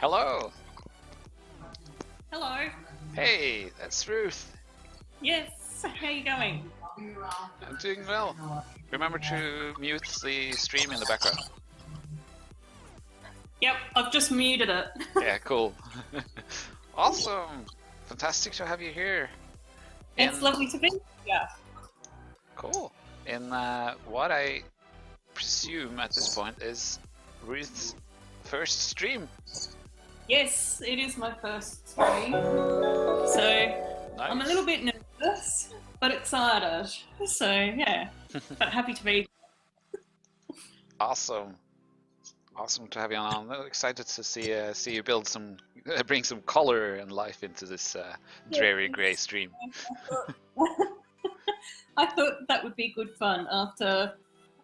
Hello. Hello. Hey, that's Ruth. Yes. How are you going? I'm doing well. Remember to mute the stream in the background. Yep, I've just muted it. Yeah, cool. Awesome. Fantastic to have you here. It's lovely to be here. Cool. In what I presume at this point is Ruth's first stream. Yes, it is my first stream. So Nice. I'm a little bit nervous, but excited. So yeah, but happy to be. Awesome. Awesome to have you on. I'm excited to see you build some, bring some color and life into this dreary grey stream. I thought that would be good fun after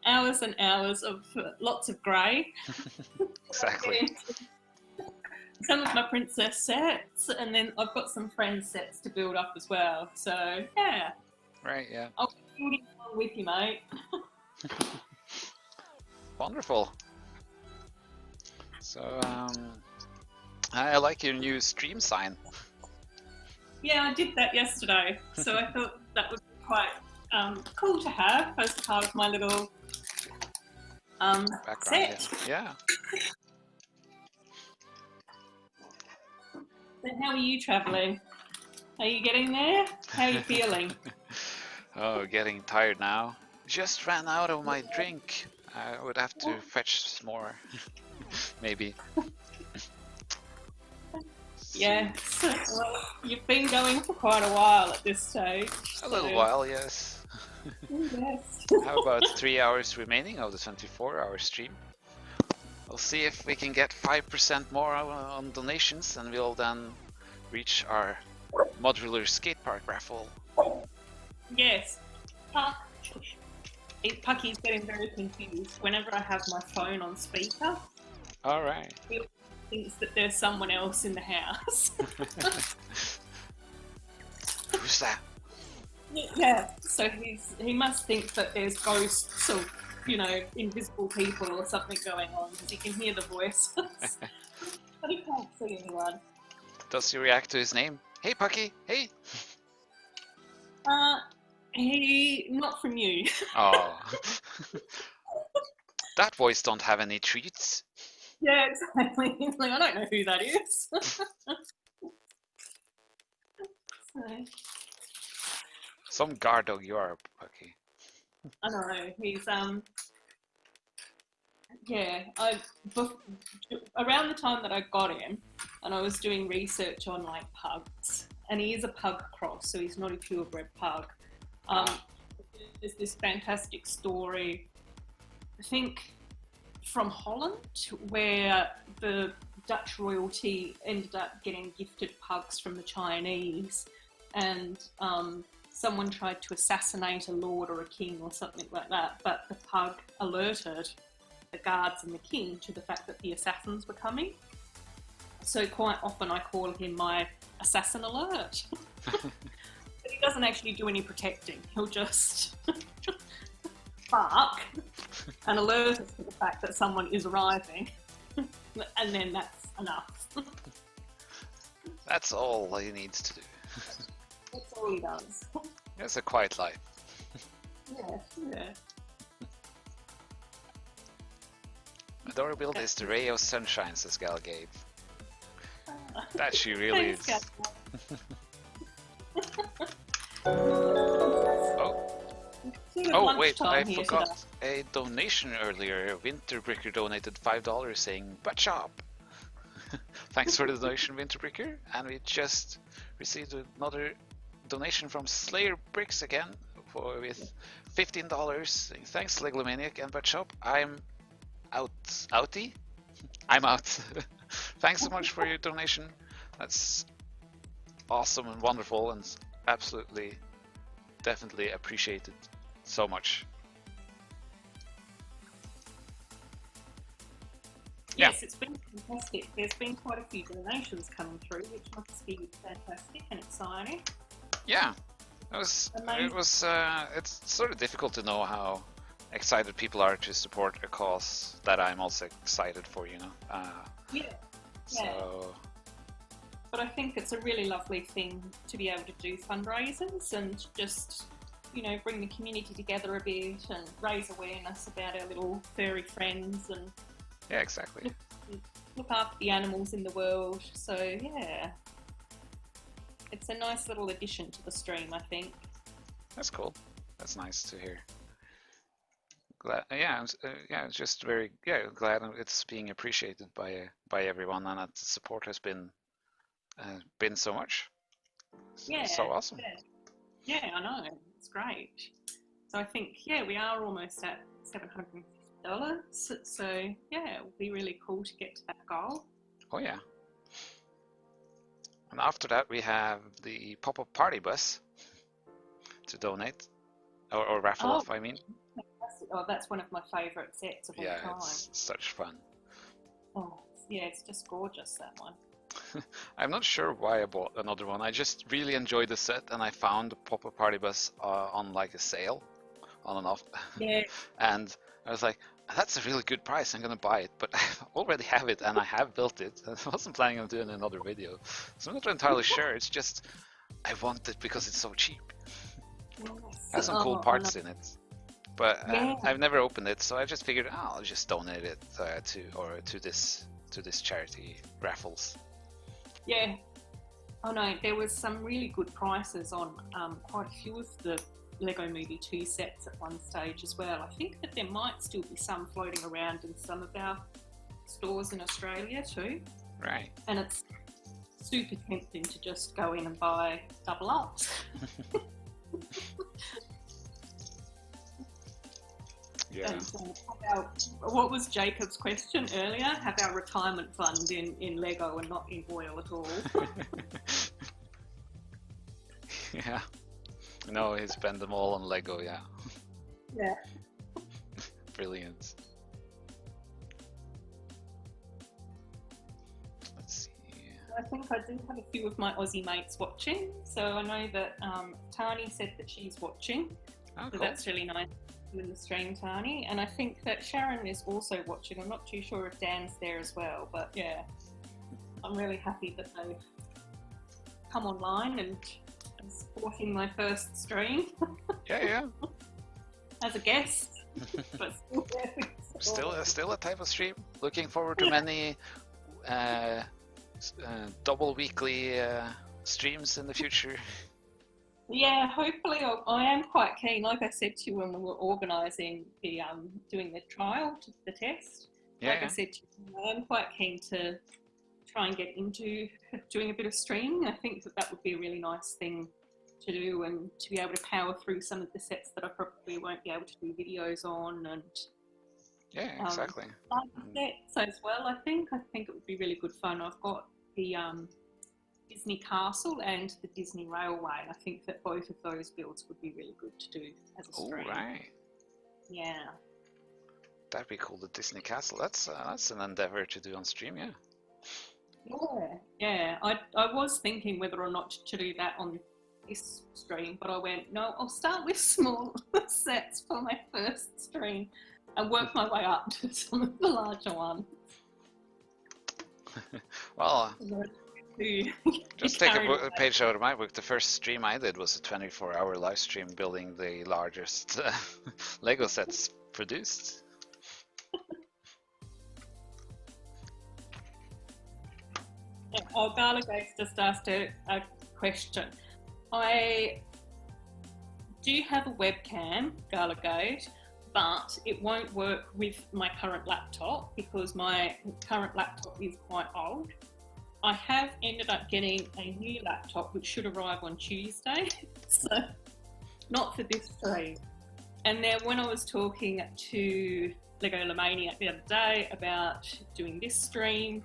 hours and hours of lots of grey. Exactly. Some of my princess sets, and then I've got some friend sets to build up as well. So yeah. Right. Yeah. I'll be building along with you, mate. Wonderful. So I like your new stream sign. Yeah, I did that yesterday, so I thought that would be quite cool to have as part of my little Background. set. Yeah. So how are you travelling? Are you getting there? How are you feeling? Oh, getting tired now. Just ran out of my drink. I would have to fetch some more. Maybe. Yes. Well, you've been going for quite a while at this stage. A little while, yes. Yes. How about 3 hours remaining of the 24-hour stream? We'll see if we can get 5% more on donations, and we'll then reach our modular skate park raffle. Yes. Pucky's getting very confused. Whenever I have my phone on speaker, all right, he thinks that there's someone else in the house. Who's that? Yeah, so he must think that there's ghosts of, invisible people or something going on, because he can hear the voices, but he can't see anyone. Does he react to his name? Hey, Pucky, hey! Not from you. Oh. That voice don't have any treats. Yeah, exactly. He's like, I don't know who that is. So, some guard dog you are, Pucky. I know, he's, around the time that I got him, and I was doing research on, pugs, and he is a pug cross, so he's not a purebred pug. There's this fantastic story, I think, from Holland, where the Dutch royalty ended up getting gifted pugs from the Chinese, and someone tried to assassinate a lord or a king or something like that, but the pug alerted the guards and the king to the fact that the assassins were coming. So quite often I call him my assassin alert. But he doesn't actually do any protecting. He'll just bark and alert us to the fact that someone is arriving. And then that's enough. That's all he needs to do. That's all he does. It's a quiet life. Yeah. Adorabuild is the ray of sunshine, says Galgate. That she really is. Oh wait, I forgot a donation earlier. Winterbricker donated $5 saying, "Butt shop." Thanks for the donation, Winterbricker. And we just received another donation from Slayer Bricks again with $15 saying, "Thanks, Leglomaniac and Butt shop. I'm outie? I'm out." Thanks so much for your donation. That's awesome and wonderful and absolutely, definitely appreciated so much. Yes, It's been fantastic. There's been quite a few donations coming through, which must be fantastic and exciting. Yeah, it's sort of difficult to know how excited people are to support a cause that I'm also excited for, Yeah. So. But I think it's a really lovely thing to be able to do fundraisers and just, you know, bring the community together a bit and raise awareness about our little furry friends and Yeah, exactly. look after the animals in the world. So yeah, it's a nice little addition to the stream, I think. That's cool. That's nice to hear. Glad, yeah, it's just very, glad it's being appreciated by everyone, and that the support has been so much. Yeah, So awesome. Yeah, I know. It's great. So I think, we are almost at $750. So yeah, it will be really cool to get to that goal. Oh yeah. And after that, we have the pop-up party bus to donate or raffle off, I mean. Oh, that's one of my favourite sets of all time. Yeah, it's such fun. Oh, yeah, it's just gorgeous, that one. I'm not sure why I bought another one. I just really enjoyed the set, and I found the pop-up party bus on like a sale, on and off. Yeah. And I was like, that's a really good price. I'm gonna buy it, but I already have it, and I have built it. I wasn't planning on doing another video, so I'm not entirely sure. It's just I want it because it's so cheap. Yes. It has some cool parts in it, but I've never opened it, so I just figured I'll just donate it to this charity raffles. Yeah. Oh no, there was some really good prices on quite a few of the Lego Movie 2 sets at one stage as well. I think that there might still be some floating around in some of our stores in Australia too. Right. And it's super tempting to just go in and buy double ups. Yeah. And, what was Jacob's question earlier? Have our retirement fund in Lego and not in oil at all? Yeah. No, he spent them all on Lego, yeah. Yeah. Brilliant. Let's see. I think I do have a few of my Aussie mates watching. So I know that Tani said that she's watching. Oh, so cool. that's really nice in the stream, Tani. And I think that Sharon is also watching. I'm not too sure if Dan's there as well, but yeah, I'm really happy that they've come online and supporting my first stream. Yeah. As a guest, but still there. Still a type of stream. Looking forward to many double weekly streams in the future. Yeah, hopefully I am quite keen. Like I said to you when we were organising the doing the trial, the test. I said to you, I am quite keen to try and get into doing a bit of streaming. I think that would be a really nice thing to do, and to be able to power through some of the sets that I probably won't be able to do videos on, and exactly. Sets as well. I think it would be really good fun. I've got the Disney Castle and the Disney Railway. I think that both of those builds would be really good to do as a stream. Oh, right. Yeah. That'd be cool. The Disney Castle. That's an endeavor to do on stream. Yeah. Yeah. I was thinking whether or not to do that on this stream, but I went, no, I'll start with small sets for my first stream and work my way up to some of the larger ones. Well, just take a page out of my book. The first stream I did was a 24-hour live stream building the largest Lego sets produced. Oh, Gala Gates just asked a question. I do have a webcam, Gala Gate, but it won't work with my current laptop because my current laptop is quite old. I have ended up getting a new laptop which should arrive on Tuesday, so not for this stream. And then when I was talking to Lego Lemaniac the other day about doing this stream,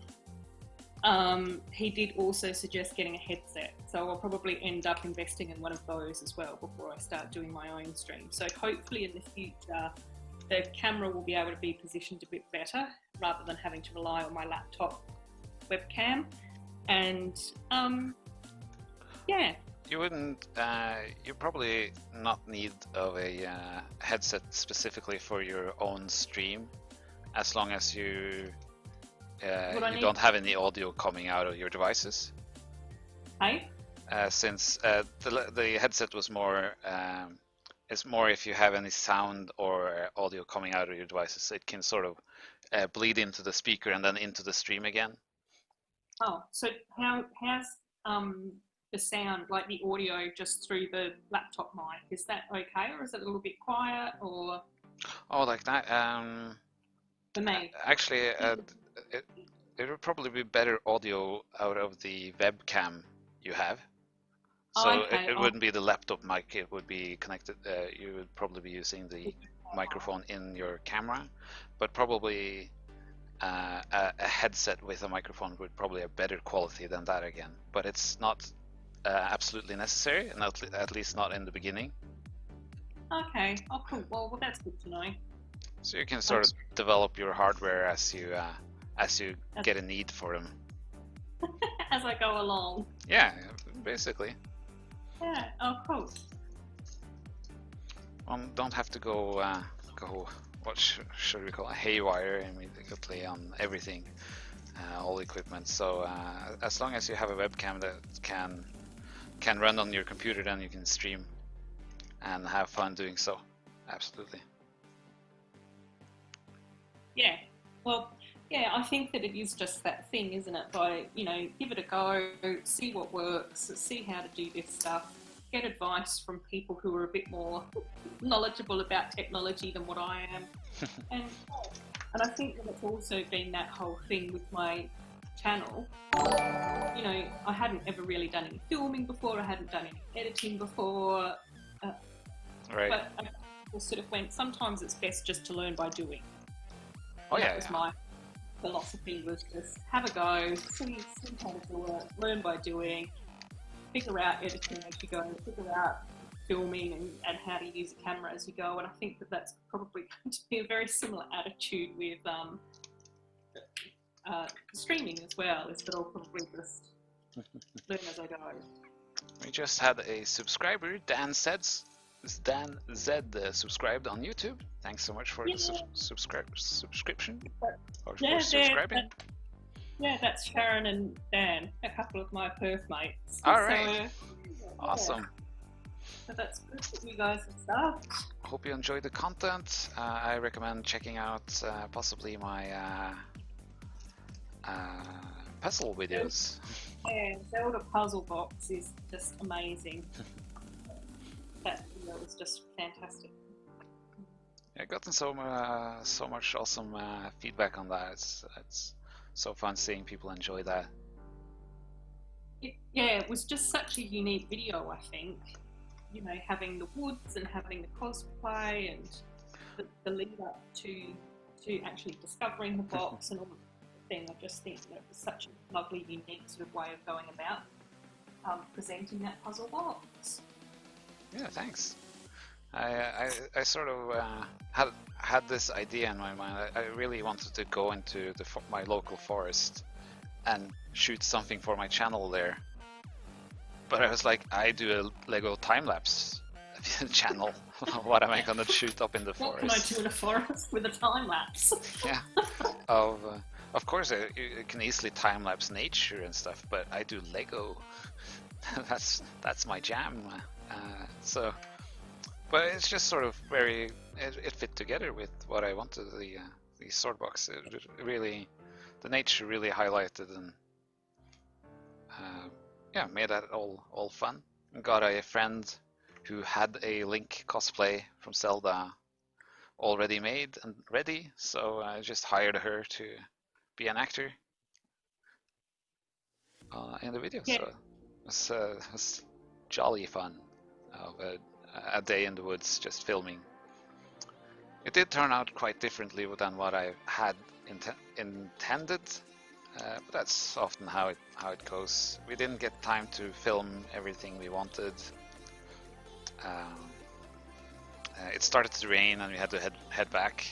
he did also suggest getting a headset, so I'll probably end up investing in one of those as well before I start doing my own stream. So hopefully in the future the camera will be able to be positioned a bit better rather than having to rely on my laptop webcam. And you wouldn't you probably not need of a headset specifically for your own stream, as long as you you don't have any audio coming out of your devices. Hey? Since the headset was more, it's more if you have any sound or audio coming out of your devices, it can sort of bleed into the speaker and then into the stream again. Oh, so how's the sound, like the audio, just through the laptop mic? Is that okay, or is it a little bit quiet, or? Oh, like that. For me, actually, it would probably be better audio out of the webcam you have. So okay. it wouldn't be the laptop mic, it would be connected, you would probably be using the microphone in your camera, but probably a headset with a microphone would probably have better quality than that again. But it's not absolutely necessary, and at least not in the beginning. Okay, oh cool, well that's good to know. So you can sort of develop your hardware as you get a need for them. As I go along. Yeah, basically. Yeah, oh cool. Don't have to go what should we call it, haywire immediately on everything, all equipment. So as long as you have a webcam that can run on your computer, then you can stream and have fun doing so. Absolutely. Yeah, well, yeah, I think that it is just that thing, isn't it? By, give it a go, see what works, see how to do this stuff, get advice from people who are a bit more knowledgeable about technology than what I am. and I think that it's also been that whole thing with my channel. I hadn't ever really done any filming before, I hadn't done any editing before. Right. But I sort of went, sometimes it's best just to learn by doing. Oh, yeah. That was my philosophy, was just have a go, see how to do it, learn by doing, figure out editing as you go, figure out filming and how to use a camera as you go. And I think that that's probably going to be a very similar attitude with streaming as well, is that I'll probably just learn as I go. We just had a subscriber, Dan Z, subscribed on YouTube. Thanks so much for the subscription. Or for subscribing. That's Sharon and Dan, a couple of my Perth mates. All right. Awesome. So that's good that you guys have started. Hope you enjoyed the content. I recommend checking out possibly my puzzle videos. Yeah, Zelda puzzle box is just amazing. That was just fantastic. I've gotten so much awesome feedback on that. It's so fun seeing people enjoy that. It was just such a unique video, I think. Having the woods and having the cosplay and the lead up to actually discovering the box and all the thing. I just think that it was such a lovely, unique sort of way of going about presenting that puzzle box. Yeah, thanks. I sort of had this idea in my mind. I really wanted to go into my local forest and shoot something for my channel there. But I was like, I do a Lego time-lapse channel. What am I going to shoot up in the forest? What can I do in a forest with a time-lapse? Yeah. Of course, you can easily time-lapse nature and stuff, but I do Lego. That's my jam. But it's just sort of it fit together with what I wanted. The sword box, the nature really highlighted and made that all fun. Got a friend who had a Link cosplay from Zelda already made and ready, so I just hired her to be an actor in the video. Yeah. So it was jolly fun of a day in the woods just filming. It did turn out quite differently than what I had intended, but that's often how it goes. We didn't get time to film everything we wanted. It started to rain and we had to head back.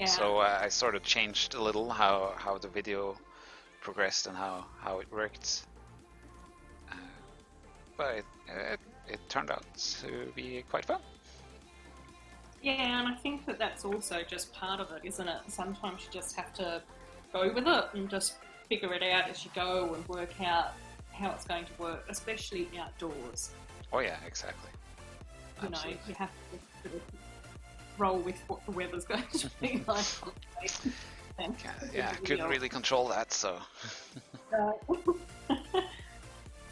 So I sort of changed a little how the video progressed and how it worked. But it turned out to be quite fun. Yeah, and I think that that's also just part of it, isn't it? Sometimes you just have to go with it and just figure it out as you go and work out how it's going to work, especially outdoors. Oh yeah, exactly. You know, you have to sort of roll with what the weather's going to be like. Couldn't really control that, so.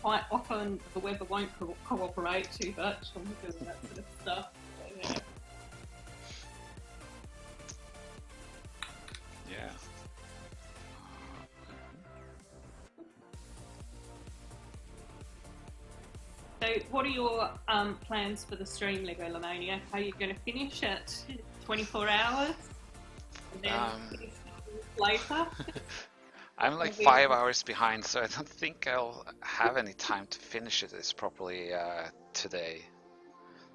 Quite often the weather won't cooperate too much when we do that sort of stuff. So, yeah. So, what are your plans for the stream, Lego Lamonia? Are you going to finish at 24 hours? And then finish later? I'm like 5 hours behind, so I don't think I'll have any time to finish this properly today.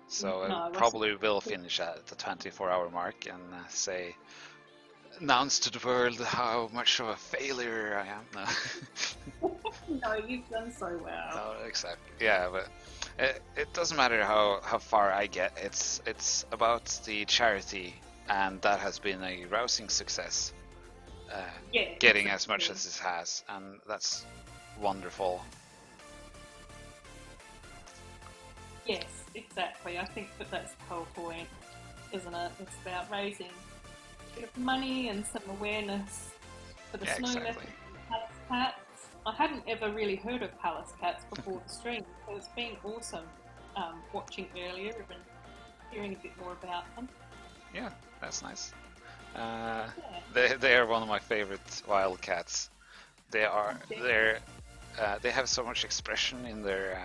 So I probably will finish at the 24-hour mark and announce to the world how much of a failure I am. No, you've done so well. No, exactly. Yeah, but it doesn't matter how far I get. It's about the charity, and that has been a rousing success. Getting as much as it has, and that's wonderful. Yes, exactly. I think that's the whole point, isn't it? It's about raising a bit of money and some awareness for the snow leopard and palace cats. I hadn't ever really heard of palace cats before the stream, so it's been awesome watching earlier and hearing a bit more about them. Yeah, that's nice. They are one of my favorite wild cats. They have so much expression in their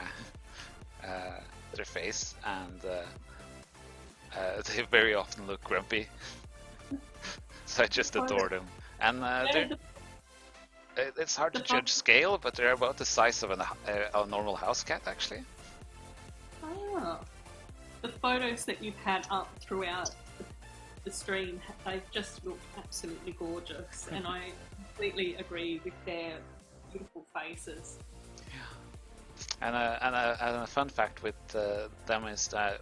face, and they very often look grumpy. So I just adore them. And it's hard to judge scale, but they're about the size of a normal house cat, actually. Oh, the photos that you've had up throughout the stream, they just look absolutely gorgeous, and I completely agree with their beautiful faces. Yeah. And a fun fact with them is that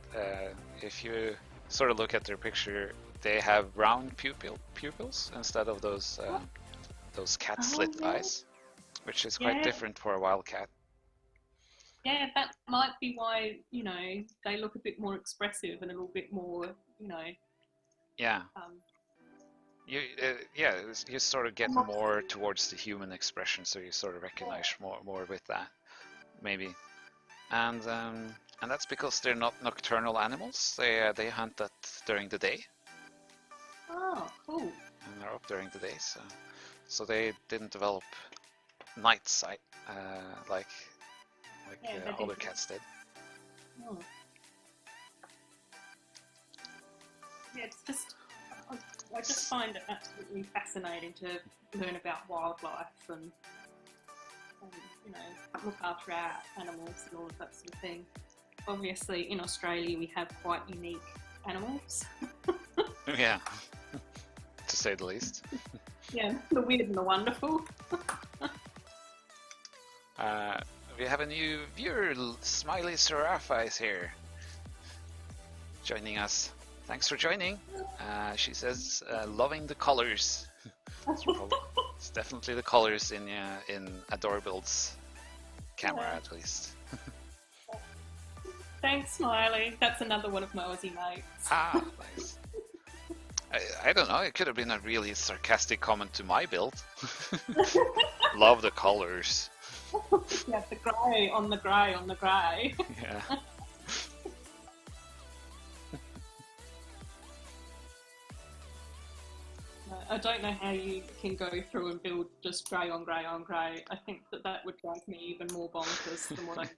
if you sort of look at their picture, they have round pupils instead of those cat slit eyes, which is quite different for a wild cat. Yeah, that might be why, you know, they look a bit more expressive and a little bit more, you know. Yeah. You sort of get more towards the human expression, so you sort of recognize more with that, maybe. And that's because they're not nocturnal animals. They hunt that during the day. Oh, cool. And they're up during the day, so they didn't develop night sight like other cats did. Oh. Yeah, it's just, I just find it absolutely fascinating to learn about wildlife and you know, look after our animals and all of that sort of thing. Obviously, in Australia, we have quite unique animals. Yeah, to say the least. Yeah, the weird and the wonderful. We have a new viewer, Smiley Serapha is here, joining us. Thanks for joining. She says, loving the colors. It's definitely the colors in Adorabuild's camera, at least. Thanks, Smiley. That's another one of my Aussie mates. Ah, nice. I don't know, it could have been a really sarcastic comment to my build. Love the colors. Yeah, the grey on the grey on the grey. Yeah. I don't know how you can go through and build just grey on grey on grey. I think that would drive me even more bonkers than what I.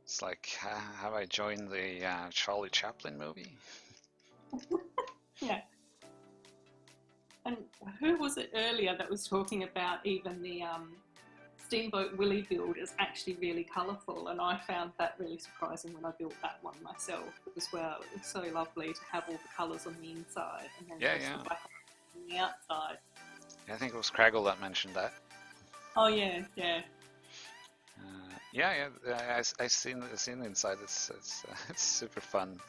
It's like, have I joined the Charlie Chaplin movie? Yeah. And who was it earlier that was talking about even the Steamboat Willie build is actually really colourful, and I found that really surprising when I built that one myself as well. It was so lovely to have all the colours on the inside and then the black on the outside. I think it was Craggle that mentioned that. Oh yeah, yeah. I seen the inside. It's super fun.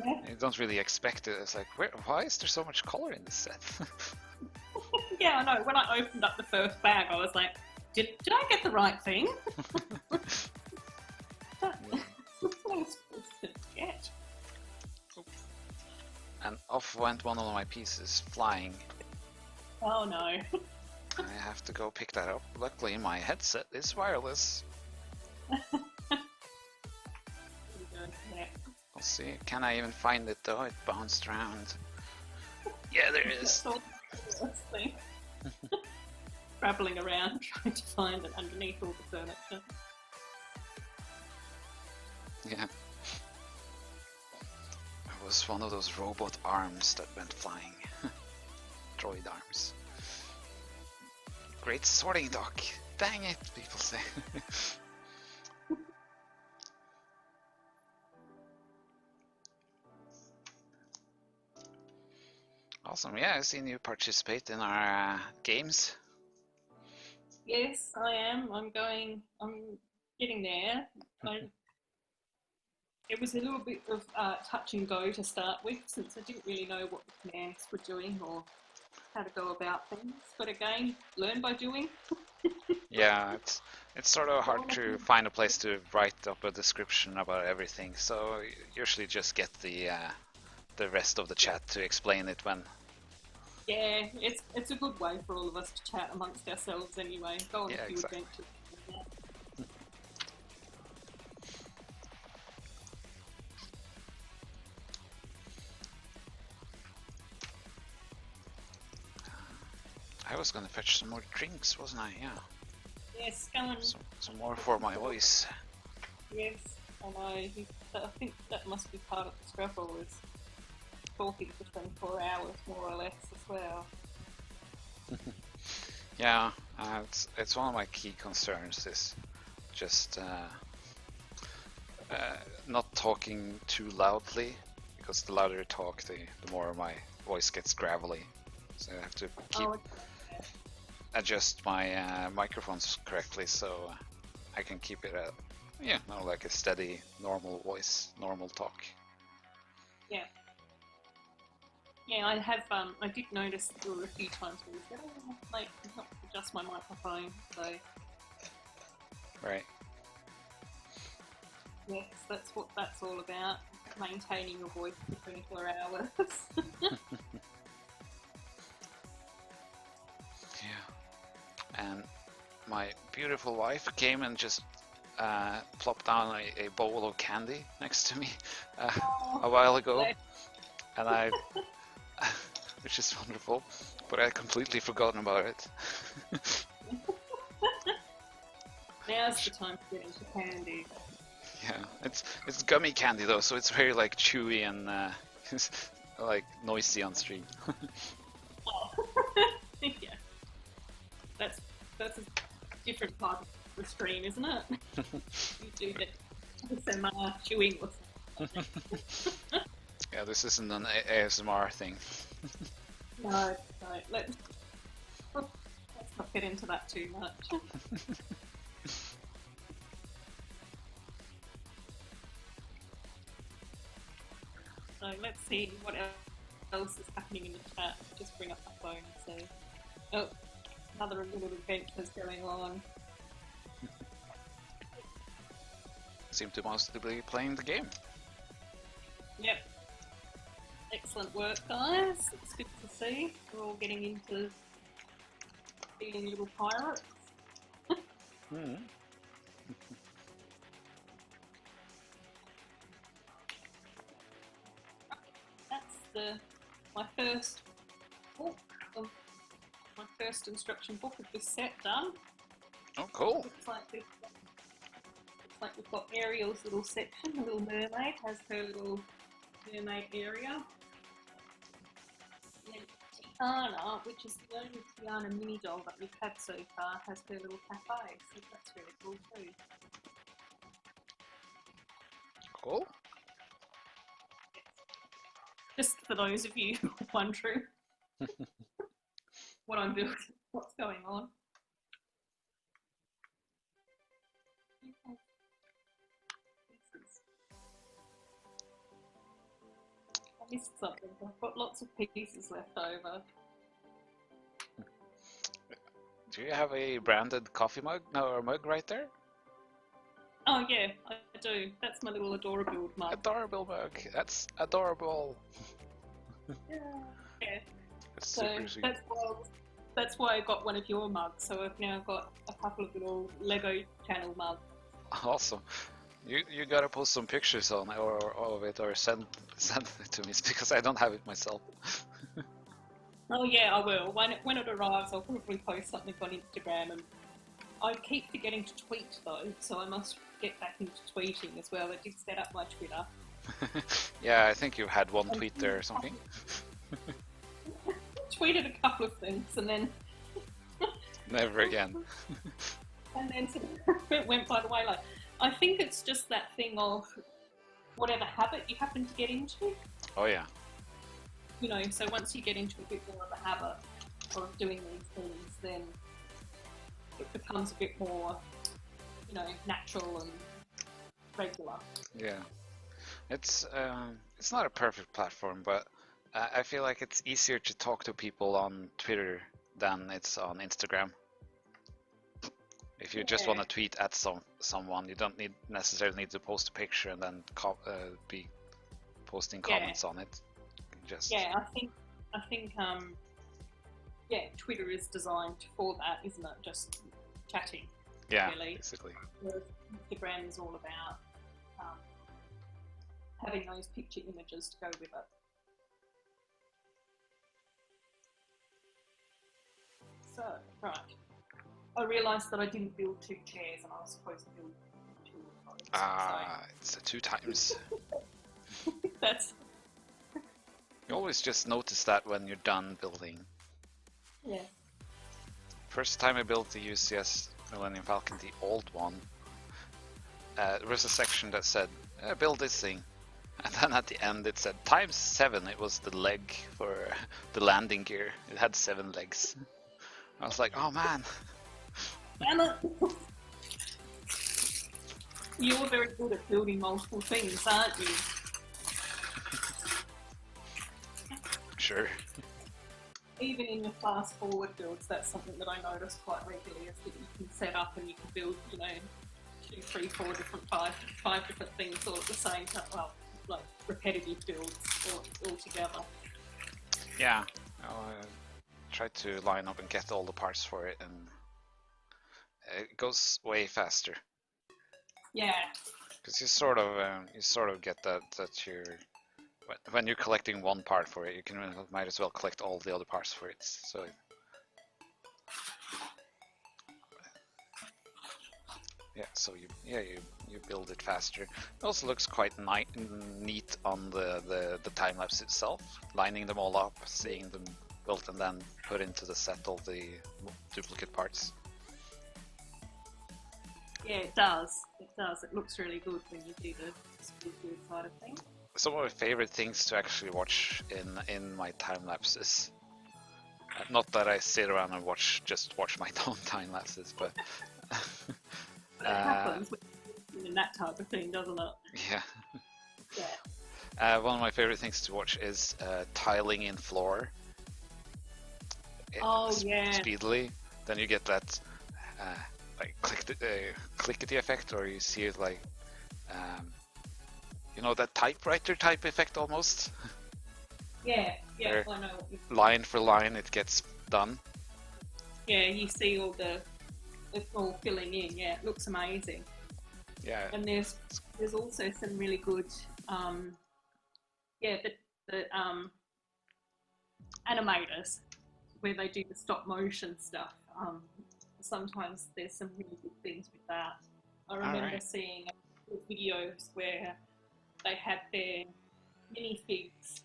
Yeah. You don't really expect it. It's like, why is there so much color in this set? Yeah, I know. When I opened up the first bag, I was like, did I get the right thing? What was I supposed to get? And off went one of my pieces flying. Oh no. I have to go pick that up. Luckily, my headset is wireless. We'll see. Can I even find it though? It bounced around. Yeah, there it is. Traveling around trying to find it underneath all the furniture. Yeah. It was one of those robot arms that went flying. Droid arms. Great sorting dock. Dang it, people say. Awesome. Yeah, I've seen you participate in our games. Yes, I am. I'm getting there. It was a little bit of touch and go to start with, since I didn't really know what the commands were doing or how to go about things. But again, learn by doing. Yeah, it's sort of hard to find a place to write up a description about everything. So usually just get the rest of the chat to explain it when. Yeah, it's a good way for all of us to chat amongst ourselves anyway. Go on a few adventures. I was gonna fetch some more drinks, wasn't I? Yeah. Yes, go on. Some more for my voice. Yes, I know. I think that must be part of the struggle, is talking for 24 hours more or less as well. Yeah, it's one of my key concerns is just not talking too loudly, because the louder you talk, the more my voice gets gravelly. So I have to keep adjust my microphones correctly so I can keep it at like a steady, normal voice, normal talk. Yeah. Yeah, I have. I did notice there were a few times where you said, "Oh, like, not adjust my microphone." So. Right. Yes, that's what that's all about. Maintaining your voice for 24 hours. Yeah. And my beautiful wife came and just plopped down a bowl of candy next to me a while ago, and I, which is wonderful, but I completely forgotten about it. Now's the time to get into candy. Yeah, it's gummy candy though, so it's very like chewy and like noisy on stream. Oh. Yeah, that's a different part of the stream, isn't it? You do that ASMR chewing or something. Yeah, this isn't an ASMR thing. No, let's not get into that too much. So let's see what else is happening in the chat. Just bring up my phone and say, oh, another little adventure's going on. Seem to mostly be playing the game. Yep. Excellent work, guys. It's good to see. We're all getting into being little pirates. That's my first book of my first instruction book of this set done. Oh, cool. Looks like we've got Ariel's little section. The little mermaid has her little mermaid area. And then Tiana, which is the only Tiana mini doll that we've had so far, has her little cafe. So that's really cool too. Cool. Just for those of you wondering what I'm building, what's going on. missed something. I've got lots of pieces left over. Do you have a branded coffee mug? No, or mug right there? Oh yeah, I do. That's my little Adorabuild mug. Adorabuild mug. That's adorable. Yeah. It's So super sweet. that's why I got one of your mugs. So I've now got a couple of little Lego channel mugs. Awesome. You gotta post some pictures on it or of it or send it to me because I don't have it myself. Oh yeah, I will. When it arrives, I'll probably post something on Instagram. And I keep forgetting to tweet though, so I must get back into tweeting as well. I did set up my Twitter. Yeah, I think you had one tweet there or something. Tweeted a couple of things and then Never again. and then it went by the wayside. I think it's just that thing of whatever habit you happen to get into. Oh yeah. You know, so once you get into a bit more of a habit of doing these things, then it becomes a bit more, you know, natural and regular. Yeah. It's not a perfect platform, but I feel like it's easier to talk to people on Twitter than it's on Instagram. If you just want to tweet at someone, you don't necessarily need to post a picture and then be posting comments on it. Just I think Twitter is designed for that, isn't it? Just chatting. Yeah, really. Basically. Whereas Instagram is all about having those picture images to go with it. So, right. I realised that I didn't build 2 chairs and I was supposed to build 2 of those. It's 2 times. That's... You always just notice that when you're done building. Yeah. First time I built the UCS Millennium Falcon, the old one, there was a section that said, build this thing. And then at the end it said ×7. It was the leg for the landing gear. It had 7 legs. I was like, oh man. Damn it! You're very good at building multiple things, aren't you? Sure. Even in your fast forward builds, that's something that I notice quite regularly, is that you can set up and you can build, you know, 2, 3, 4 different, five different things all at the same time. Well, like repetitive builds all together. Yeah. I try to line up and get all the parts for it, and it goes way faster. Yeah. Because you sort of get that you're when you're collecting one part for it, you might as well collect all the other parts for it. So yeah, so you build it faster. It also looks quite neat on the time lapse itself, lining them all up, seeing them built, and then put into the set all the duplicate parts. Yeah, it does. It does. It looks really good when you do the speed build side of things. Some of my favorite things to actually watch in my time lapses. Not that I sit around and watch my own time lapses, but it happens in that type of thing, doesn't it? Yeah. Yeah. One of my favorite things to watch is tiling in floor. Speedily. Then you get that like clickety effect, or you see it like you know, that typewriter type effect almost. Yeah, I know. Line for line, it gets done. Yeah, you see it's all filling in. Yeah, it looks amazing. Yeah. And there's also some really good, the animators where they do the stop motion stuff. Sometimes there's some really good things with that. I remember seeing videos where they had their minifigs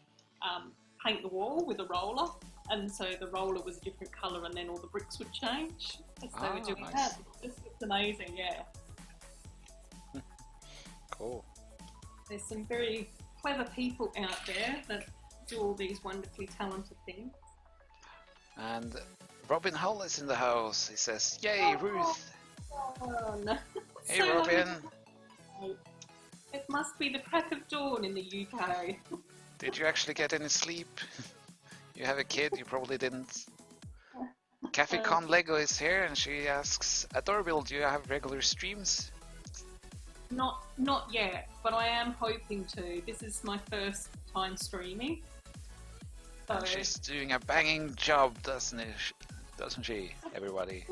paint the wall with a roller, and so the roller was a different colour, and then all the bricks would change as they were doing that. It's amazing, yeah. Cool. There's some very clever people out there that do all these wonderfully talented things. And Robin Hull is in the house. He says, "Yay, Ruth!" Oh no! Hey, so Robin. It must be the crack of dawn in the UK. Did you actually get any sleep? You have a kid, you probably didn't. CafeCon Lego is here and she asks, Adorabuild, do you have regular streams? Not yet, but I am hoping to. This is my first time streaming. So... And she's doing a banging job, doesn't she, everybody?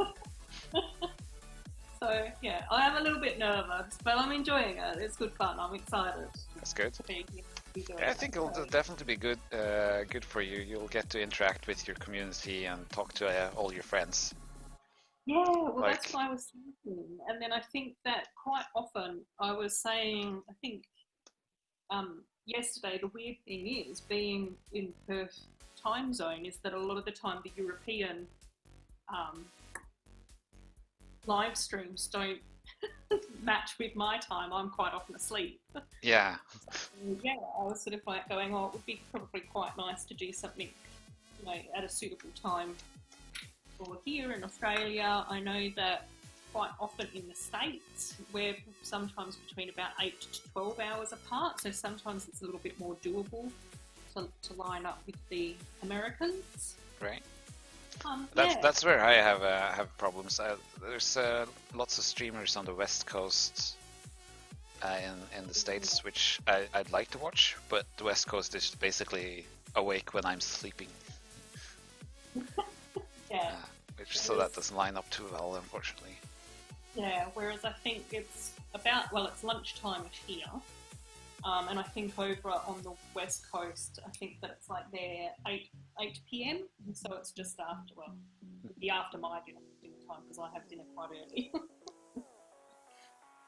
So yeah, I am a little bit nervous, but I'm enjoying it. It's good fun. I'm excited. That's good. To be doing I think it'll definitely be good for you. You'll get to interact with your community and talk to all your friends. Yeah, well, that's what I was thinking. And then I think that quite often I was saying, I think yesterday, the weird thing is, being in Perth time zone, is that a lot of the time the European live streams don't match with my time. I'm quite often asleep. Yeah. Yeah, I was sort of like going, oh, it would be probably quite nice to do something, at a suitable time. Or here in Australia, I know that quite often in the States, we're sometimes between about 8 to 12 hours apart, so sometimes it's a little bit more doable to line up with the Americans. Right. Yeah. That's where I have problems. There's lots of streamers on the West Coast in the States, which I'd like to watch, but the West Coast is basically awake when I'm sleeping. Yeah. So that doesn't line up too well, unfortunately. Yeah, whereas I think it's it's lunchtime here. And I think over on the West Coast, I think that it's like there 8 p.m. So it's just after, after my dinner time, because I have dinner quite early.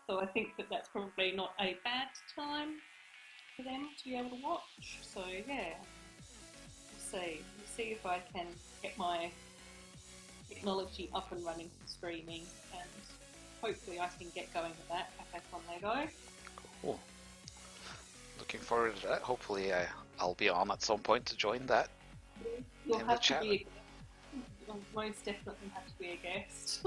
So I think that that's probably not a bad time for them to be able to watch. So yeah, we'll see if I can get my technology up and running for streaming, and hopefully I can get going with that. CafeCon Lego. Cool. Looking forward to that. Hopefully I'll be on at some point to join that. You'll in have the chat. to be you'll most definitely have to be a guest.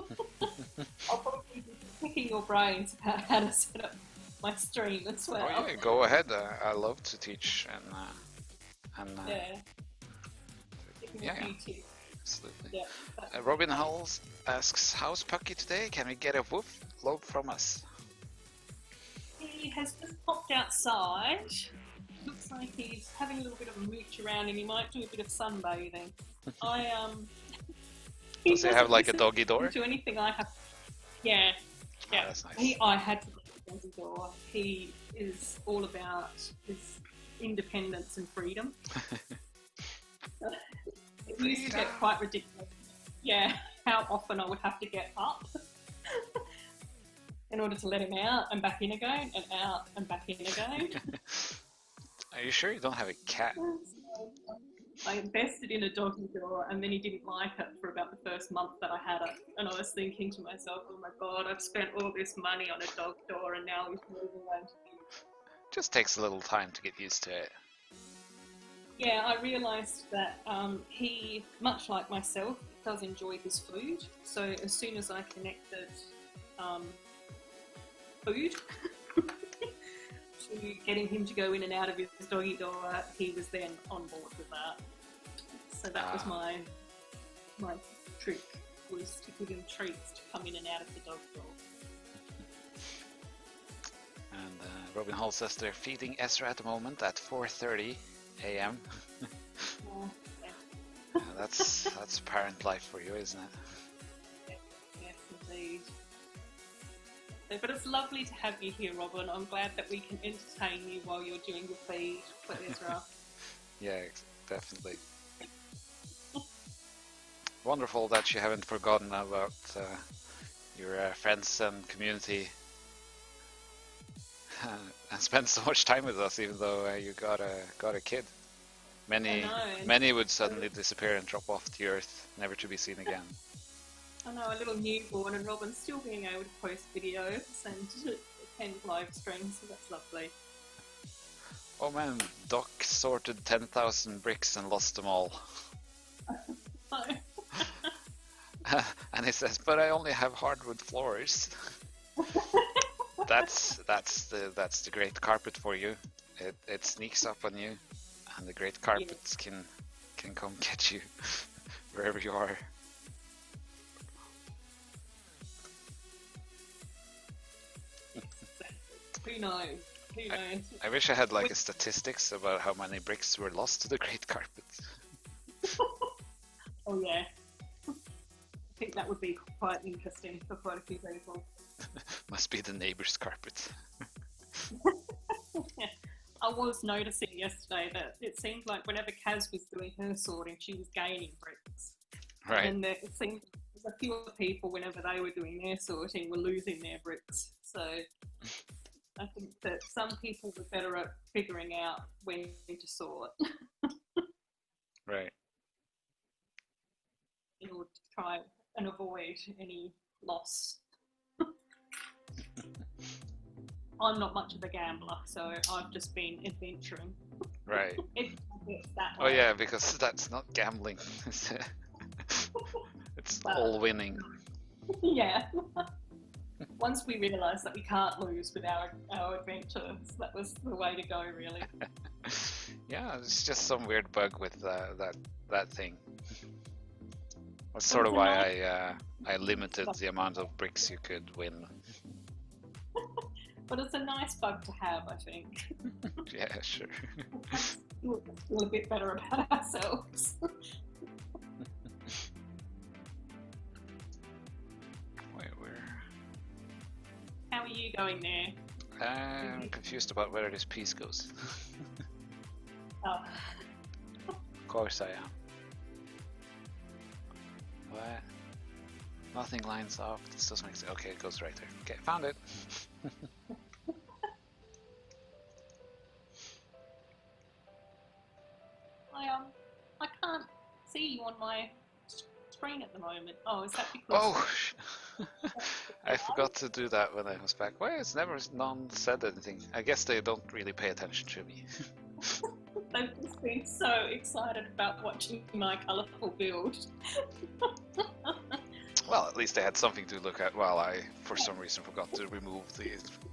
I'll probably be picking your brains about how to set up my stream as well. Oh yeah, go ahead. I love to teach and Yeah. Give me a few tips. Absolutely. Yeah, Robin Hulls asks, how's Pucky today? Can we get a woof lobe from us? he has just popped outside. Looks like he's having a little bit of a mooch around, and he might do a bit of sunbathing. Does he have like a doggy door? To anything I have. Yeah. Oh, that's nice. I had to get a doggy door. He is all about his independence and freedom. It used to get quite ridiculous. Yeah, how often I would have to get up in order to let him out and back in again, and out and back in again. Are you sure you don't have a cat? I invested in a doggy door, and then he didn't like it for about the first month that I had it. And I was thinking to myself, oh my god, I've spent all this money on a dog door, and now he's moving around to me. Just takes a little time to get used to it. Yeah, I realised that he, much like myself, does enjoy his food. So as soon as I connected food to getting him to go in and out of his doggy door, he was then on board with that. So that was my trick, was to give him treats to come in and out of the dog door. And Robin Hall says they're feeding Ezra at the moment at 4:30 a.m. Yeah. That's parent life for you, isn't it? Yes, indeed. But it's lovely to have you here, Robin. I'm glad that we can entertain you while you're doing your feed for Ezra. Yeah, definitely. Wonderful that you haven't forgotten about your friends and community and spend so much time with us, even though you got a kid. Many would suddenly disappear and drop off the earth, never to be seen again. I know, a little newborn, and Robin's still being able to post videos and attend live streams, so that's lovely. Oh man, Doc sorted 10,000 bricks and lost them all. And he says, but I only have hardwood floors. That's the great carpet for you. It sneaks up on you and the great carpets can come get you wherever you are. Who knows? Who knows? I wish I had like a statistics about how many bricks were lost to the great carpets. Oh yeah. I think that would be quite interesting for quite a few people. Must be the neighbor's carpet. Yeah. I was noticing yesterday that it seemed like whenever Kaz was doing her sorting, she was gaining bricks. Right. And it seemed a few other people, whenever they were doing their sorting, were losing their bricks. So I think that some people were better at figuring out when to sort Right. in order to try and avoid any loss. I'm not much of a gambler, so I've just been adventuring. Right. It's that Oh way. yeah, because that's not gambling. It's all winning. Yeah. Once we realised that we can't lose with our adventures, that was the way to go, really. Yeah, it's just some weird bug with that thing. That's sort of why I limited the amount of bricks you could win. But it's a nice bug to have, I think. Yeah, sure. We'll feel a bit better about ourselves. Wait, where? How are you going there? I'm confused about where this piece goes. Oh. Of course I am. What? Nothing lines up. This doesn't make sense. Okay, it goes right there. Okay, found it. I can't see you on my screen at the moment. Oh, is that because? Oh, I forgot to do that when I was back. Why has none said anything? I guess they don't really pay attention to me. They've just been so excited about watching my colourful build. Well, at least they had something to look at while I, for some reason, forgot to remove the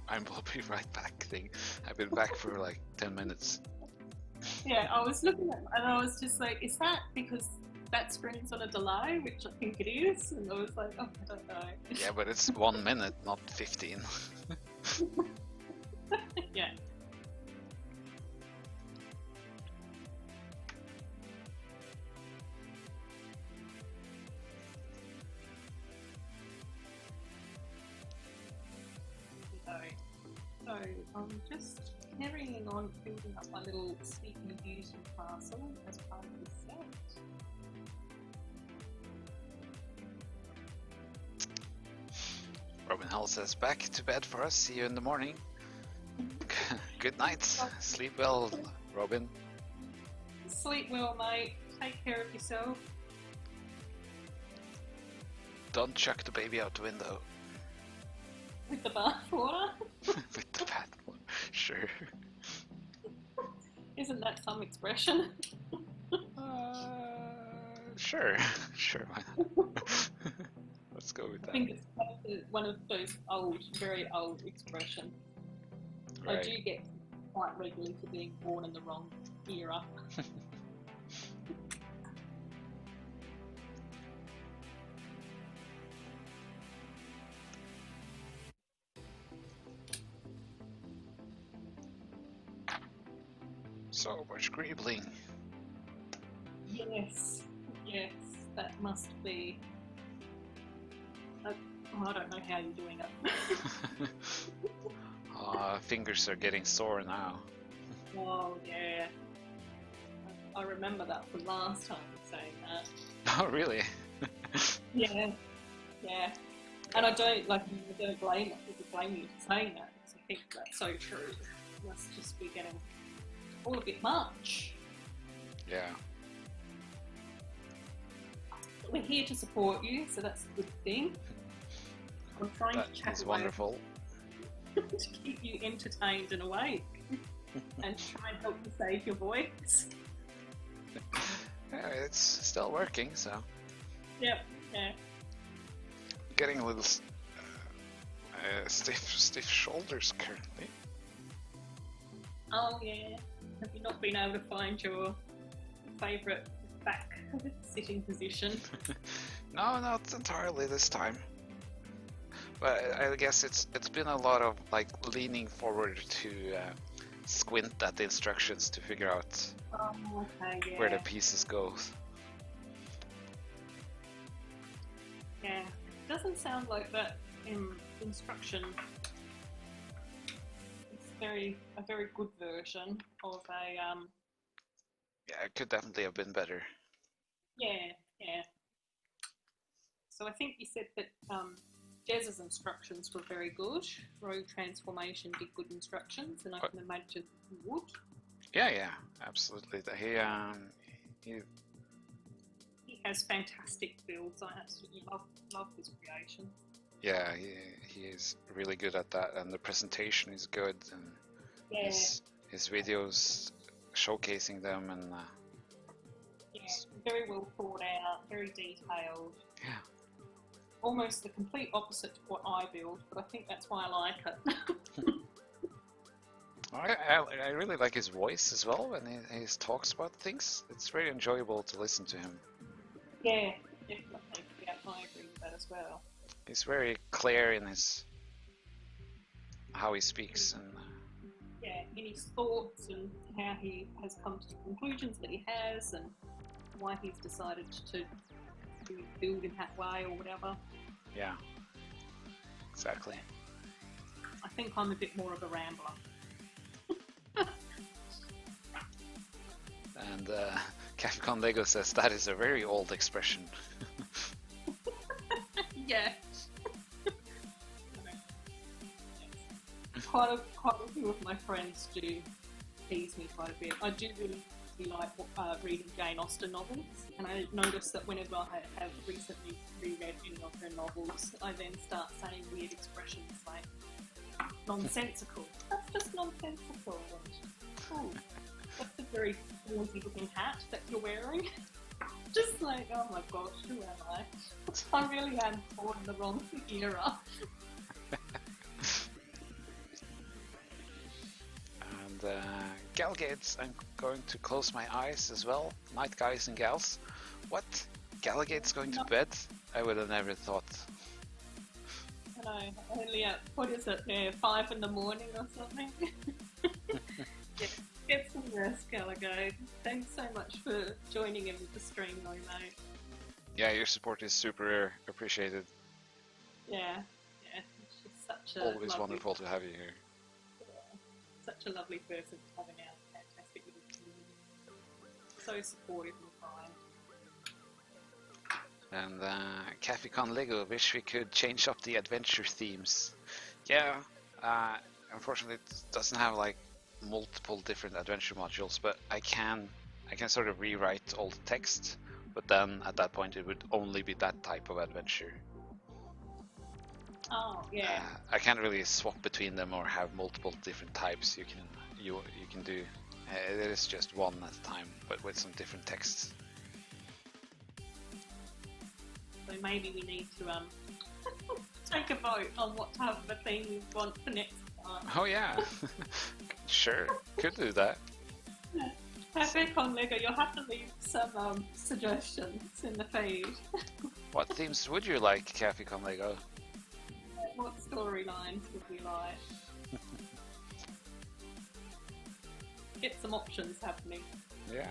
I will be right back thing. I've been back for like 10 minutes. Yeah, I was looking at and I was just like, is that because that screen's on a delay, which I think it is? And I was like, oh, I don't know. Yeah, but it's 1 minute, not 15. Yeah. So I'm just carrying on building up my little Sleeping Beauty castle as part of the set. Robin Hull says, back to bed for us. See you in the morning. Good night. Sleep well, Robin. Sleep well, mate. Take care of yourself. Don't chuck the baby out the window. With the bath water? With the bath water. Sure. Isn't that some expression? Sure. Sure, why not? Let's go with I that. think it's one of those old, very old expressions. Right. I do get quite regularly for being born in the wrong era. So much greebling. Yes, yes, that must be. I don't know how you're doing it. Fingers are getting sore now. Oh yeah, I remember that from last time saying that. Oh, really? Yeah, yeah, and I don't blame you for saying that because I think that's so true. It must just be getting all a bit much. Yeah. But we're here to support you, so that's a good thing. I'm trying That to chat is away wonderful. to keep you entertained and awake, and try and help you save your voice. Yeah, it's still working, so. Yep, yeah. Getting a little stiff shoulders currently. Oh yeah. Have you not been able to find your favourite back sitting position? No, not entirely this time. But I guess it's been a lot of like leaning forward to squint at the instructions to figure out Okay, yeah. where the pieces go. Yeah, it doesn't sound like that instruction. It's a very good version of a Yeah, it could definitely have been better. yeah. So I think you said that Jez's instructions were very good. Rogue Transformation did good instructions, and I can imagine he would. Yeah, absolutely. He has fantastic builds. I absolutely love his creation. Yeah, he is really good at that, and the presentation is good, and his videos showcasing them, and very well thought out, very detailed. Yeah. Almost the complete opposite to what I build, but I think that's why I like it. I really like his voice as well when he talks about things. It's very enjoyable to listen to him. Yeah, definitely. Yeah, I agree with that as well. He's very clear in how he speaks, and in his thoughts and how he has come to the conclusions that he has, and why he's decided to build in that way or whatever. Yeah, exactly. I think I'm a bit more of a rambler. And Capcom Lego says that is a very old expression. Yeah. Quite a few of my friends do tease me quite a bit. I do really like reading Jane Austen novels, and I notice that whenever I have recently reread any of her novels, I then start saying weird expressions like nonsensical. That's just nonsensical. And, that's a very naughty looking hat that you're wearing. Just like, oh my gosh, who am I? I really am born in the wrong era. And Galgates, I'm going to close my eyes as well. Night, guys and gals. What? Galgate's going to bed? I would have never thought. I know, only at, 5 in the morning or something? Get some rest, Gallagher. Thanks so much for joining in with the stream though, mate. Yeah, your support is super appreciated. Yeah. She's such a always wonderful to have you here. Such a lovely person to have in our fantastic little community. So supportive and kind. And CafeCon Lego, wish we could change up the adventure themes. Yeah, unfortunately it doesn't have like multiple different adventure modules, but I can sort of rewrite all the text, but then at that point it would only be that type of adventure. Oh yeah. I can't really swap between them or have multiple different types. You can do. It is just one at a time, but with some different texts. So maybe we need to take a vote on what type of a theme we want for next time. Oh yeah, sure, could do that. CafeCon Lego, you'll have to leave some suggestions in the feed. What themes would you like, CafeCon Lego? What storylines would we like? Get some options happening. Yeah.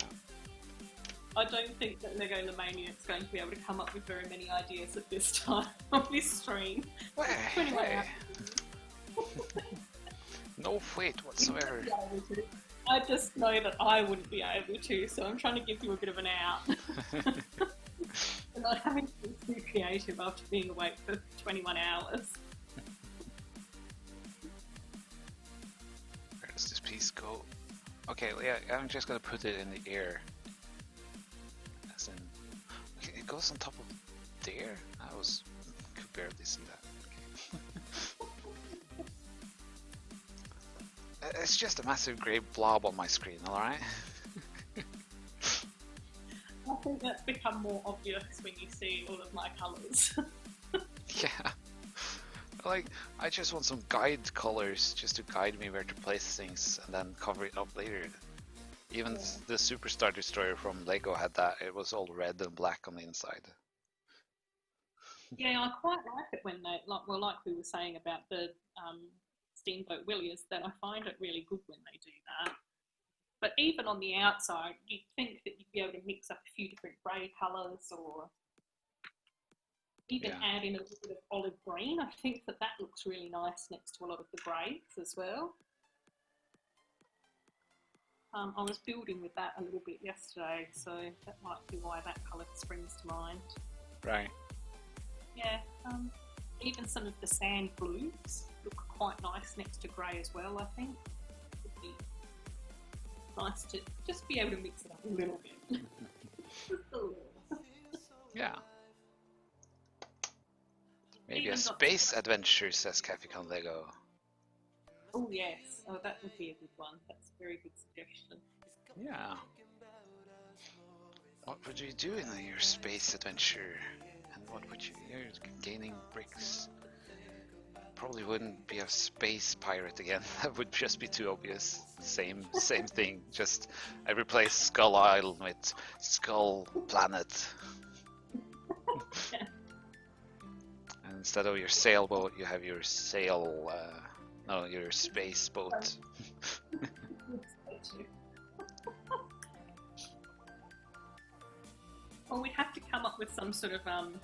I don't think that Lego Lemaniac's going to be able to come up with very many ideas at this time on this stream. Hey. No fate whatsoever. I just know that I wouldn't be able to, so I'm trying to give you a bit of an out. And not having to be too creative after being awake for 21 hours. Where does this piece go? Okay, yeah, I'm just gonna put it in the air. As in, okay, it goes on top of there? Could barely see that. Okay. It's just a massive grey blob on my screen, alright? I think that's become more obvious when you see all of my colours. Yeah. Like, I just want some guide colors just to guide me where to place things and then cover it up later. Even Yeah. the Superstar Destroyer from Lego had that. It was all red and black on the inside. Yeah, I quite like it when they like we were saying about the Steamboat Willies, that I find it really good when they do that. But even on the outside, you'd think that you'd be able to mix up a few different grey colours, or even add in a little bit of olive green. I think that looks really nice next to a lot of the greys as well. I was building with that a little bit yesterday, so that might be why that colour springs to mind. Right. Yeah, even some of the sand blues look quite nice next to grey as well, I think. It'd be nice to just be able to mix it up a little bit. Yeah. Maybe Even a space adventure, says Caficon Lego. Oh yes, oh that would be a good one. That's a very good suggestion. Yeah. What would you do in your space adventure? And what would you're gaining bricks. Probably wouldn't be a space pirate again. That would just be too obvious. Same thing. Just I replace Skull Isle with Skull Planet. And instead of your sailboat, you have your your space boat. Well, we'd have to come up with some sort of time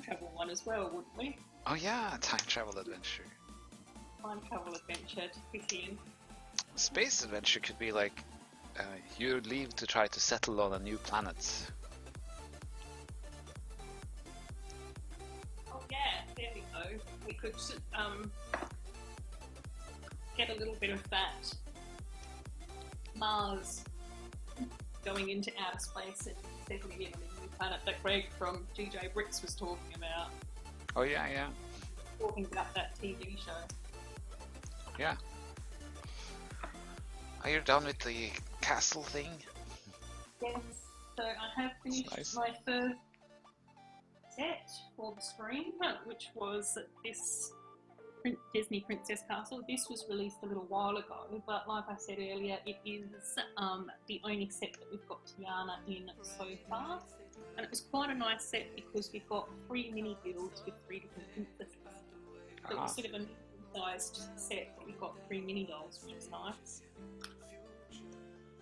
travel one as well, wouldn't we? Oh yeah, time travel adventure. Time travel adventure to fit in. Space adventure could be like you leave to try to settle on a new planet. Oh yeah, there we go. We could get a little bit of that Mars going into outer space and settling in on a new planet that Greg from GJ Bricks was talking about. Oh yeah, yeah. Talking about that TV show. Yeah. Are you done with the castle thing? Yes, so I have finished my first set for the stream, which was this Disney Princess Castle. This was released a little while ago, but like I said earlier, it is the only set that we've got Tiana in so far. And it was quite a nice set because we've got 3 mini builds with 3 different princesses. So it's sort of a medium-sized set, but we've got 3 mini dolls, which is nice.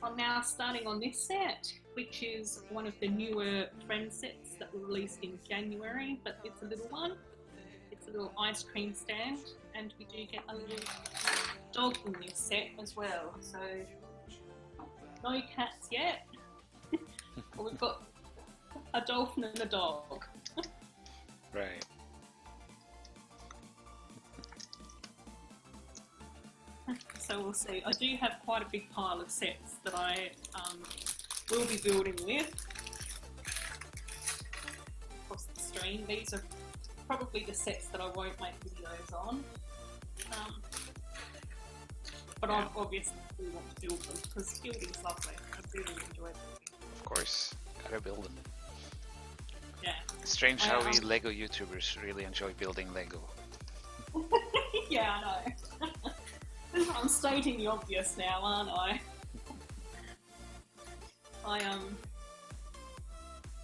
I'm now starting on this set, which is one of the newer trend sets that were released in January, but it's a little one. It's a little ice cream stand, and we do get a little dog in this set as well. So, no cats yet. But we've got a dolphin and a dog. Right. So we'll see. I do have quite a big pile of sets that I will be building with across the stream. These are probably the sets that I won't make videos on. But I obviously do want to build them because building's lovely. I really enjoy building. Of course, gotta build them. Yeah. Strange how we Lego YouTubers really enjoy building Lego. Yeah, I know. I'm stating the obvious now, aren't I?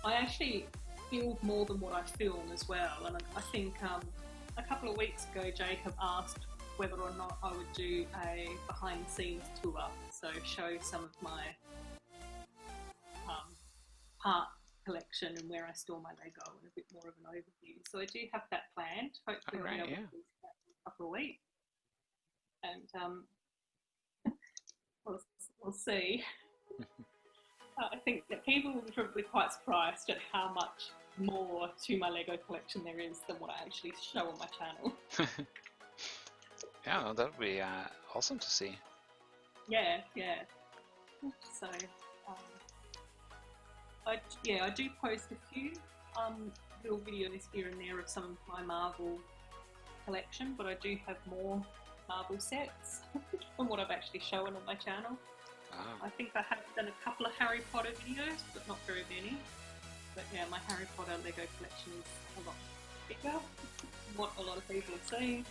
I actually build more than what I film as well, and I think a couple of weeks ago Jacob asked whether or not I would do a behind the scenes tour, so show some of my part collection and where I store my Lego and a bit more of an overview. So I do have that planned. Hopefully I'll be able to do that in a couple of weeks. And we'll see. I think that people will be probably quite surprised at how much more to my Lego collection there is than what I actually show on my channel. Yeah, that would be awesome to see. Yeah. So, I do post a few little videos here and there of some of my Marvel collection, but I do have more Marvel sets than what I've actually shown on my channel. I think I have done a couple of Harry Potter videos, but not very many. But yeah, my Harry Potter Lego collection is a lot bigger than what a lot of people have seen.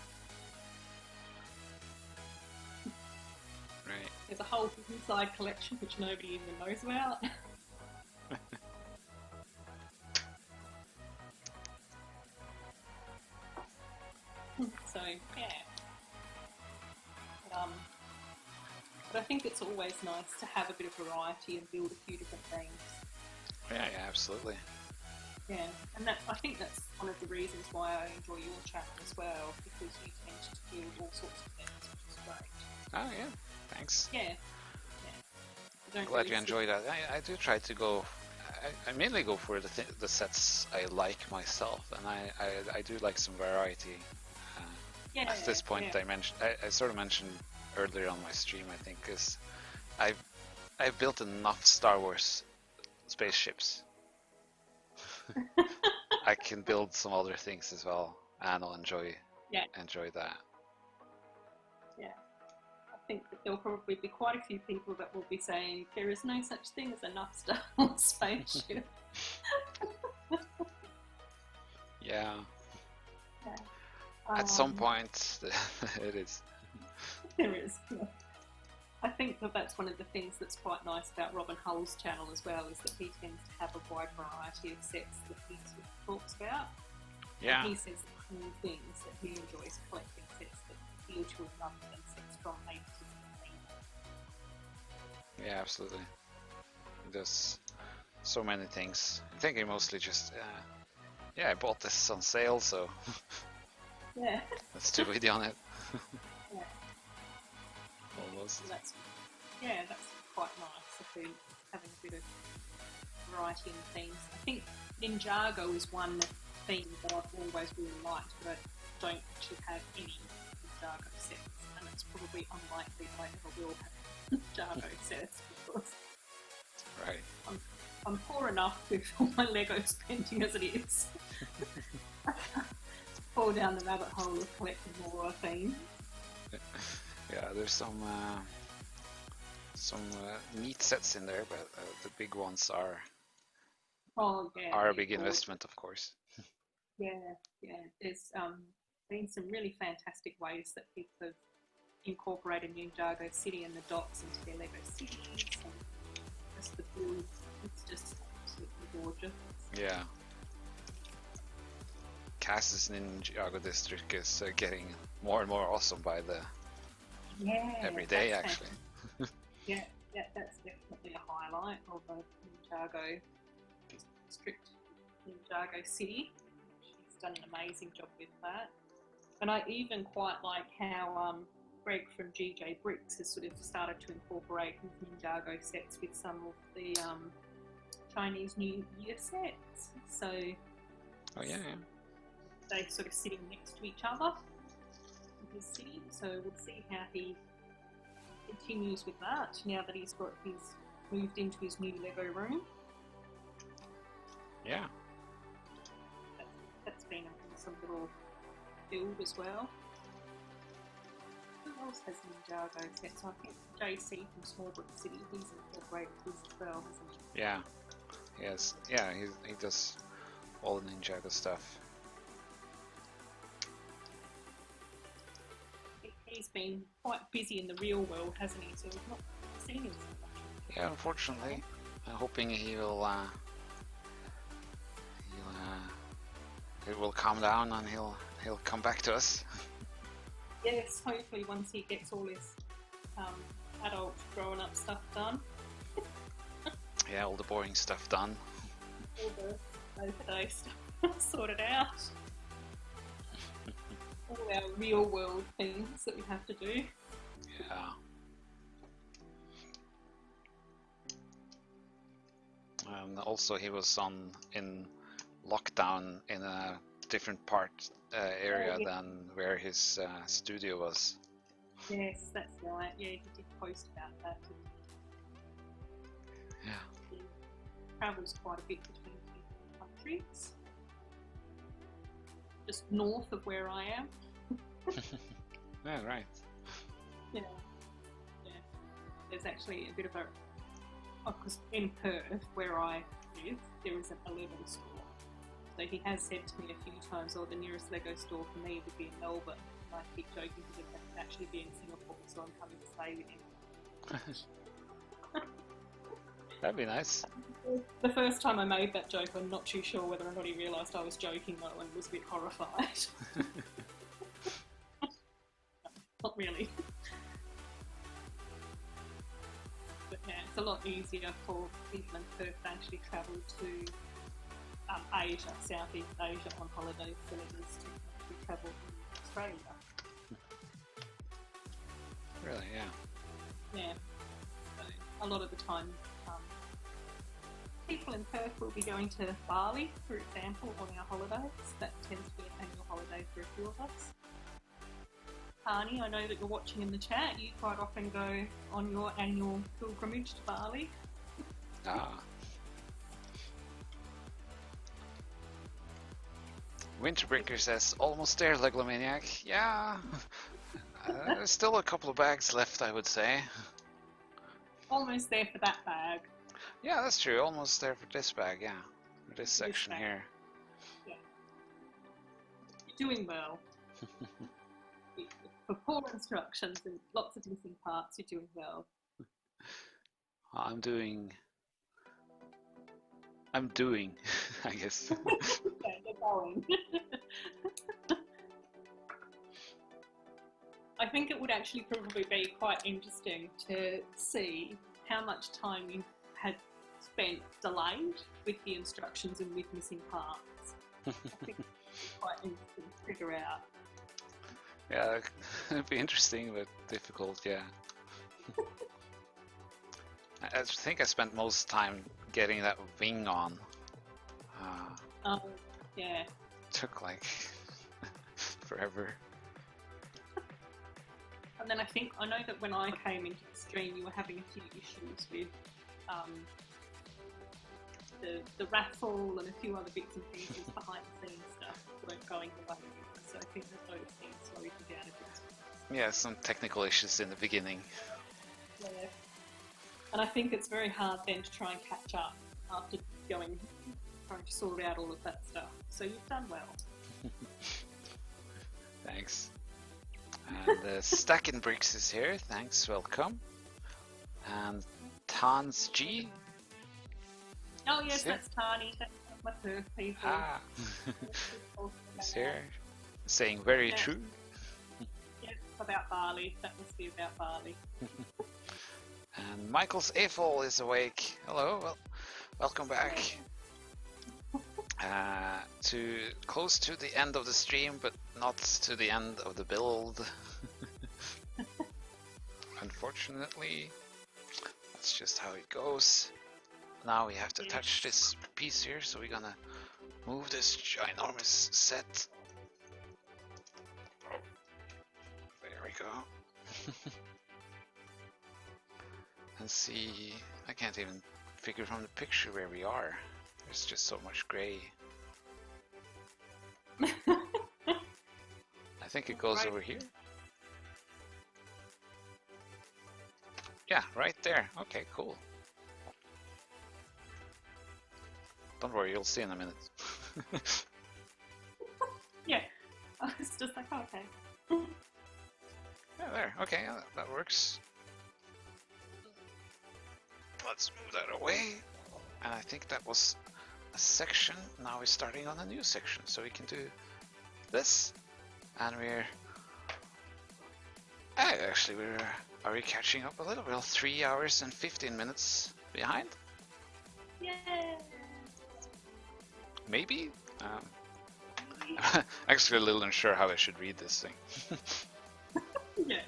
Right. There's a whole inside collection which nobody even knows about. So yeah, but I think it's always nice to have a bit of variety and build a few different things. Yeah, yeah, absolutely. Yeah, and I think that's one of the reasons why I enjoy your channel as well, because you tend to build all sorts of things, which is great. Oh yeah, thanks. Yeah, I'm glad you enjoy that. I do try to go. I mainly go for the sets I like myself, and I do like some variety. At this point, I sort of mentioned earlier on my stream, I think, is I've built enough Star Wars spaceships. I can build some other things as well, and I'll enjoy that. Yeah, I think that there'll probably be quite a few people that will be saying there is no such thing as enough Star Wars spaceship. Yeah. At some point, it is. There is. Yeah. I think that that's one of the things that's quite nice about Robin Hull's channel as well, is that he tends to have a wide variety of sets that he sort of talks about. Yeah. And he says cool things that he enjoys collecting sets that appeal to him rather than sets from a particular theme. Yeah, absolutely. There's so many things. I think I mostly just, I bought this on sale, so yeah, let's do a video on it. Yeah. Almost. So that's quite nice. I think having a bit of variety in themes. I think Ninjago is one theme that I've always really liked, but I don't actually have any Ninjago sets, and it's probably unlikely that I ever will have Ninjago sets because right. I'm poor enough with all my Lego spending as it is. Fall down the rabbit hole of collecting more, I think. Yeah, there's some neat sets in there, but the big ones are a big investment, of course. Yeah. There's been some really fantastic ways that people have incorporated Ninjago City and the docks into their Lego cities, and just the build. It's just absolutely gorgeous. Yeah. Cass's Ninjago district is getting more and more awesome by the every day, actually. yeah, that's definitely a highlight of the Ninjago district, Ninjago City. She's done an amazing job with that. And I even quite like how Greg from GJ Bricks has sort of started to incorporate his Ninjago sets with some of the Chinese New Year sets. So they're sort of sitting next to each other in his city. So we'll see how he continues with that now that he's moved into his new Lego room. Yeah. That's been some little build as well. Who else has Ninjago sets? I think JC from Smallbrook City, he's incorporated his as well, hasn't he? Yeah. Yes. Yeah, he does all the Ninjago stuff. He's been quite busy in the real world, hasn't he? So we've not seen him so much. Yeah, unfortunately. I'm hoping he will it will calm down and he'll come back to us. Yes, hopefully once he gets all his adult growing up stuff done. Yeah, all the boring stuff done. All the day-to-day stuff sorted out. All our real world things that we have to do. Yeah. And also he was in lockdown in a different area than where his studio was. Yes, that's right. Yeah, he did post about that. Yeah. He travels quite a bit between different countries. Just north of where I am. Yeah, right. Yeah. There's actually a bit of because in Perth, where I live, there isn't a Lego store. So he has said to me a few times, the nearest Lego store for me would be in Melbourne. And I keep joking to him that it would actually be in Singapore, so I'm coming to stay with him. That'd be nice. The first time I made that joke, I'm not too sure whether or not he realised I was joking though, and was a bit horrified. Not really. But yeah, it's a lot easier for people in Perth to actually travel to Asia, Southeast Asia on holidays than it is to actually travel to Australia. Really, yeah. Yeah. So a lot of the time, people in Perth will be going to Bali, for example, on our holidays. That tends to be an annual holiday for a few of us. Arnie, I know that you're watching in the chat. You quite often go on your annual pilgrimage to Bali. Ah. Winterbreaker says, almost there, Leglomaniac. Yeah. There's still a couple of bags left, I would say. Almost there for that bag. Yeah, that's true. Almost there for this bag, yeah. For this section bag. here. Yeah. You're doing well. For poor instructions and lots of missing parts, you're doing well. I'm doing, I guess. Yeah, you're going. I think it would actually probably be quite interesting to see how much time you had spent delayed with the instructions and with missing parts. I think it's quite interesting to figure out. Yeah, it'd be interesting but difficult, yeah. I think I spent most time getting that wing on. Yeah. Took like forever. And then I know that when I came into the stream, you were having a few issues with the raffle and a few other bits and pieces behind the scenes stuff weren't going the way. So I think that those things slowed you down a bit. Yeah, some technical issues in the beginning. Yeah. And I think it's very hard then to try and catch up after trying to sort out all of that stuff. So you've done well. Thanks. And Stacking Bricks is here. Thanks, welcome. And Tans G. Oh yes, that's Tani. That's my Perth people. Ah. He's here. Saying very true. Yes, about Bali. That must be about Bali. And Michael's AFOL is awake. Hello, well, welcome back. To close to the end of the stream, but not to the end of the build. Unfortunately, that's just how it goes. Now we have to touch this piece here, so we're gonna move this ginormous set. There we go. And see, I can't even figure from the picture where we are. There's just so much gray. I think it goes over here. Yeah, right there. Okay, cool. Don't worry, you'll see in a minute. Yeah, I was just like, oh, okay. Yeah, there. Okay, yeah, that works. Let's move that away. And I think that was a section. Now we're starting on a new section, so we can do this. And are we catching up a little? We're 3 hours and 15 minutes behind. Yeah. Maybe. Actually, a little unsure how I should read this thing. Yeah.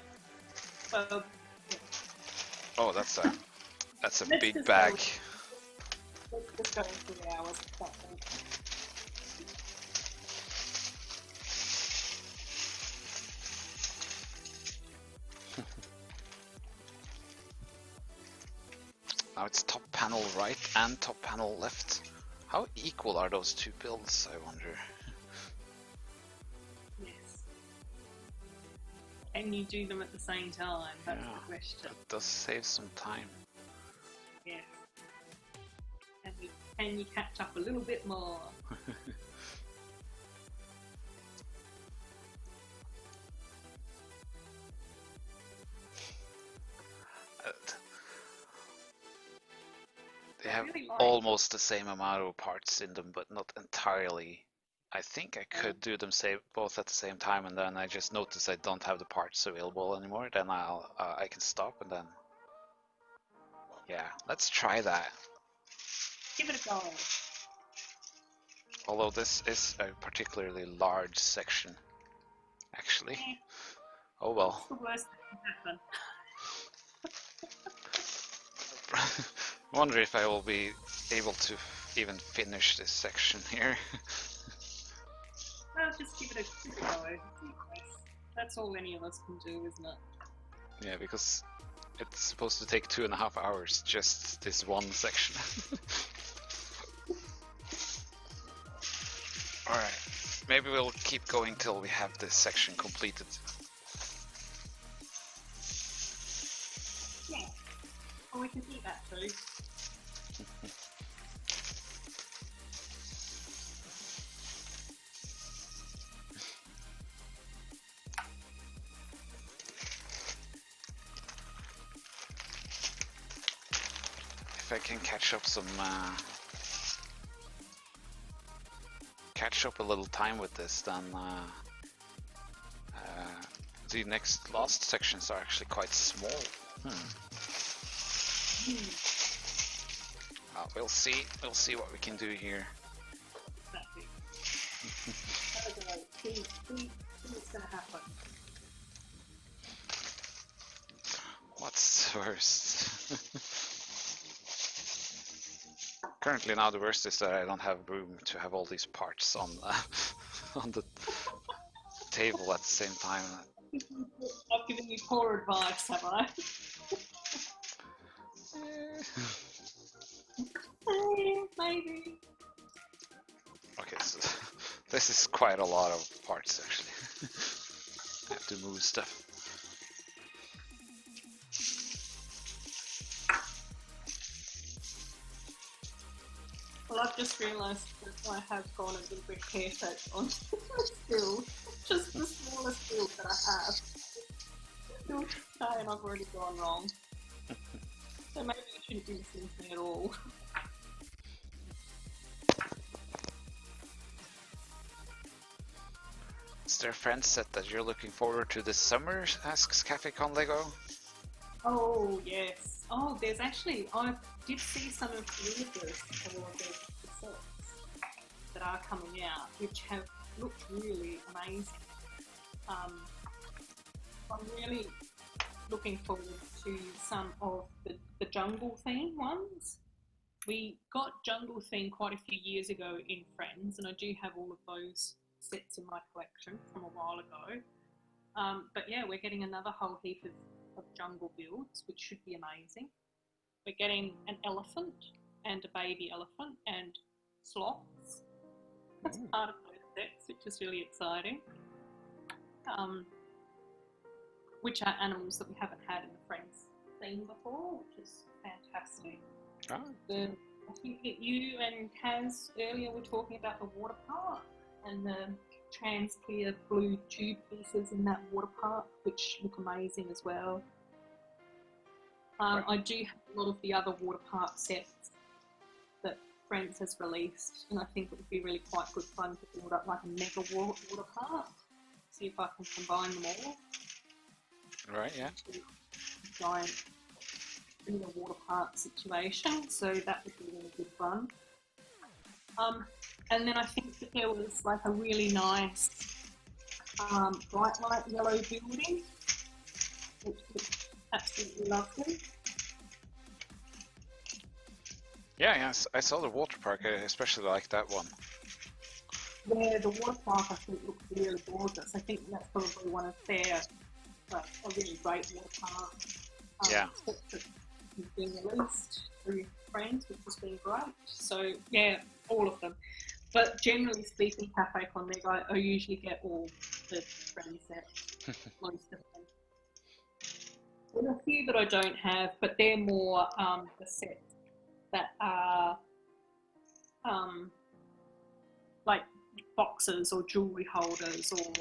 Well. Yeah. Oh, that's a Let's big bag. Let's just go into the hours. Now it's top panel right and top panel left. How equal are those two builds, I wonder? Yes. Can you do them at the same time? That's the question. That does save some time. Yeah. Can you catch up a little bit more? They have really like. almost the same amount of parts in them, but not entirely. I think I could do them both at the same time, and then I just notice I don't have the parts available anymore. Then I can stop, and then yeah, let's try that. Give it a go. Although this is a particularly large section, actually. Yeah. Oh well. What's the worst that can happen? I wonder if I will be able to even finish this section here. Well, just give it a go. That's all any of us can do, isn't it? Yeah, because it's supposed to take 2.5 hours, just this one section. Alright, maybe we'll keep going till we have this section completed. Yeah. Oh, we can do that too. If I can catch up a little time with this, then the last sections are actually quite small. We'll see what we can do here. Exactly. See what's gonna happen. What's worst? Currently now the worst is that I don't have room to have all these parts on on the table at the same time. I've given you poor advice, have I? Maybe. Okay, so this is quite a lot of parts actually. I have to move stuff. Well, I've just realised that I have gone a little bit pear-shaped on still. Just the smallest build that I have. Still and I've already gone wrong. So maybe you shouldn't be listening to me at all. Is there a friend set that you're looking forward to this summer? Asks CafeCon Lego. Oh, yes. Oh, there's actually, I did see some of the images for the sets that are coming out, which have looked really amazing. I'm really looking forward to some of the jungle theme ones. We got jungle theme quite a few years ago in Friends, and I do have all of those sets in my collection from a while ago. But yeah, we're getting another whole heap of jungle builds, which should be amazing. We're getting an elephant and a baby elephant and sloths. That's part of those sets, which is really exciting. Which are animals that we haven't had in the Friends theme before, which is fantastic. Oh. I think that you and Kaz earlier were talking about the water park and the trans clear blue tube pieces in that water park, which look amazing as well. I do have a lot of the other water park sets that Friends has released, and I think it would be really quite good fun to build up like a mega water park. See if I can combine them all. Right, yeah. Giant in the water park situation, so that would be really good fun. And then I think that there was like a really nice bright light yellow building, which was absolutely lovely. Yeah, yes, I saw the water park. I especially like that one. Yeah, the water park I think looks really gorgeous. I think that's probably one of their a really great water park. Yeah. That's been released through Friends, which has been great. So yeah, all of them. But generally speaking, CafeCon Lego, I usually get all the Friends sets, most of them. There are a few that I don't have, but they're more the sets that are like boxes or jewellery holders or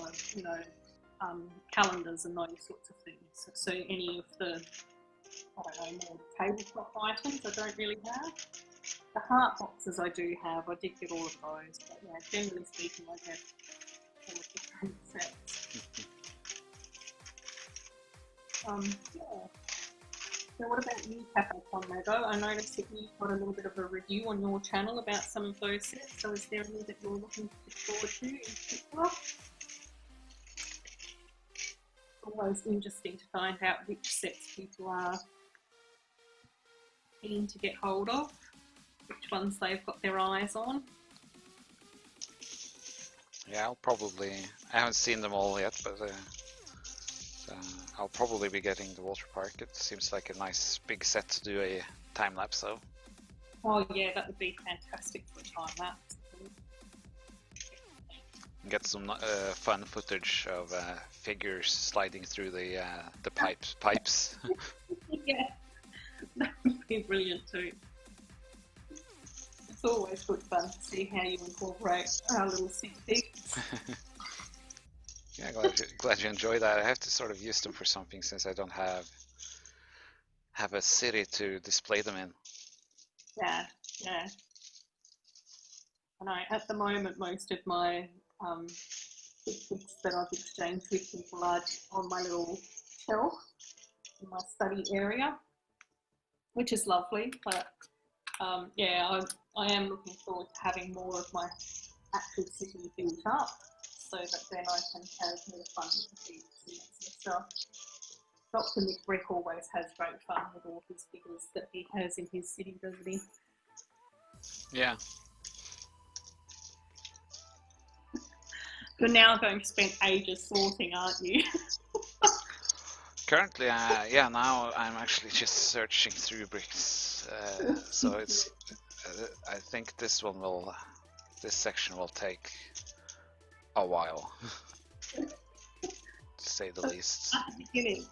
calendars and those sorts of things. So any of the I don't know, more tabletop items I don't really have. The heart boxes I do have, I did get all of those, but yeah, generally speaking, I get all of the different sets. Yeah. So what about you, Cafe Conrado? I noticed that you've got a little bit of a review on your channel about some of those sets, so is there any that you're looking forward to in particular? Always interesting to find out which sets people are keen to get hold of, which ones they've got their eyes on. Yeah, I haven't seen them all yet, but I'll probably be getting the water park. It seems like a nice big set to do a time lapse of. Oh yeah, that would be fantastic for a time lapse. Get some fun footage of figures sliding through the pipes. Yeah, that would be brilliant too. It's always good fun to see how you incorporate our little sneak peeks. Yeah, glad you enjoy that. I have to sort of use them for something since I don't have a city to display them in. Yeah. I know at the moment most of my pics that I've exchanged with people are on my little shelf in my study area, which is lovely, but yeah, I am looking forward to having more of my actual city built up so that then I can have more fun with the peaks and that sort of stuff. Dr. Mick Brick always has great fun with all his figures that he has in his city, doesn't he? Yeah. You're now going to spend ages sorting, aren't you? Currently, yeah, now I'm actually just searching through bricks, so it's. I think this section will take a while, to say the least.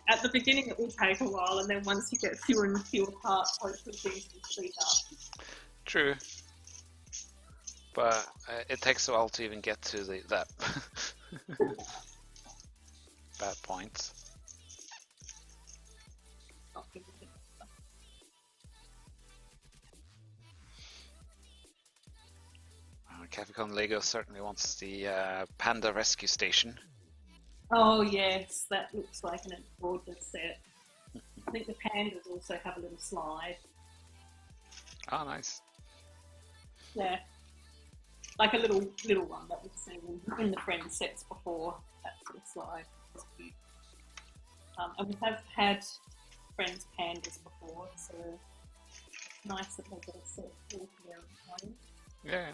At the beginning, it will take a while, and then once you get fewer and fewer parts, hopefully things will speed up. True, but it takes a while to even get to that bad point. Capcom Lego certainly wants the Panda Rescue Station. Oh yes, that looks like an gorgeous set. I think the pandas also have a little slide. Oh, nice. Yeah, like a little one that we've seen in the Friends sets before. That sort of slide was cute. And we have had Friends pandas before, so it's nice that they get a set all together at home. Yeah.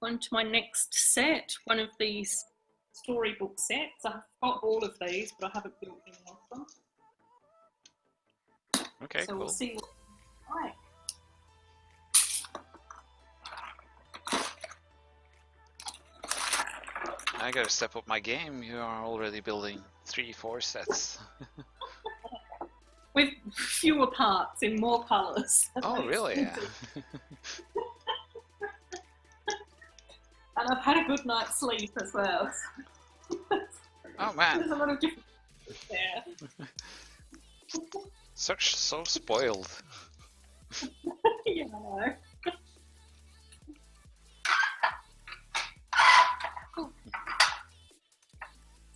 On to my next set, one of these storybook sets. I've got all of these, but I haven't built any of them. Okay, so cool. We'll see what it's like. I gotta step up my game. You are already building 3-4 sets. With fewer parts in more colours. Oh, really? Yeah. And I've had a good night's sleep as well. Oh man. There's a lot of different there. So spoiled. Yeah, I know. Oh.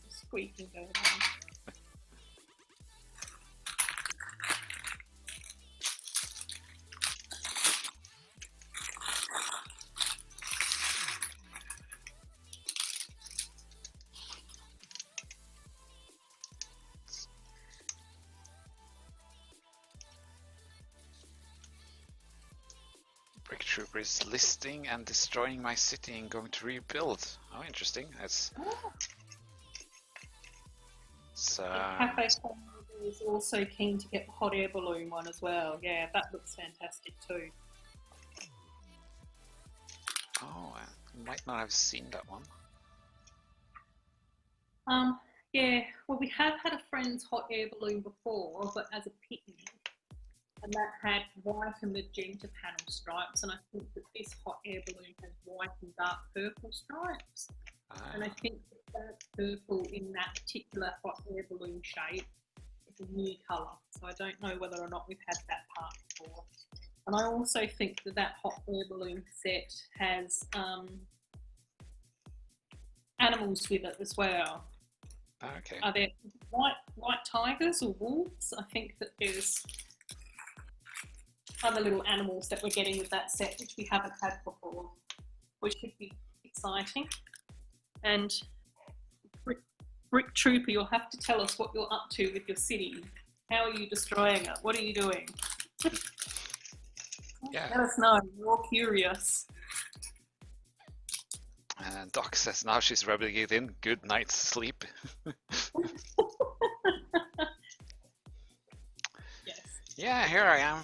Squeaking going on. Brick Trooper is listing and destroying my city and going to rebuild. Oh, interesting. It's Cafe Conrado is also keen to get the hot air balloon one as well. Yeah, that looks fantastic too. Oh, I might not have seen that one. Yeah, well, we have had a friend's hot air balloon before, but as a picnic. and that had white and magenta panel stripes, and I think that this hot air balloon has white and dark purple stripes. And I think that purple in that particular hot air balloon shape is a new colour. So I don't know whether or not we've had that part before. And I also think that that hot air balloon set has animals with it as well. Okay. Are there white tigers or wolves? I think that there's other little animals that we're getting with that set which we haven't had before, which should be exciting. And Brick Trooper, you'll have to tell us what you're up to with your city. How are you destroying it? What are you doing? Yeah. Let us know. We're all curious. And Doc says now she's rubbing it in. Good night's sleep. Yes. Yeah, here I am,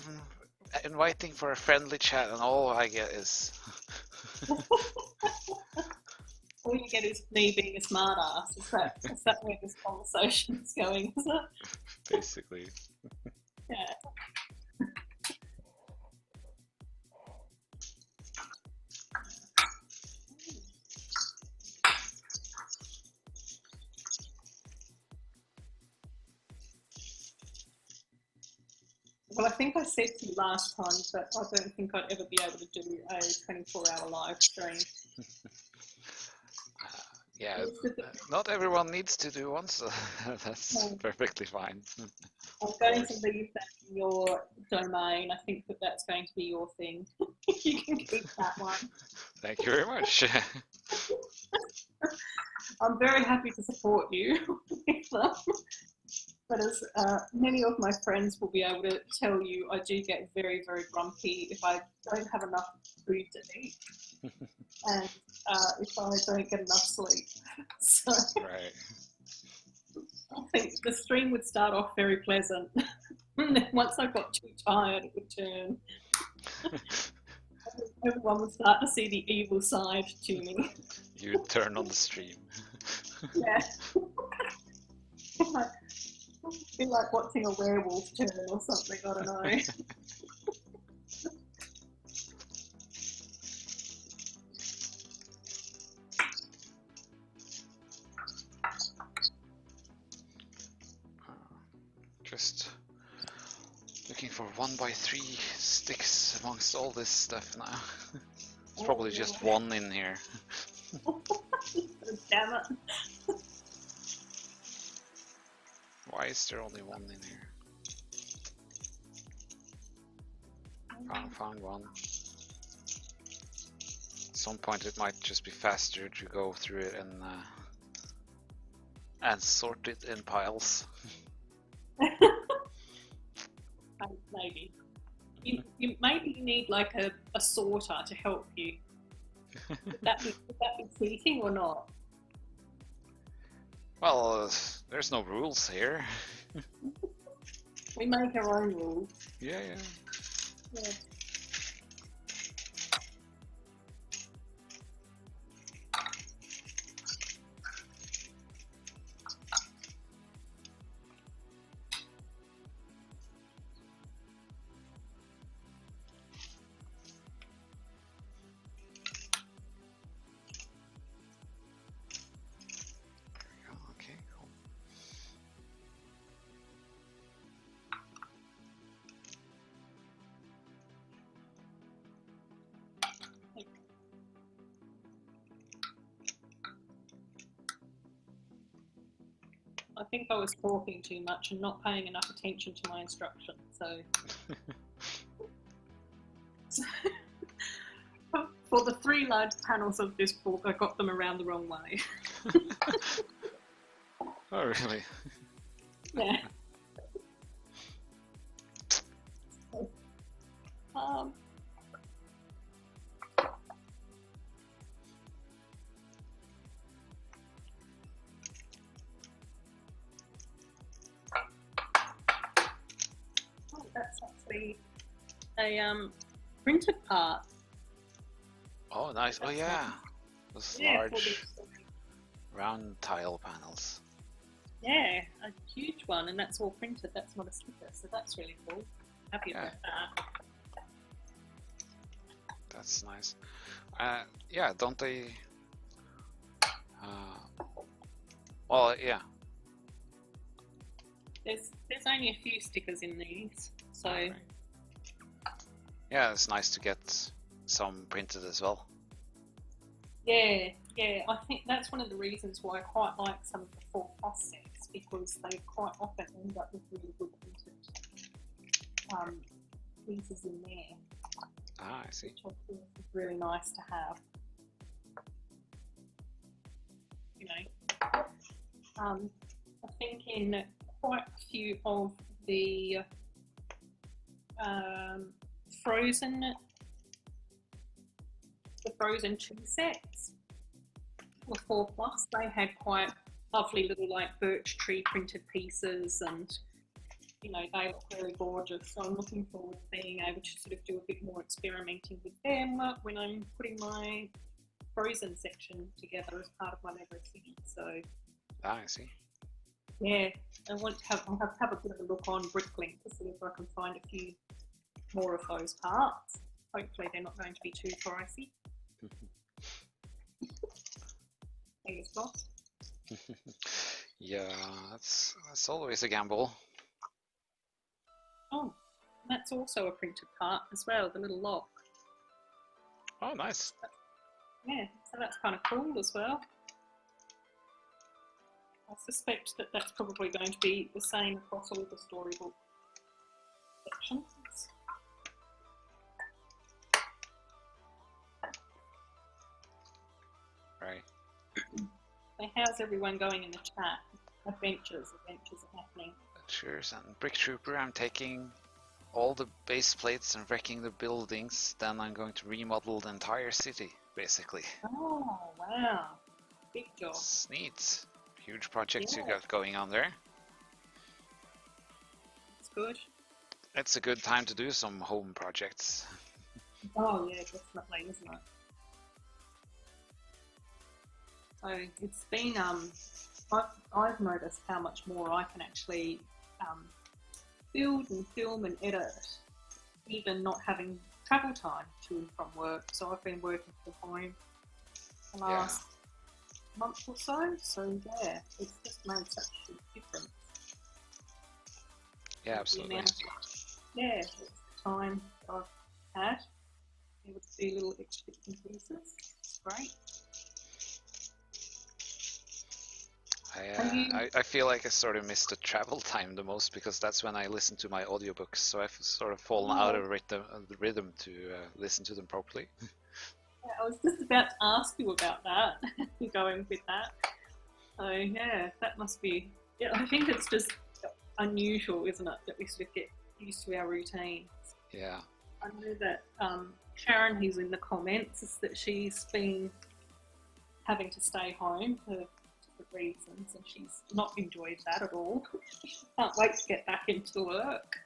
inviting for a friendly chat, and all I get is... All you get is me being a smart ass. Is that where this conversation is going, is it? Basically. Yeah. Well, I think I said to you last time that I don't think I'd ever be able to do a 24-hour live stream. Yeah, not everyone needs to do one, so that's perfectly fine. I'm going to leave that in your domain. I think that that's going to be your thing. You can keep that one. Thank you very much. I'm very happy to support you with them. But as many of my friends will be able to tell you, I do get very, very grumpy if I don't have enough food to eat and if I don't get enough sleep. So Right. I think the stream would start off very pleasant. And then once I got too tired, it would turn. Everyone would start to see the evil side to me. You turn on the stream. Yeah. It'd be like watching a werewolf turn or something, I don't know. Just looking for 1x3 sticks amongst all this stuff now. There's probably just one in here. Damn it. Why is there only one in here? Found one. At some point it might just be faster to go through it and sort it in piles. Maybe. You maybe you need like a sorter to help you. Would that be cheating or not? Well, there's no rules here. We make our own rules. Yeah. Yeah. Okay, cool. I think I was talking too much and not paying enough attention to my instructions, so... For the 3 large panels of this book, I got them around the wrong way. Oh, really? Yeah. That's actually a printed part. Oh, nice. Oh, yeah. Those large round tile panels. Yeah, a huge one, and that's all printed. That's not a sticker, so that's really cool. Happy Yeah. about that. That's nice. Yeah, don't they? Well, yeah. There's only a few stickers in these, so Alright. Yeah, it's nice to get some printed as well. yeah. I think that's one of the reasons why I quite like some of the 4+ sets, because they quite often end up with really good printed pieces in there. Ah, I see. Which I think is really nice to have. You know, I think in quite a few of the Frozen 2 sets, the 4+, they had quite lovely little like birch tree printed pieces, and you know, they look really gorgeous. So I'm looking forward to being able to sort of do a bit more experimenting with them when I'm putting my Frozen section together as part of my Lego City. So Ah, I see. yeah, I'll have to have a bit of a look on Bricklink to see if I can find a few more of those parts. Hopefully they're not going to be too pricey. Fingers crossed. Yeah, that's always a gamble. Oh, that's also a printed part as well, the little lock. Oh, nice. Yeah, so that's kind of cool as well. I suspect that that's probably going to be the same across all the storybook sections. Right. So how's everyone going in the chat? Adventures are happening. Cheers, and Brick Trooper, I'm taking all the base plates and wrecking the buildings, then I'm going to remodel the entire city, basically. Oh, wow. Big job. It's neat. Huge project you Yeah. got going on there. It's good. It's a good time to do some home projects. Oh, yeah, definitely, isn't it? So it's been, I've noticed how much more I can actually build and film and edit, even not having travel time to and from work. So I've been working from home the last month or so. So yeah, it's just made such a difference. Yeah, absolutely. Yeah, it's the time that I've had able to do little extra bits and pieces. It's great. I feel like I sort of missed the travel time the most, because that's when I listen to my audiobooks, so I've sort of fallen out of the rhythm to listen to them properly. Yeah, I was just about to ask you about that. You're going with that. So yeah, that must be. Yeah, I think it's just unusual, isn't it, that we sort of get used to our routines. Yeah. I know that Sharon, who's in the comments, is that she's been having to stay home for reasons, and she's not enjoyed that at all. She can't wait to get back into work.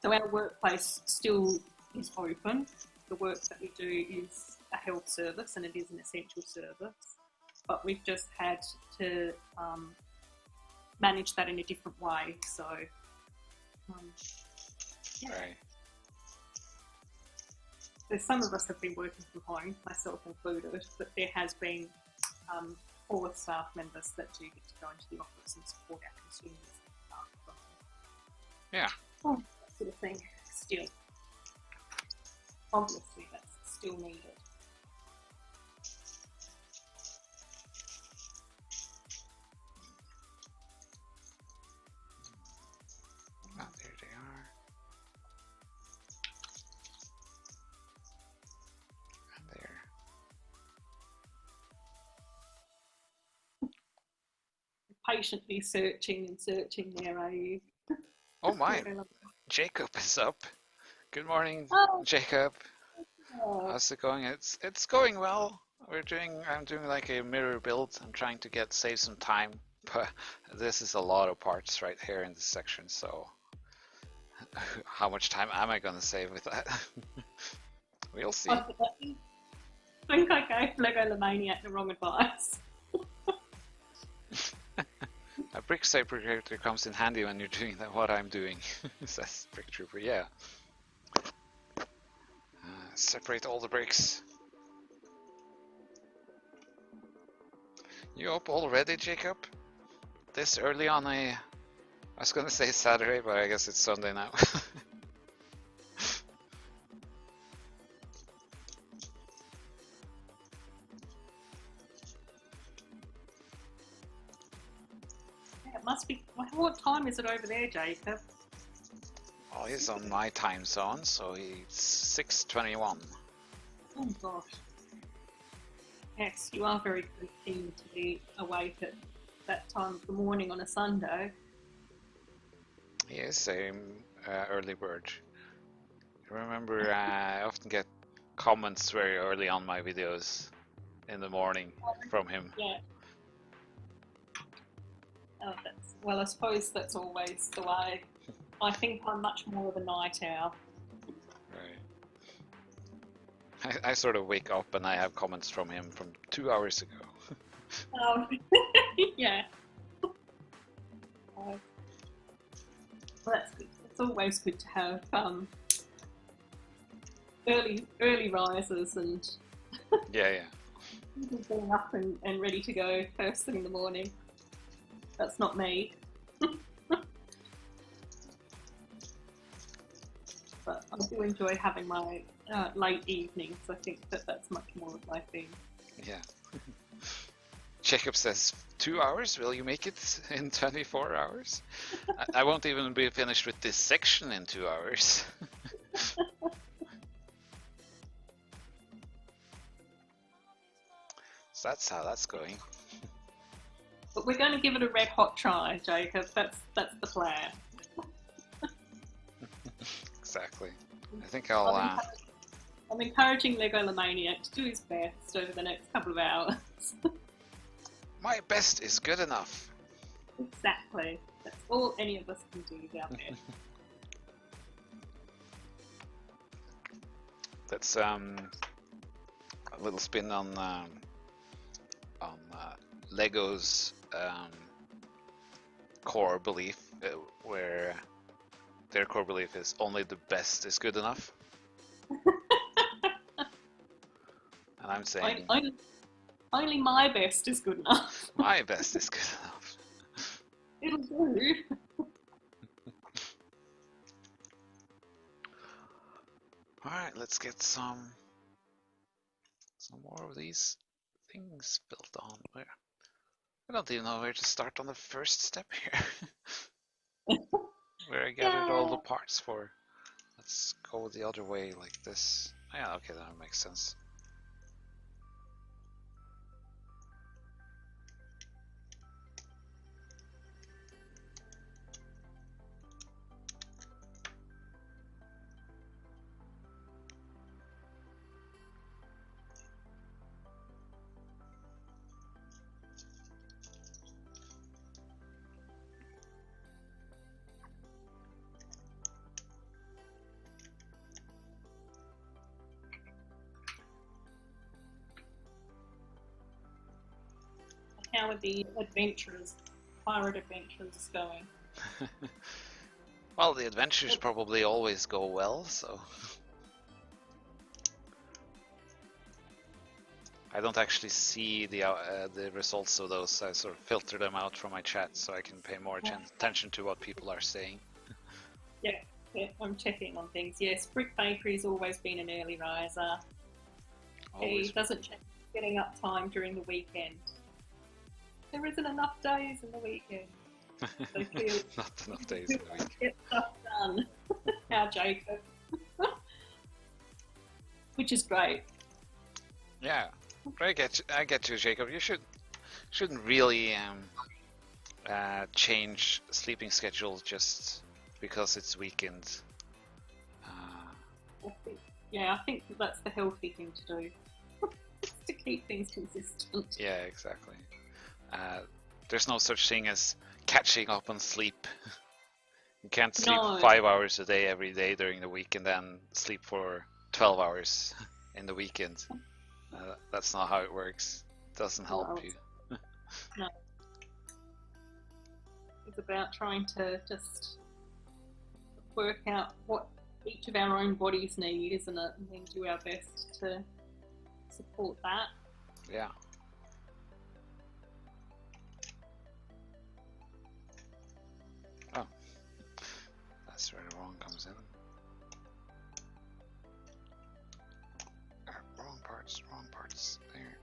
So our workplace still is open. The work that we do is a health service, and it is an essential service, but we've just had to manage that in a different way. So yeah. Right. So some of us have been working from home, myself included, but there has been 4 staff members that do get to go into the office and support our consumers and stuff. So, Yeah. oh, that sort of thing. Still, obviously, that's still needed. Oh, there they are. And there. Patiently searching and searching there, are you? Oh my, Jacob is up. Good morning, Oh. Jacob. Oh. How's it going? It's going well. I'm doing like a mirror build. I'm trying to save some time, but this is a lot of parts right here in this section, so how much time am I gonna save with that? We'll see. I think I gave Lego the Maniac the wrong advice. Brick Separator comes in handy when you're doing what I'm doing, says Brick Trooper. Yeah. Separate all the bricks. You up already, Jacob? This early on I was gonna say Saturday, but I guess it's Sunday now. It must be. What time is it over there, Jacob? Oh, he's on my time zone, so it's 6:21. Oh gosh. Yes, you are very keen to be awake at that time of the morning on a Sunday. He is a early bird. Remember, I often get comments very early on my videos in the morning from him. Yeah. Oh, well, I suppose that's always the way. I think I'm much more of a night owl. Right. I sort of wake up and I have comments from him from 2 hours ago. Oh, yeah. Well, that's good. It's always good to have early risers and Yeah. being up and ready to go first thing in the morning. That's not me. But I do enjoy having my late evenings. I think that's much more of my thing. Yeah. Jacob says, 2 hours? Will you make it in 24 hours? I won't even be finished with this section in 2 hours. So that's how that's going. But we're going to give it a red hot try, Jacob. That's the plan. Exactly. I think I'll. I'm encouraging Legomaniac to do his best over the next couple of hours. My best is good enough. Exactly. That's all any of us can do down there. That's a little spin on Lego's core belief, where their core belief is only the best is good enough. And I'm saying only my best is good enough. My best is good enough. It'll do. Alright, let's get some more of these things built on. Where I don't even know where to start on the first step here. Where I gathered all the parts for. Let's go the other way like this. Yeah, okay, that makes sense. How are the pirate adventurers going? Well, the adventures probably always go well, so I don't actually see the results of those. I sort of filter them out from my chat so I can pay more attention to what people are saying. Yeah, I'm checking on things. Yes, Brick Bakery's always been an early riser. He doesn't check getting up time during the weekend. There isn't enough days in the weekend. So clearly, not enough days in the week. Get stuff done. How Jacob. Which is great. Yeah, I get you, Jacob. You shouldn't really change sleeping schedule just because it's weekend. I think that's the healthy thing to do. To keep things consistent. Yeah, exactly. There's no such thing as catching up on sleep. You can't sleep 5 hours a day every day during the week and then sleep for 12 hours in the weekend. That's not how it works. It doesn't help you. No. It's about trying to just work out what each of our own bodies need, isn't it? And then do our best to support that. Yeah. Oh, that's where the wrong comes in. Wrong parts. There.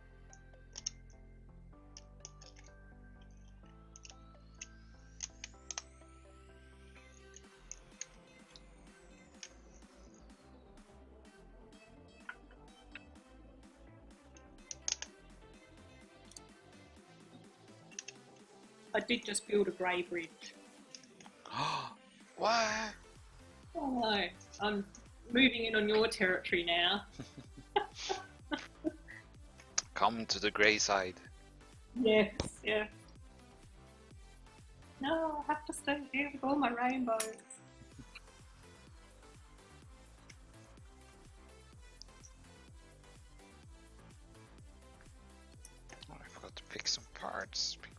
I did just build a grey bridge. What? Oh no, I'm moving in on your territory now. Come to the grey side. Yes, yeah. No, I have to stay here with all my rainbows. Oh, I forgot to pick some parts. Pick.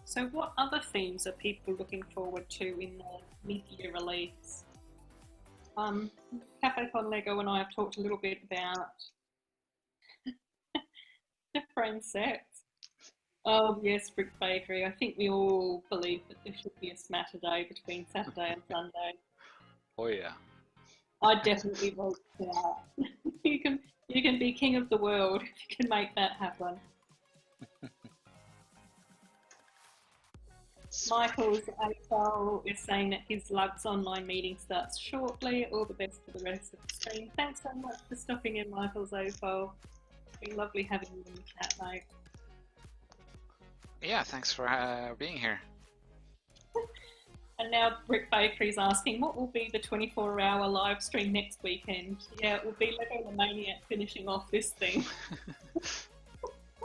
So what other themes are people looking forward to in the mid-year release? Cafe Con Lego and I have talked a little bit about the friend sets. Oh yes, Brick Bakery. I think we all believe that there should be a smatter day between Saturday and Sunday. Oh yeah. I definitely vote for that. you can be king of the world if you can make that happen. Michael's AFL is saying that his Lugs online meeting starts shortly. All the best for the rest of the stream. Thanks so much for stopping in, Michael's AFL. It's been lovely having you in the chat, mate. Yeah, thanks for being here. And now Brick Bakery's asking, what will be the 24-hour live stream next weekend? Yeah, it will be Lego the Maniac finishing off this thing.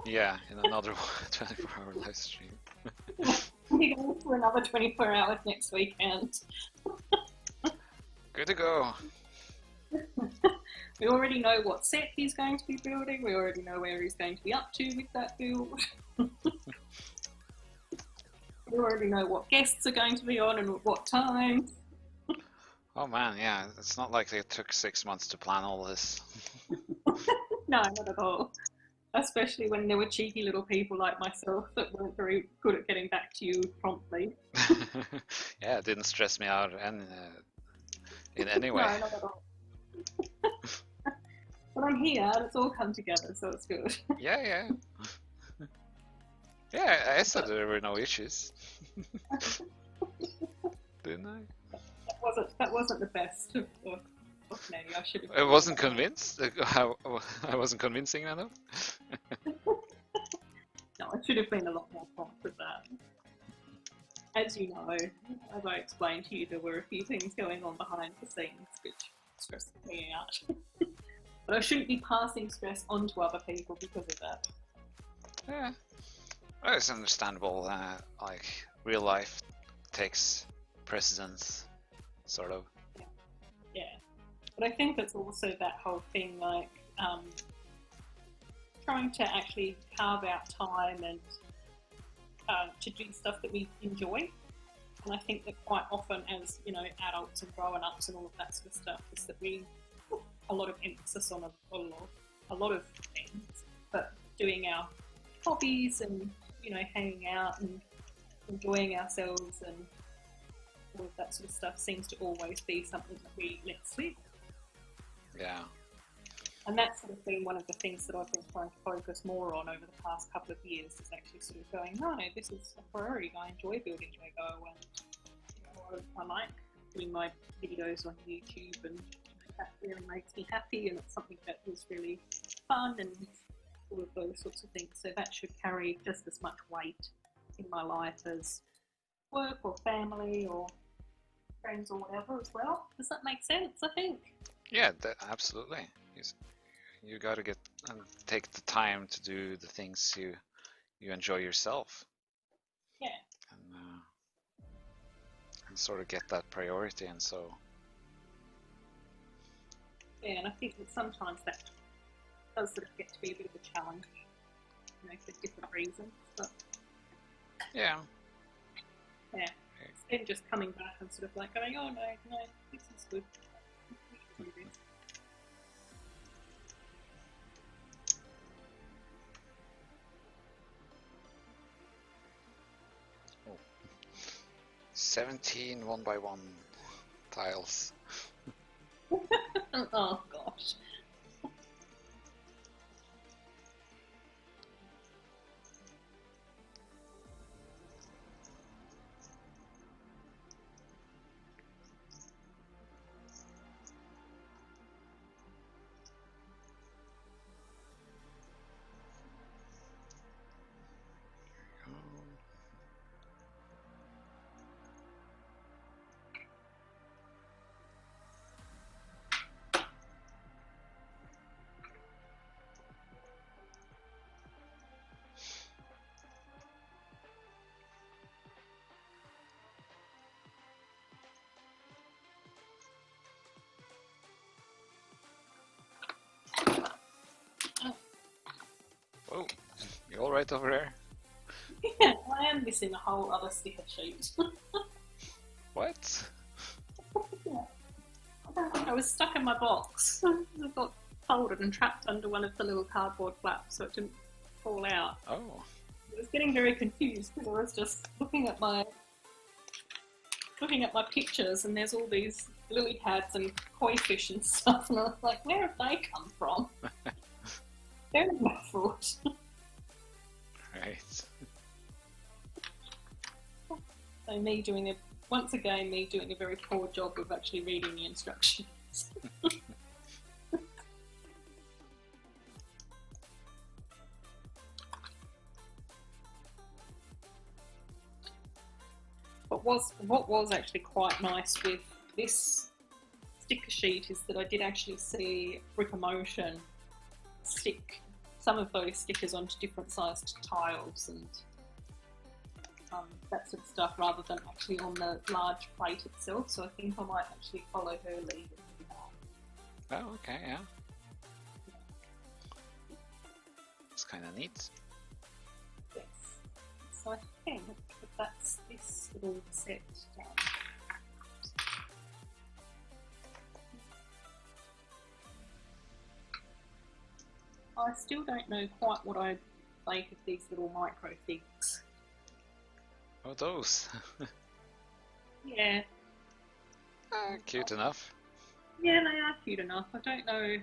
Yeah, in another 24-hour live stream. We're going for another 24 hours next weekend. Good to go. We already know what set he's going to be building. We already know where he's going to be up to with that build. We already know what guests are going to be on and at what time. Oh man, yeah, it's not like it took 6 months to plan all this. No, not at all. Especially when there were cheeky little people like myself that weren't very good at getting back to you promptly. Yeah, it didn't stress me out in any way. No, not at all. But I'm here, and it's all come together, so it's good. Yeah. Yeah, I said there were no issues. Didn't I? That wasn't the best of me. I should have. I wasn't convinced. I wasn't convincing enough. No, I should have been a lot more prompt with that. As you know, as I explained to you, there were a few things going on behind the scenes which stressed me out. But I shouldn't be passing stress on to other people because of that. Yeah, well, it's understandable. Like real life takes precedence, sort of. Yeah, but I think it's also that whole thing, like trying to actually carve out time and to do stuff that we enjoy. And I think that quite often, as you know, adults and grown-ups and all of that sort of stuff, is that we put a lot of emphasis on a lot of things, but doing our hobbies and hanging out and enjoying ourselves and all of that sort of stuff seems to always be something that we let slip. Yeah. And that's sort of been one of the things that I've been trying to focus more on over the past couple of years, is actually sort of going, no, this is a priority. I enjoy building Lego, and I like doing my videos on YouTube, and that really makes me happy, and it's something that is really fun and all of those sorts of things. So that should carry just as much weight in my life as work or family or friends or whatever as well. Does that make sense, I think? Yeah, absolutely. You got to get and take the time to do the things you enjoy yourself. Yeah. sort of get that priority, and so. Yeah, and I think that sometimes that does sort of get to be a bit of a challenge, you know, for different reasons. But yeah, yeah, it's then just coming back and sort of like going, oh no, this is good. We should do this. 17 1x1 tiles. Oh gosh. Oh, you all right over there? Yeah, I am missing a whole other sticker sheet. What? Yeah. I was stuck in my box. I got folded and trapped under one of the little cardboard flaps so it didn't fall out. Oh. I was getting very confused because I was just looking at my pictures and there's all these lily pads and koi fish and stuff and I was like, where have they come from? They're my fault. Right. So once again, me doing a very poor job of actually reading the instructions. But what was actually quite nice with this sticker sheet is that I did actually see Brick-A-Motion stick some of those stickers onto different sized tiles and that sort of stuff rather than actually on the large plate itself. So I think I might actually follow her lead and do that. Oh, okay, yeah. It's kind of neat. Yes. So I think that's this little set done. I still don't know quite what I make of these little micro things. Oh, those. Yeah. Cute enough. Yeah, they are cute enough. I don't know.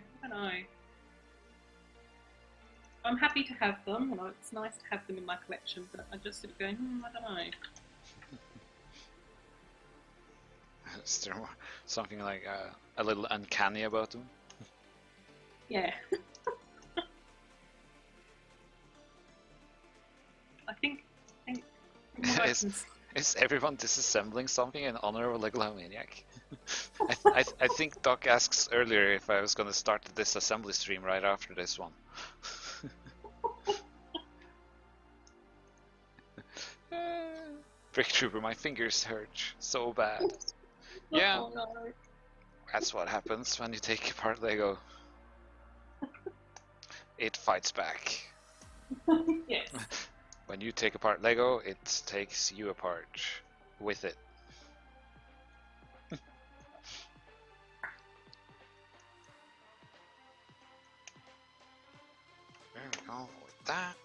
I'm happy to have them, and it's nice to have them in my collection, but I just sort of go, I don't know. Is there something like a little uncanny about them? Yeah. I think Is everyone disassembling something in honor of a Lego Maniac? I think Doc asks earlier if I was going to start the disassembly stream right after this one. Brick Trooper, my fingers hurt so bad. Yeah, oh, no. that's what happens when you take apart Lego. It fights back. Yes. When you take apart Lego, it takes you apart with it. There we go with that.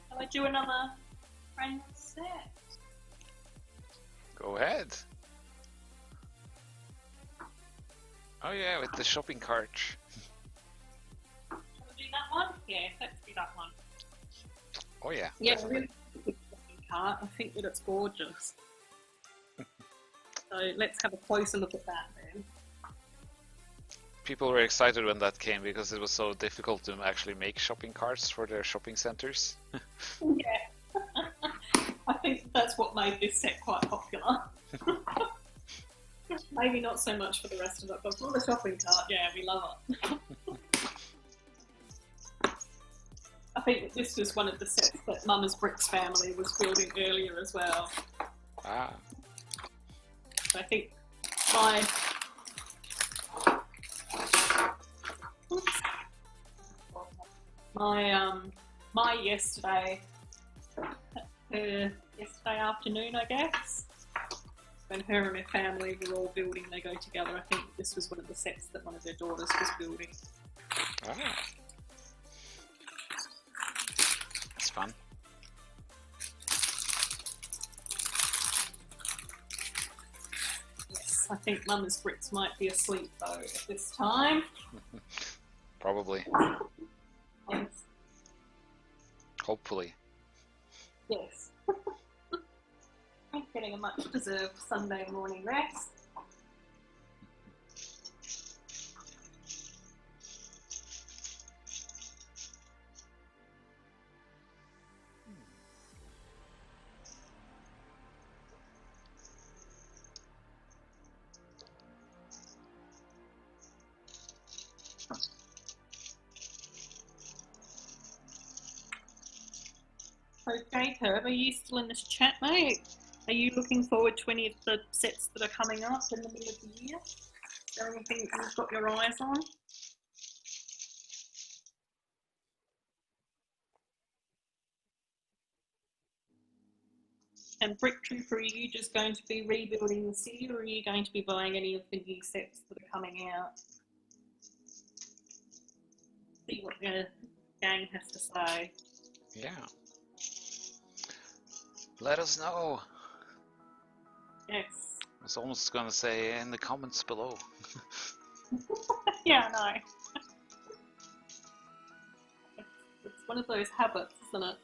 Shall I do another friend set? Go ahead. Oh yeah, with the shopping cart. Shall we do that one? Yeah, let's do that one. Oh yeah. Yeah, definitely. really good shopping cart. I think that it's gorgeous. So let's have a closer look at that then. People were excited when that came because it was so difficult to actually make shopping carts for their shopping centers. Yeah. I think that's what made this set quite popular. Maybe not so much for the rest of it, but for the shopping cart, yeah, we love it. I I think this was one of the sets that Mama's Bricks family was building earlier as well. Ah. So I think my my yesterday afternoon, I guess, when her and her family were all building, they go together. I think this was one of the sets that one of their daughters was building. Ah. That's fun. Yes, I think Mama's Bricks might be asleep though at this time. Probably. Yes. Hopefully. Yes. I'm getting a much deserved Sunday morning rest. So Jacob, are you still in this chat, mate? Are you looking forward to any of the sets that are coming up in the middle of the year? Is there anything you've got your eyes on? And Brick Trooper, are you just going to be rebuilding the city, or are you going to be buying any of the new sets that are coming out? See what the gang has to say. Yeah. Let us know. Yes. I was almost going to say in the comments below. Yeah, I know. It's one of those habits, isn't it?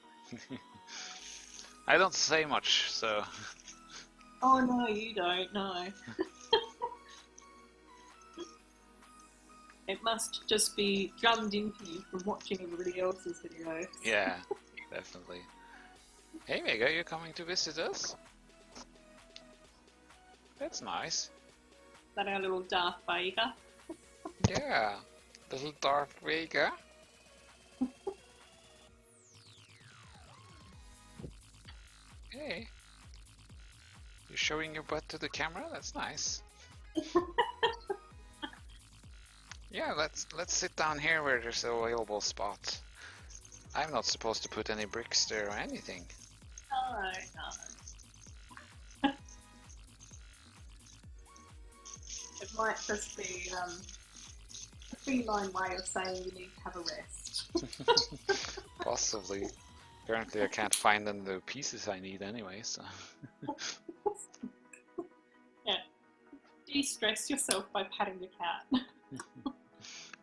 I don't say much, so... Oh no, you don't, no. It must just be drummed into you from watching everybody else's videos. Yeah, definitely. Hey Vega, you're coming to visit us? That's nice. Is that our little Darth Vader? Yeah, little Darth Vega. Hey, you're showing your butt to the camera? That's nice. Yeah, let's sit down here where there's an available spot. I'm not supposed to put any bricks there or anything. No, no. It might just be a feline way of saying you need to have a rest. Possibly. Apparently I can't find them the pieces I need anyway, so... Yeah. De-stress yourself by patting your cat.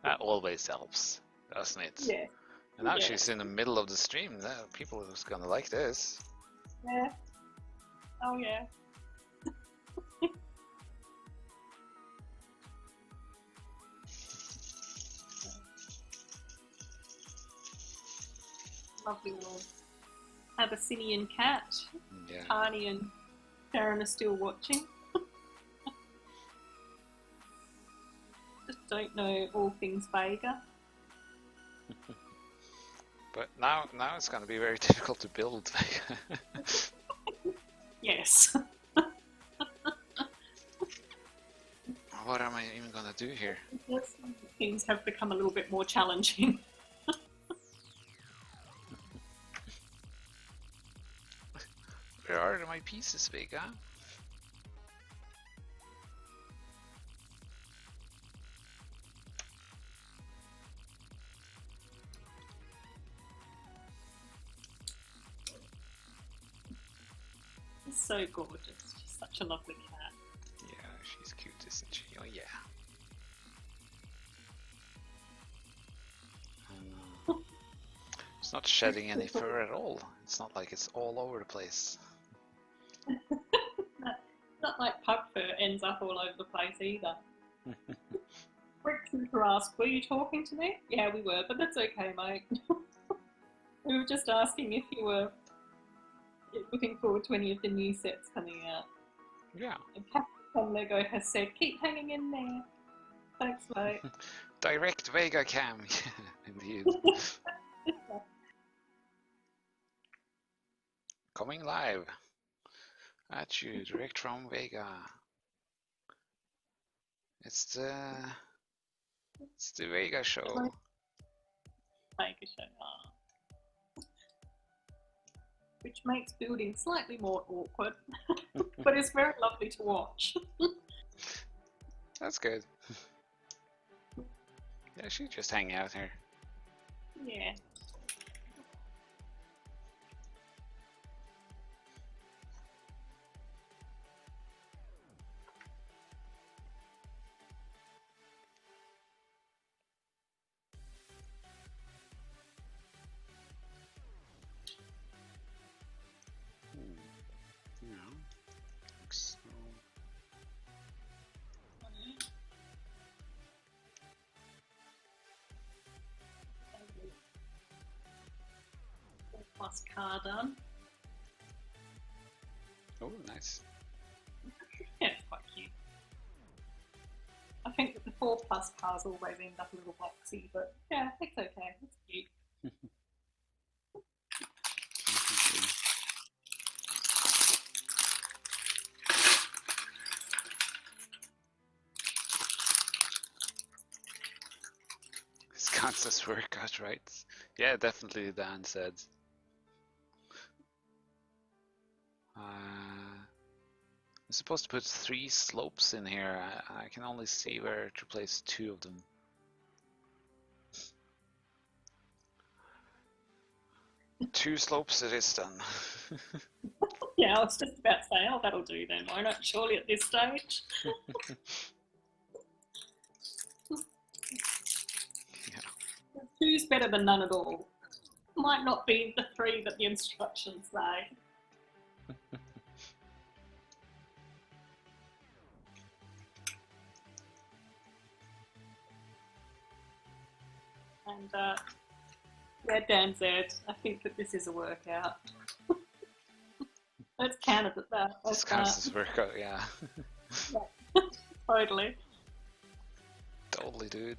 That always helps, doesn't it? Yeah. And now Yeah. she's in the middle of the stream. People are just gonna like this. Yeah. Oh yeah. Lovely little Abyssinian cat. Yeah. Tiny and Sharon are still watching. Just don't know all things Vega. But now it's gonna be very difficult to build. Yes. What am I even gonna do here? Things have become a little bit more challenging. Where are my pieces, Vega? It's so gorgeous. She's such a lovely cat. Yeah, she's cute, isn't she? Oh yeah. And, it's not shedding any fur at all. It's not like it's all over the place. Not like pug fur ends up all over the place either. Brick Trooper asked, were you talking to me? Yeah, we were, but that's okay, mate. We were just asking if you were looking forward to any of the new sets coming out. Yeah. And Capcom Lego has said, keep hanging in there. Thanks, mate. Direct Vega cam. Indeed. Coming live at you direct from Vega. It's the Vega show. Vega show. Which makes building slightly more awkward, but it's very lovely to watch. That's good. Yeah, she just hang out here. Yeah. So. Plus car done. Oh, nice. Yeah, it's quite cute. I think that the 4+ cars always end up a little boxy, but yeah, it's okay. It's cute. This counts as workout, right? Yeah, definitely, Dan said. I'm supposed to put 3 slopes in here. I can only see where to place 2 of them. Two slopes it is then. Yeah, I was just about to say, oh, that'll do then, why not? Surely at this stage. Yeah. 2's better than none at all. Might not be the 3 that the instructions say. And yeah, Dan said, I think that this is a workout. Let's count it at that. This counts as workout, yeah. Yeah. Totally. Totally, dude.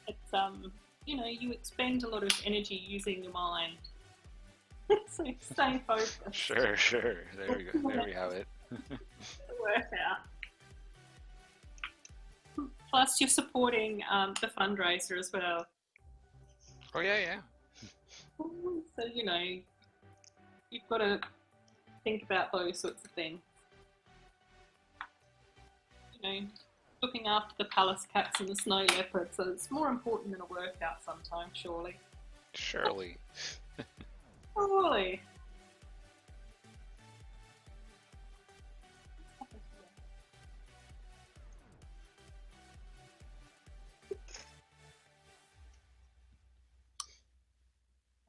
It's you know, you expend a lot of energy using your mind. So stay focused. Sure. There we go. There we have it. Workout. Plus, you're supporting the fundraiser as well. Oh yeah. So you know, you've got to think about those sorts of things. You know, looking after the palace cats and the snow leopard, so it's more important than a workout sometimes, surely. Surely. Surely.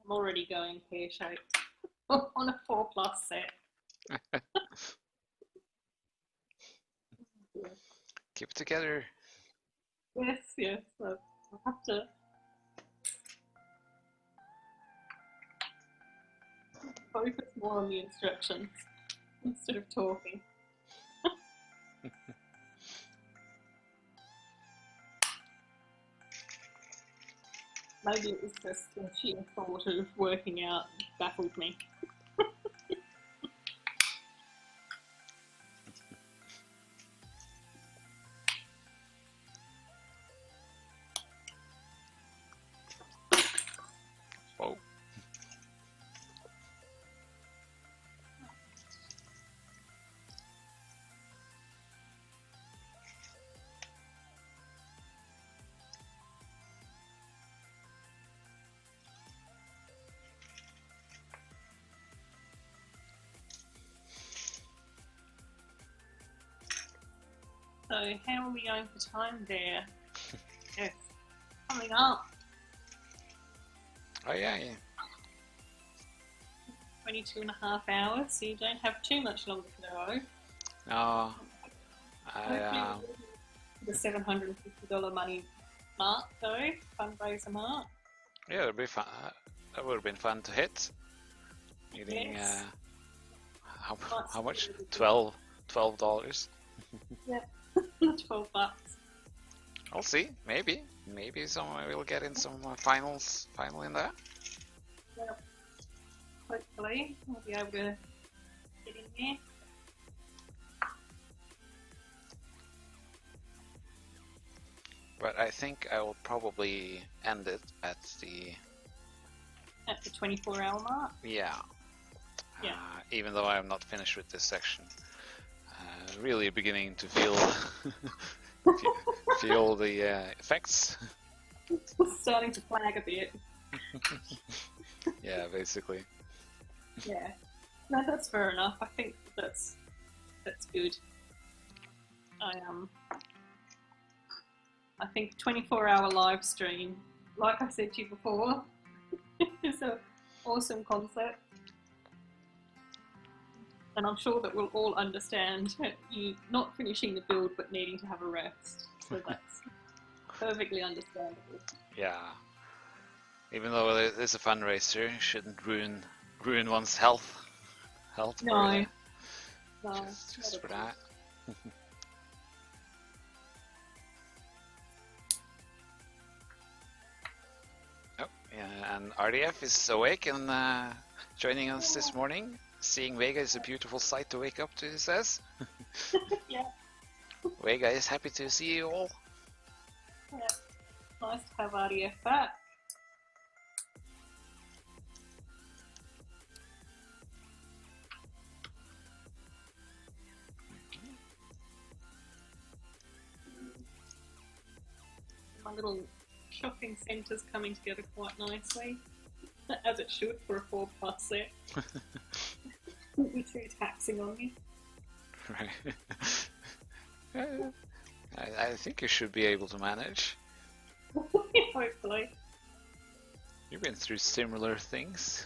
I'm already going pear-shaped on a 4+ set. Keep it together. Yes. I'll have to focus more on the instructions instead of talking. Maybe it was just the sheer thought of working out baffled me. Whoa. So how are we going for time there? Yes, coming up. Oh yeah. 22.5 hours, so you don't have too much longer to go. No. The $750 money mark, though, fundraiser mark. Yeah, it'd be fun. That would have been fun to hit. Getting Yes. how much? $12. Yeah. $12. I'll see. Maybe someone will get in some final in that. Yep. Hopefully, I'll be able to get in there. But I think I will probably end it at the 24-hour mark. Yeah. Yeah. Even though I'm not finished with this section, really beginning to feel feel the effects. Starting to flag a bit. Yeah, basically. Yeah. No, that's fair enough. I think that's good. I think 24-hour live stream, like I said to you before, is an awesome concept. And I'm sure that we'll all understand you not finishing the build but needing to have a rest. So that's perfectly understandable. Yeah. Even though it's a fundraiser, it shouldn't ruin one's health. No. Just for that. Oh, yeah, and RDF is awake and joining us this morning. Seeing Vega is a beautiful sight to wake up to, he says. Yeah. Vega is happy to see you all. Yeah. Nice to have RDF back. My little shopping centre's coming together quite nicely, as it should for a 4+ set. Wouldn't be too taxing on me. Right. I think you should be able to manage. Hopefully. You've been through similar things.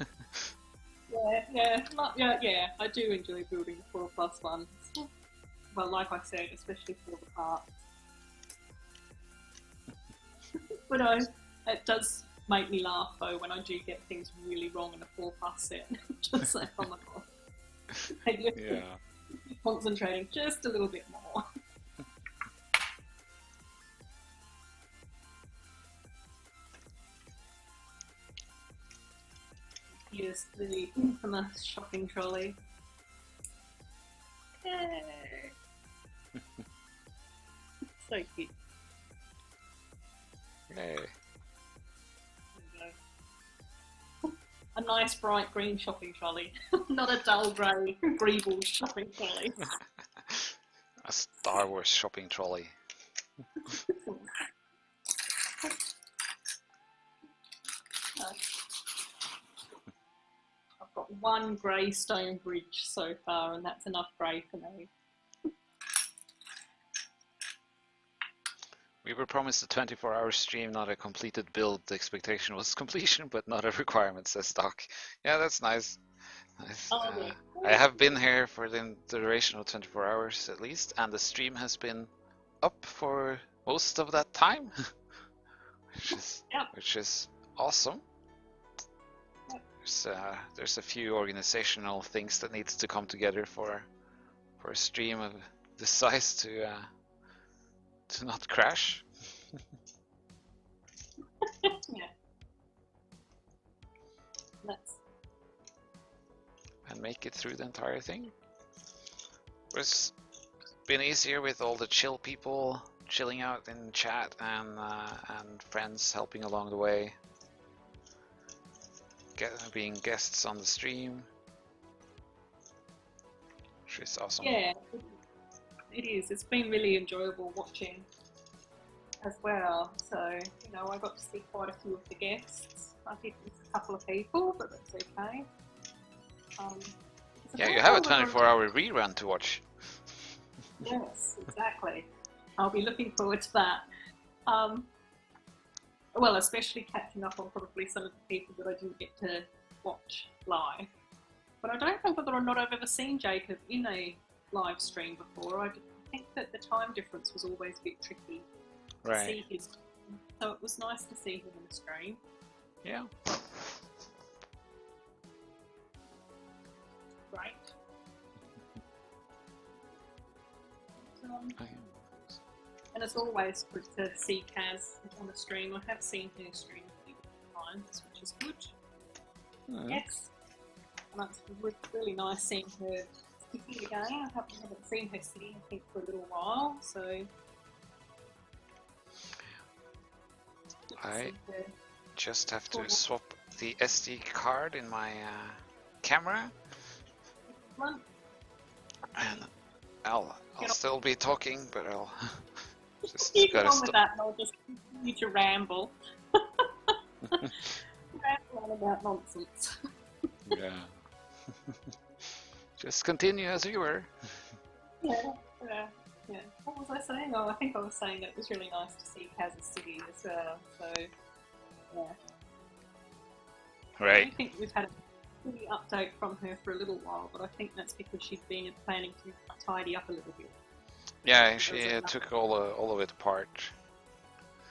Yeah. I do enjoy building the 4+1. Well, like I said, especially for the parts. But it does make me laugh though when I do get things really wrong in a 4+ set. Just like, oh my god. Yeah. Concentrating just a little bit more. Here's the infamous shopping trolley. Yay! So cute. Yay. There we go. A nice bright green shopping trolley, not a dull grey greeble shopping trolley. A Star Wars shopping trolley. I've got one grey stone bridge so far, and that's enough grey for me. We were promised a 24-hour stream, not a completed build. The expectation was completion, but not a requirement, says Doc. Yeah, that's nice. Yeah. I have been here for the duration of 24 hours at least, and the stream has been up for most of that time, which is awesome. There's a few organizational things that needs to come together for a stream of this size to not crash. Yeah. And make it through the entire thing. It's been easier with all the chill people chilling out in chat and friends helping along the way, being guests on the stream, which is awesome. Yeah, it is. It's been really enjoyable watching as well. So, I got to see quite a few of the guests. I did miss a couple of people, but that's okay. Yeah, you have a 24-hour rerun to watch. Yes, exactly. I'll be looking forward to that. Well, especially catching up on probably some of the people that I didn't get to watch live. But I don't know whether or not I've ever seen Jacob in a live stream before. I think that the time difference was always a bit tricky to see his. So it was nice to see him in a stream. Yeah. Great. And it's always good to see Kaz on the stream. I have seen her stream a few times, which is good. Yes. And it's really nice seeing her city again. I haven't seen her city, I think, for a little while, so... I just have to swap the SD card in my camera. And I'll still be talking, but I'll just gotta stop. That and I'll just continue to ramble. Ramble on about nonsense. Yeah. Just continue as you were. Yeah. What was I saying? Oh, I think I was saying that it was really nice to see Kaz's city as well. So, yeah. Right. I don't think we've had a fully update from her for a little while, but I think that's because she's been planning to tidy up a little bit. Yeah, she took all of it apart.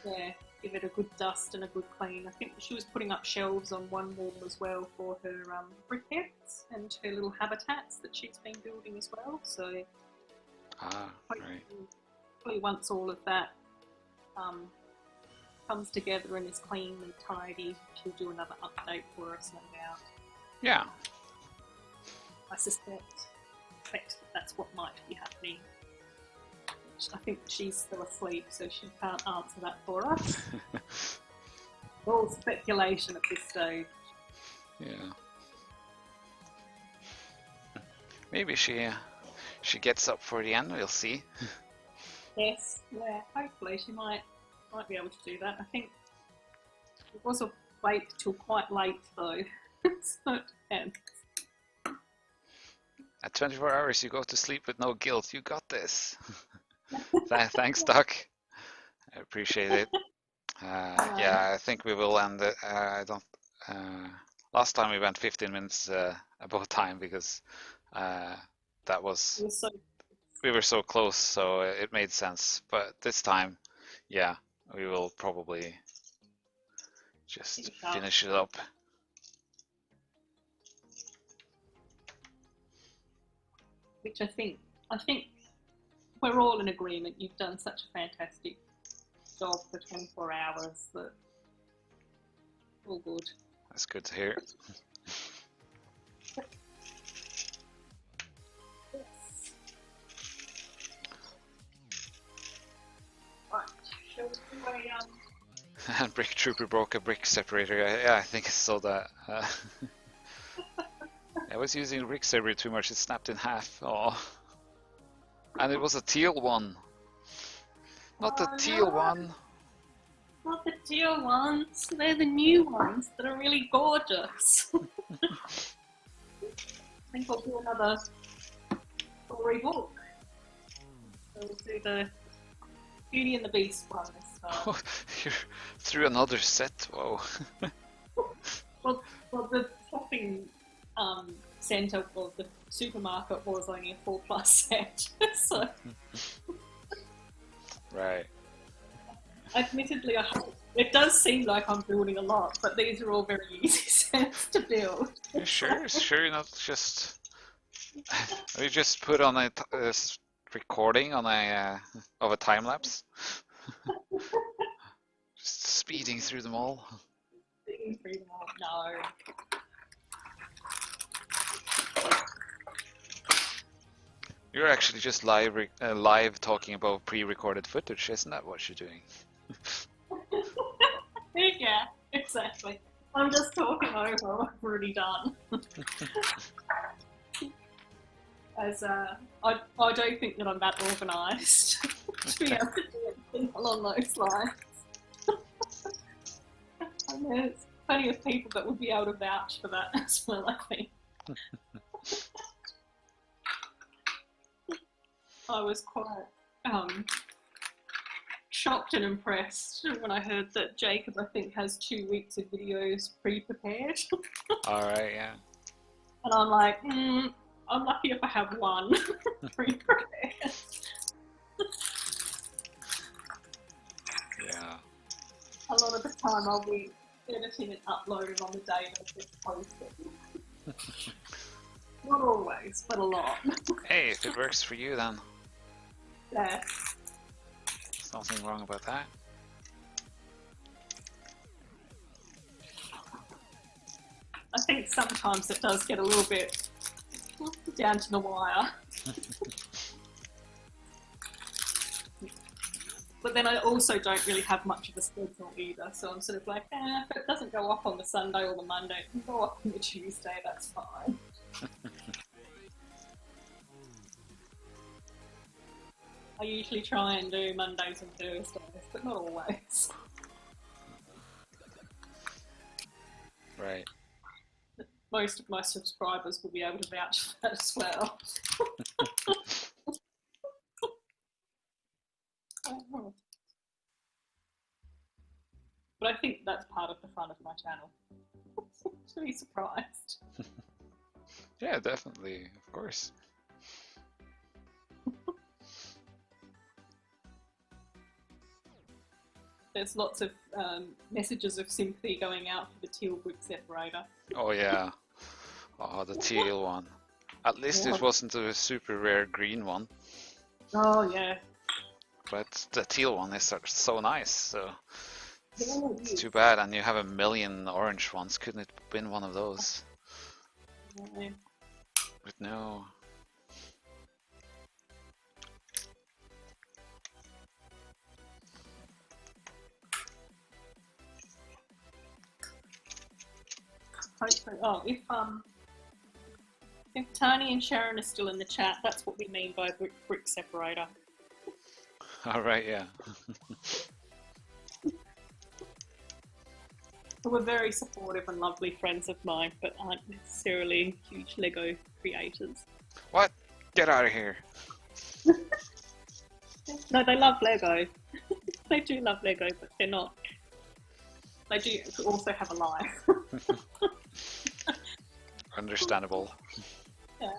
Yeah, give it a good dust and a good clean. I think she was putting up shelves on one wall as well for her briquettes and her little habitats that she's been building as well. So, hopefully once all of that comes together and is clean and tidy, she'll do another update for us, no doubt. Yeah. I suspect that's what might be happening. I think she's still asleep, so she can't answer that for us. All speculation at this stage. Yeah. Maybe she gets up for the end. We'll see. Yes. Yeah. Hopefully, she might be able to do that. I think it was a wait till quite late though. So it depends. At 24 hours, you go to sleep with no guilt. You got this. Thanks, Doc. I appreciate it. Yeah, I think we will end it. I don't. Last time we went 15 minutes above time because that was we were so close, so it made sense. But this time, yeah, we will probably just finish it up. Which I think we're all in agreement. You've done such a fantastic job for 24 hours that all good. That's good to hear. Yes. Right, shall we do a And Brick Trooper broke a brick separator. Yeah, I think I saw that. I was using brick separator too much. It snapped in half. Oh, and it was a teal one. Not the teal one. Not the teal ones. They're the new ones that are really gorgeous. I think I'll do another storybook. So we'll do the Beauty and the Beast one this time. Oh, you're through another set. Whoa. well, the shopping centre of the supermarket was only a 4+ set. So. Right. Admittedly, it does seem like I'm building a lot, but these are all very easy sets to build. Sure, you're not just. We just put on a recording on of a time lapse. Just speeding through them all. Speeding through them all? No. You're actually just live talking about pre-recorded footage, isn't that what you're doing? Yeah, exactly. I'm just talking over what I've already done. As I don't think that I'm that organised to be able to do anything along those lines. And there's plenty of people that would be able to vouch for that as well, I think. I was quite shocked and impressed when I heard that Jacob, I think, has 2 weeks of videos pre-prepared. Alright, yeah. And I'm like, I'm lucky if I have one pre-prepared. Yeah. A lot of the time I'll be editing and uploading on the day that it's posted. Not always, but a lot. Hey, if it works for you then. Yeah. There's nothing wrong about that. I think sometimes it does get a little bit down to the wire. But then I also don't really have much of a schedule either, so I'm sort of like, if it doesn't go off on the Sunday or the Monday, it can go off on the Tuesday, that's fine. I usually try and do Mondays and Thursdays, but not always. Right. Most of my subscribers will be able to vouch for that as well. But I think that's part of the fun of my channel. To be surprised. Yeah, definitely, of course. There's lots of messages of sympathy going out for the teal brick separator. Oh yeah. Oh, the teal one. At least Yeah. it wasn't a super rare green one. Oh yeah. But the teal one is so nice, so Yeah, it's too bad. And you have a million orange ones. Couldn't it have been one of those? Yeah. But no. Hopefully, if Tony and Sharon are still in the chat, that's what we mean by brick separator. All right, yeah. We're very supportive and lovely friends of mine, but aren't necessarily huge Lego creators. What? Get out of here. No, they love Lego. They do love Lego, but they're not. They do also have a life. Understandable. Yeah.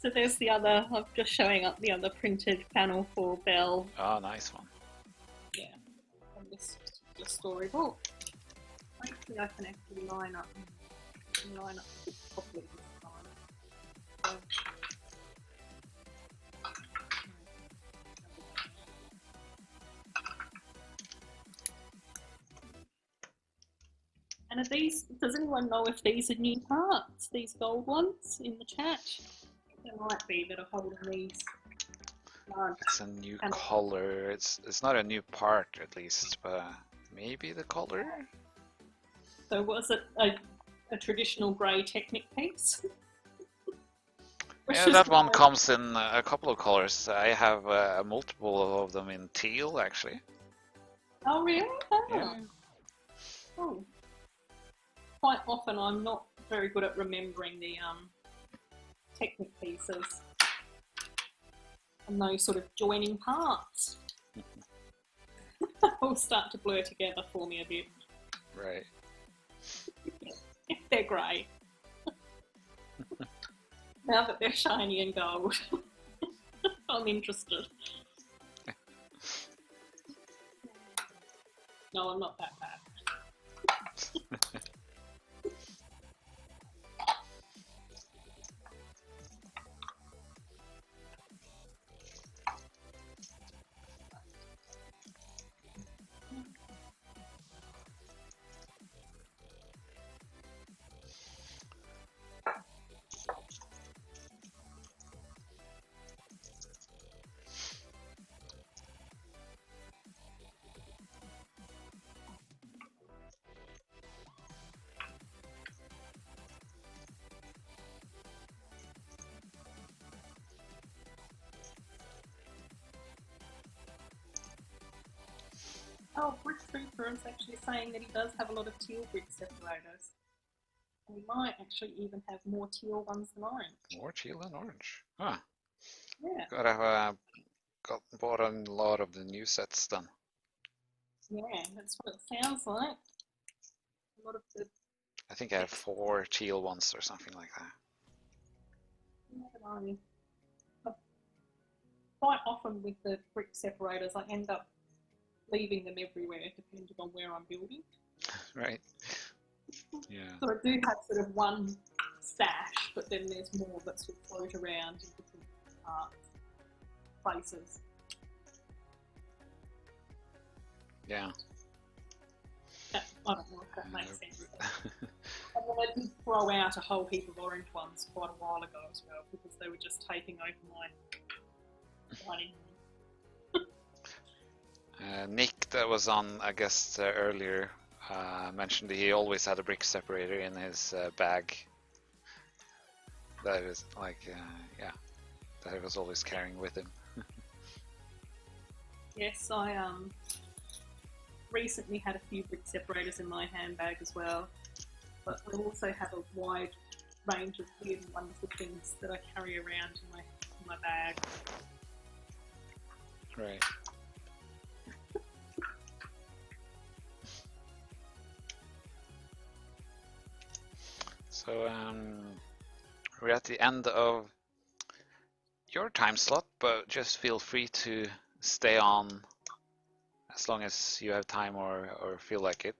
So there's the other, I'm just showing up the other printed panel for Belle. Oh, nice one. Yeah. From this storybook. Hopefully I can actually line up properly this time. And are these, does anyone know if these are new parts, these gold ones in the chat? There might be that are holding these. It's a new color. It's not a new part, at least, but maybe the color? So was it a traditional grey Technic piece? Yeah, that one comes in a couple of colors. I have multiple of them in teal, actually. Oh really? Oh. Yeah. Oh. Quite often I'm not very good at remembering the Technic pieces and those sort of joining parts. All start to blur together for me a bit. Right. If they're grey. Now that they're shiny and gold, I'm interested. No, I'm not that bad. Oh, Brick Trooper is actually saying that he does have a lot of teal brick separators. And he might actually even have more teal ones than orange. More teal than orange. Huh. Yeah. Bought a lot of the new sets then. Yeah, that's what it sounds like. A lot of the... I think I have 4 teal ones or something like that. Quite often with the brick separators, I end up leaving them everywhere, depending on where I'm building. Right. Yeah. So I do have sort of one stash, but then there's more that sort of float around in different places. Yeah. I don't know if that makes sense. And then I did throw out a whole heap of orange ones quite a while ago as well, because they were just taking over my dining room. Nick, that was on, I guess, earlier, mentioned that he always had a brick separator in his bag. That was like, yeah, that he was always carrying with him. Yes, I recently had a few brick separators in my handbag as well, but I also have a wide range of weird and wonderful things that I carry around in my bag. Right. So we're at the end of your time slot, but just feel free to stay on as long as you have time or feel like it.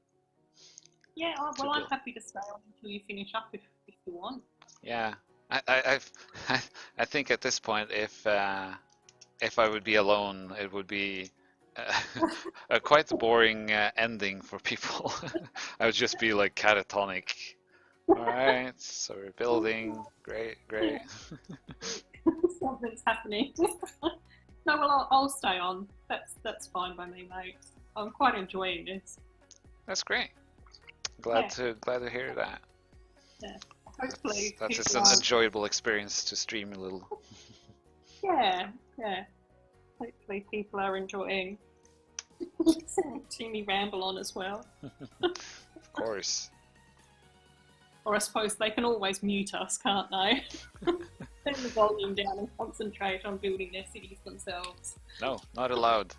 Yeah, well, I'm happy to stay on until you finish up if you want. Yeah, I think at this point, if I would be alone, it would be quite a boring ending for people. I would just be like catatonic. All right, so we're building. Great. Something's happening. No, well, I'll stay on. That's fine by me, mate. I'm quite enjoying this. That's great. Glad to hear that. Yeah. Hopefully that's just an enjoyable experience to stream a little. Yeah. Hopefully people are enjoying seeing me ramble on as well. Of course. Or I suppose they can always mute us, can't they? Turn the volume down and concentrate on building their cities themselves. No, not allowed.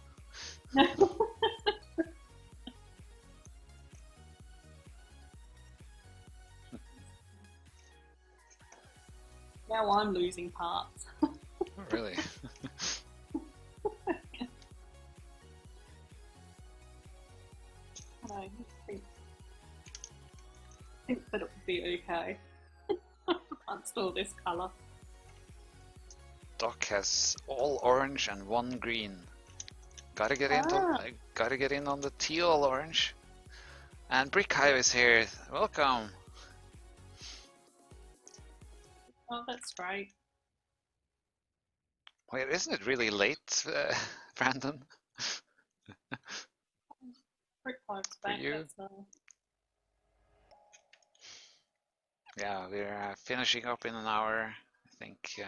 Now I'm losing parts. Oh, really? I think that it would be okay. Can't store this colour. Doc has all orange and one green. Gotta get in on the teal orange. And Brick Hive is here. Welcome. Oh, that's great. Wait, isn't it really late, Brandon? Brick Hive's back. For you? Yeah, we're finishing up in an hour. I think.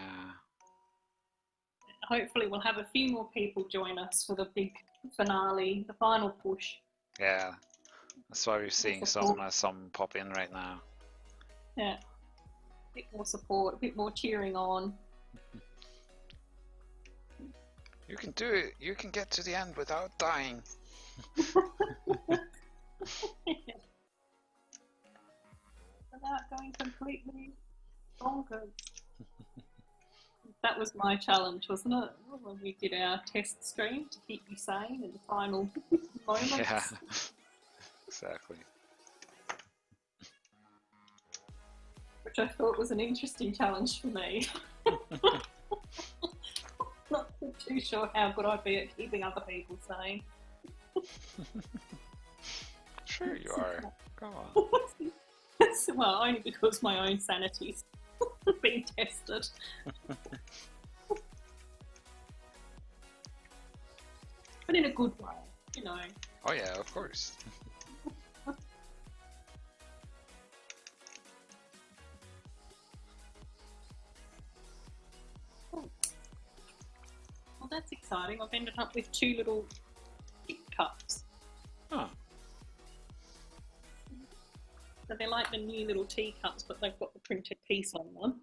Hopefully, we'll have a few more people join us for the big finale, the final push. Yeah, that's why we're seeing some pop in right now. Yeah, a bit more support, a bit more cheering on. You can do it. You can get to the end without dying. Without going completely bonkers. That was my challenge, wasn't it? When we did our test stream to keep you sane in the final moments. Yeah, exactly. Which I thought was an interesting challenge for me. Not too sure how good I'd be at keeping other people sane. Sure you are. Come on. Well, only because my own sanity's being tested. But in a good way, you know. Oh yeah, of course. Well, that's exciting. I've ended up with 2 little gift cups. Huh. So they're like the new little teacups, but they've got the printed piece on them.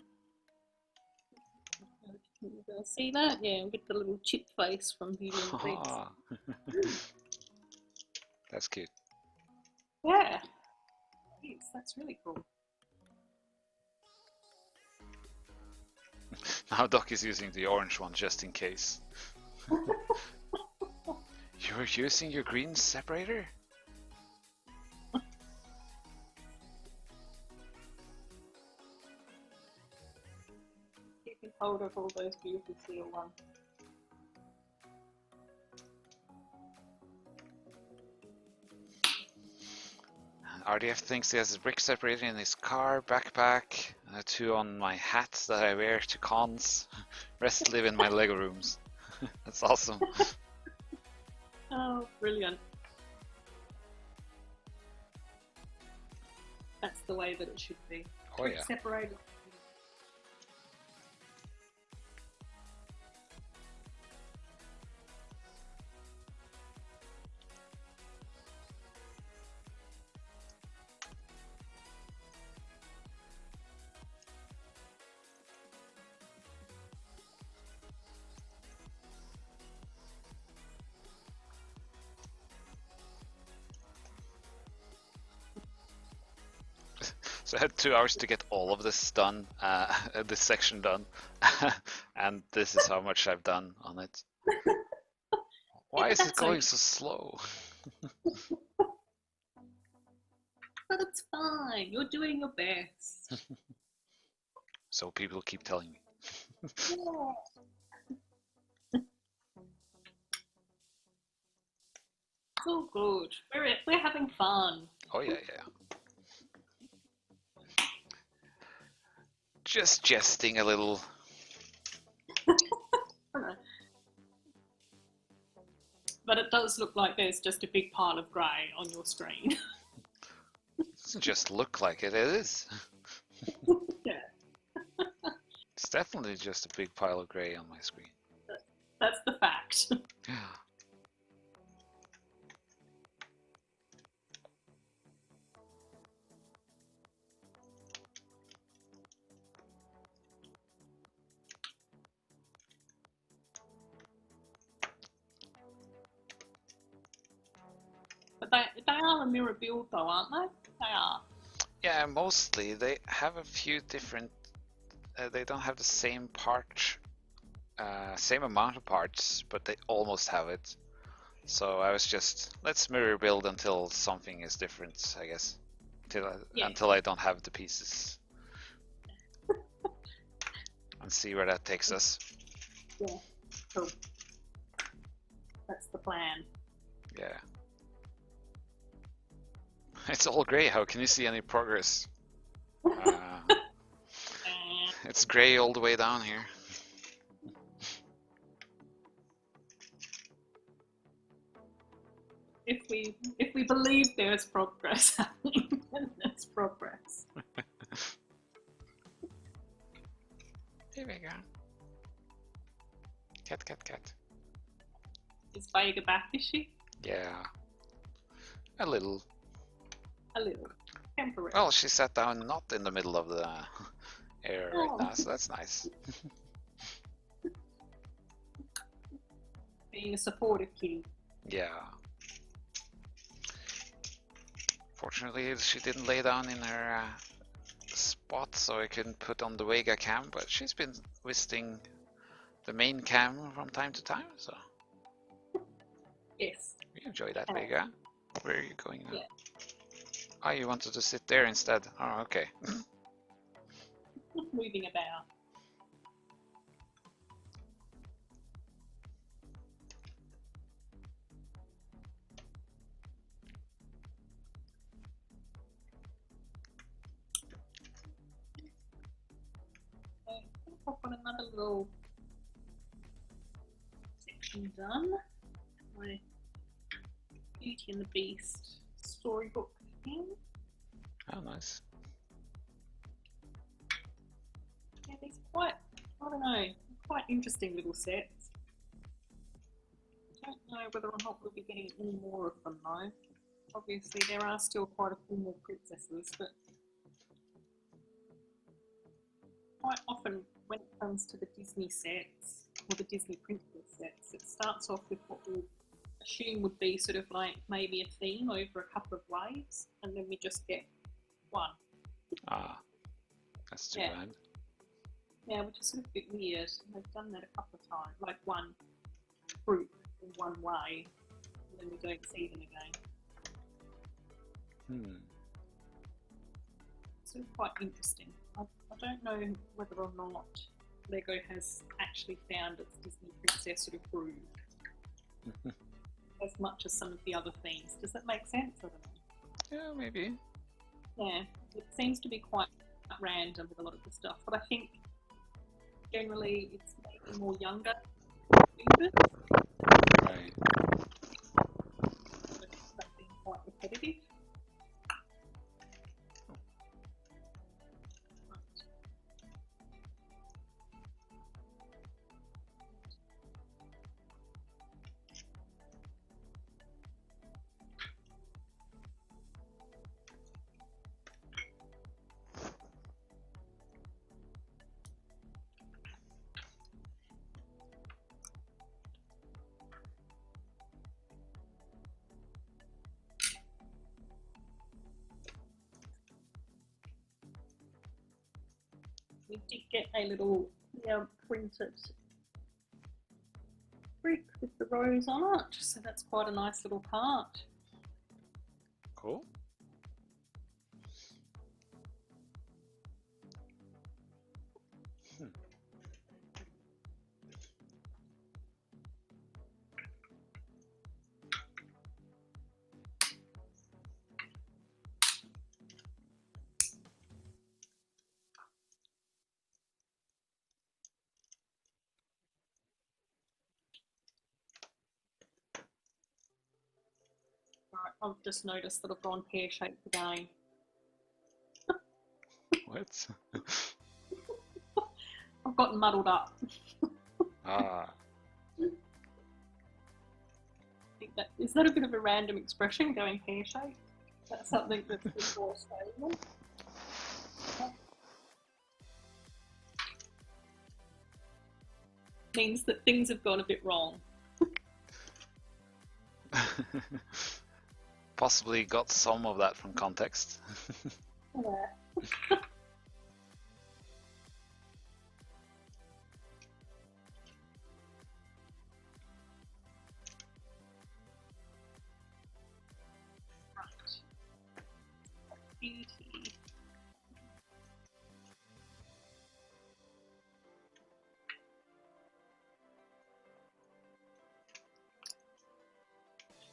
Can you see that? Yeah, with the little chip face from Beauty and the Beast. That's cute. Yeah, that's really cool. Now Doc is using the orange one just in case. You're using your green separator? Keeping hold of all those beautiful steel ones. RDF thinks he has his brick separator in his car, backpack, 2 on my hat that I wear to cons. Rest live in my Lego rooms. That's awesome. Oh, brilliant. That's the way that it should be. Oh yeah. Separated. So I had 2 hours to get all of this done, this section done, and this is how much I've done on it. Why is it going so slow? But it's fine. You're doing your best. So people keep telling me. Yeah. It's all good. We're having fun. Oh yeah, yeah. Just jesting a little. But it does look like there's just a big pile of grey on your screen. It doesn't just look like it, it is. Yeah. It's definitely just a big pile of grey on my screen. That's the fact. But they are a mirror build though, aren't they? They are. Yeah, mostly. They have a few different... they don't have the same part, same amount of parts, but they almost have it. So I was just, let's mirror build until something is different, I guess. Until I don't have the pieces. And see where that takes us. Yeah, cool. That's the plan. Yeah. It's all grey, how can you see any progress? It's grey all the way down here. If we believe there's progress happening, then there's progress. Here we go. Cat, cat, cat. Is Vega back, is she? Yeah. A little. A little. Temporary. Well, she sat down not in the middle of the air right now, so that's nice. Being a supportive kitty. Yeah. Fortunately, she didn't lay down in her spot, so I couldn't put on the Vega cam, but she's been visiting the main cam from time to time, so... Yes. We enjoy that, Vega. Where are you going now? Yeah. Oh, you wanted to sit there instead. Oh, okay. Moving about. I've got another little section done. My Beauty and the Beast storybook thing. Oh, nice. Yeah, these are quite, I don't know, quite interesting little sets. I don't know whether or not we'll be getting any more of them though. Obviously there are still quite a few more princesses, but quite often when it comes to the Disney sets, or the Disney princess sets, it starts off with what we'll assume would be sort of like maybe a theme over a couple of waves, and then we just get one. Ah, that's too bad. Yeah, which is sort of a bit weird. They've done that a couple of times, like one group in one way, and then we don't see them again. Sort of quite interesting. I don't know whether or not Lego has actually found its Disney princess sort of groove as much as some of the other themes. Does that make sense? I don't know. Yeah, maybe. Yeah, it seems to be quite random with a lot of the stuff, but I think generally it's maybe more younger builders. Right. But it's being quite repetitive. We did get a little printed brick with the rose on it, so that's quite a nice little part. Cool. Right, I've just noticed that I've gone pear-shaped again. What? I've gotten muddled up. Ah. I think that, is that a bit of a random expression, going pear-shaped? That's something that's more Australian. Means that things have gone a bit wrong. Possibly got some of that from context. Yeah. Beauty.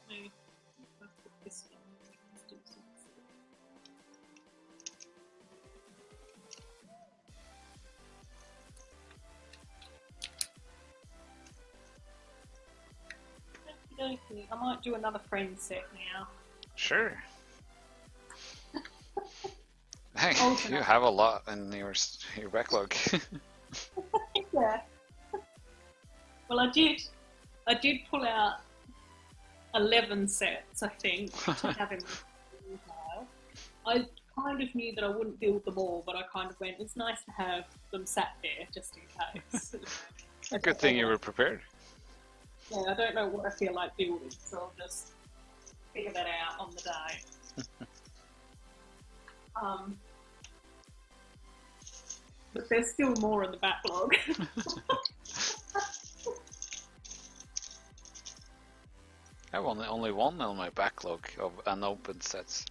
Maybe I'll put this one. Let's do some. Okey-dokey. I might do another friend set now. Sure. Hey, Alternate. you have a lot in your backlog. Yeah. Well, I did pull out 11 sets, I think, to have in the pile. I kind of knew that I wouldn't build them all, but I kind of went, it's nice to have them sat there just in case. A good thing you were prepared. Yeah, I don't know what I feel like building, so I'll just figure that out on the day. But there's still more in the backlog. I have only one on my backlog of unopened sets.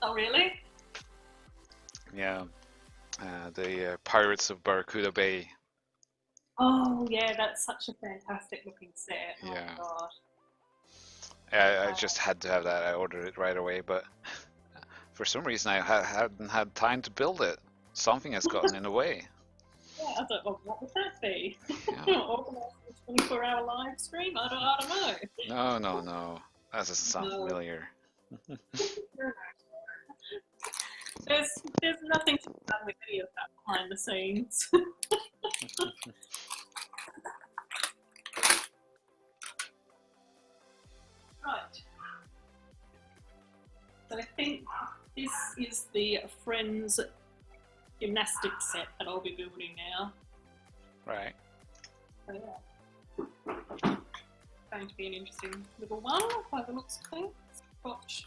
Oh, really? Yeah, the Pirates of Barracuda Bay. Oh, yeah, that's such a fantastic looking set. Oh, Yeah. God. I just had to have that. I ordered it right away, but for some reason I hadn't had time to build it. Something has gotten in the way. Yeah, I thought, well, what would that be? Yeah. Organise a 24-hour live stream? I don't know. No. That doesn't sound familiar. There's nothing to be done with any of that behind the scenes. Right. So I think this is the Friends gymnastics set that I'll be building now. Right. So yeah. Going to be an interesting little one by the looks of things. Got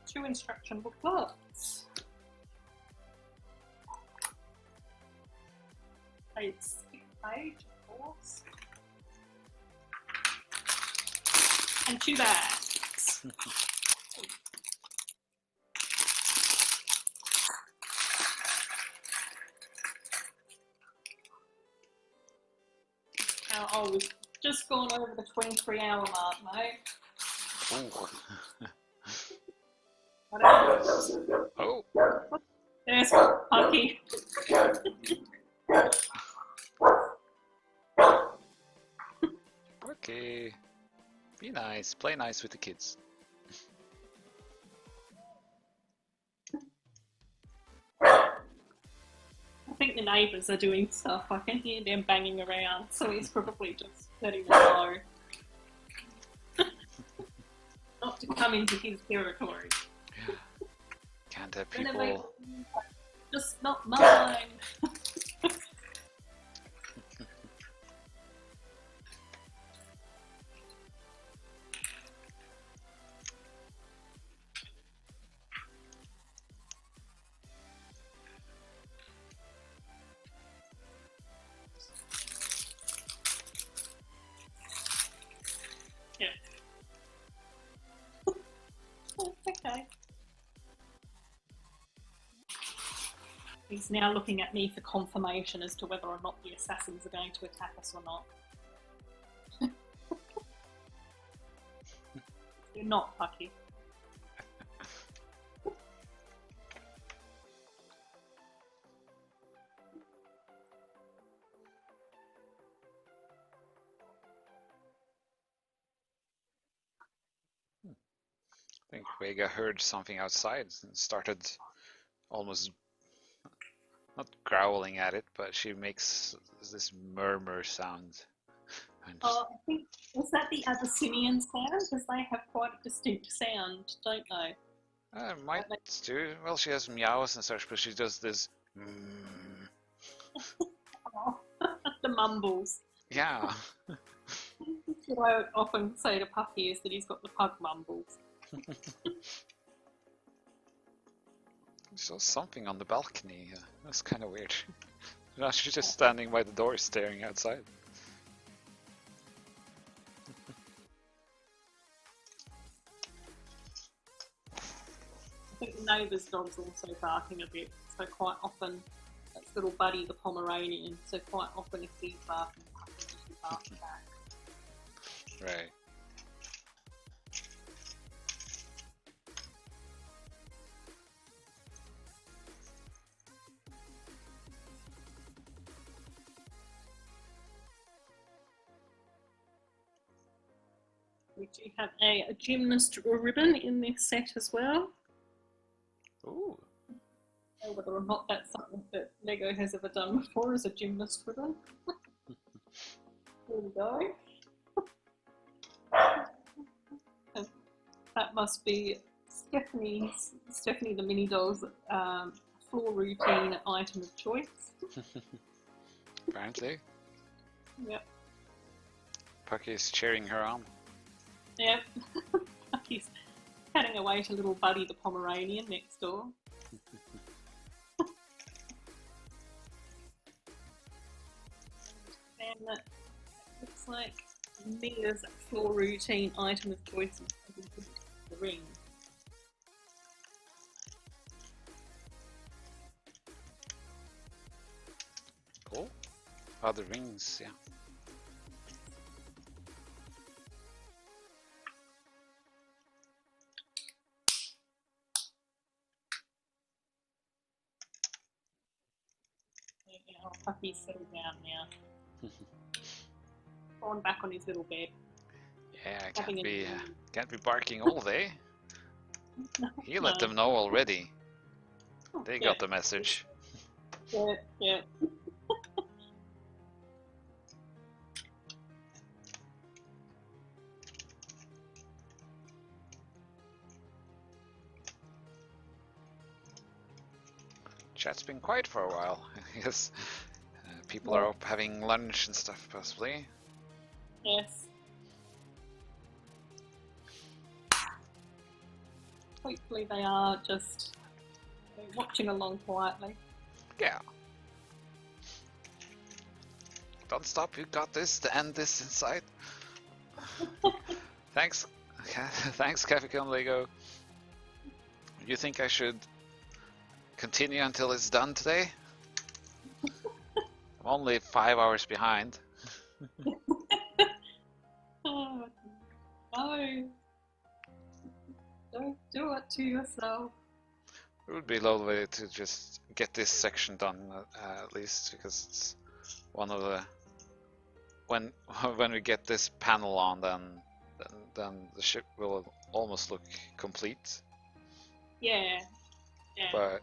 2 instruction booklets. It's 6 page, of course. And 2 bags. I was just gone over the 23-hour mark, mate. Ooh. Whatever. Oh, There's Punky. okay. Be nice. Play nice with the kids. I think the neighbours are doing stuff. I can hear them banging around, so he's probably just letting them know not to come into his territory. Can't have Renovate, people. just not mine. Yeah. Okay. He's now looking at me for confirmation as to whether or not the assassins are going to attack us or not. You're not, Pucky. I think Vega heard something outside and started almost not growling at it, but she makes this murmur sound. And Oh, I think, was that the Abyssinian sound? Because they have quite a distinct sound, don't they? might do. Well, she has meows and such, but she does this. Oh, the mumbles. Yeah. What I often say to Puffy is that he's got the pug mumbles. Saw something on the balcony. That's kind of weird. Now she's just standing by the door, staring outside. I think the neighbour's dog's also barking a bit, so quite often that's little Buddy the Pomeranian, so quite often if he's barking, Puffy usually barks back. Right. We do have a gymnast ribbon in this set as well. Ooh. Whether or not that's something that Lego has ever done before as a gymnast ribbon. There we go. That must be Stephanie the Mini Doll's floor routine item of choice. Apparently. Yep. Pucky's cheering her on. Yep. He's cutting away to little Buddy the Pomeranian next door. And that looks like Mia's floor routine item of choice is the ring. Cool. Oh, the rings, yeah. Puppy's settled down now. Gone back on his little bed. Yeah, I can't be barking all day. He let them know already. They got the message. Yeah, yeah. Chat's been quiet for a while. I guess people are up having lunch and stuff, possibly. Yes. Hopefully they are just watching along quietly. Yeah. Don't stop, you got this to end this inside. Thanks. Thanks, Capcom Lego. You think I should continue until it's done today? I'm only 5 hours behind. Oh, no. Don't do it to yourself. It would be lovely to just get this section done at least, because it's one of the when when we get this panel on, then the ship will almost look complete. Yeah, yeah. But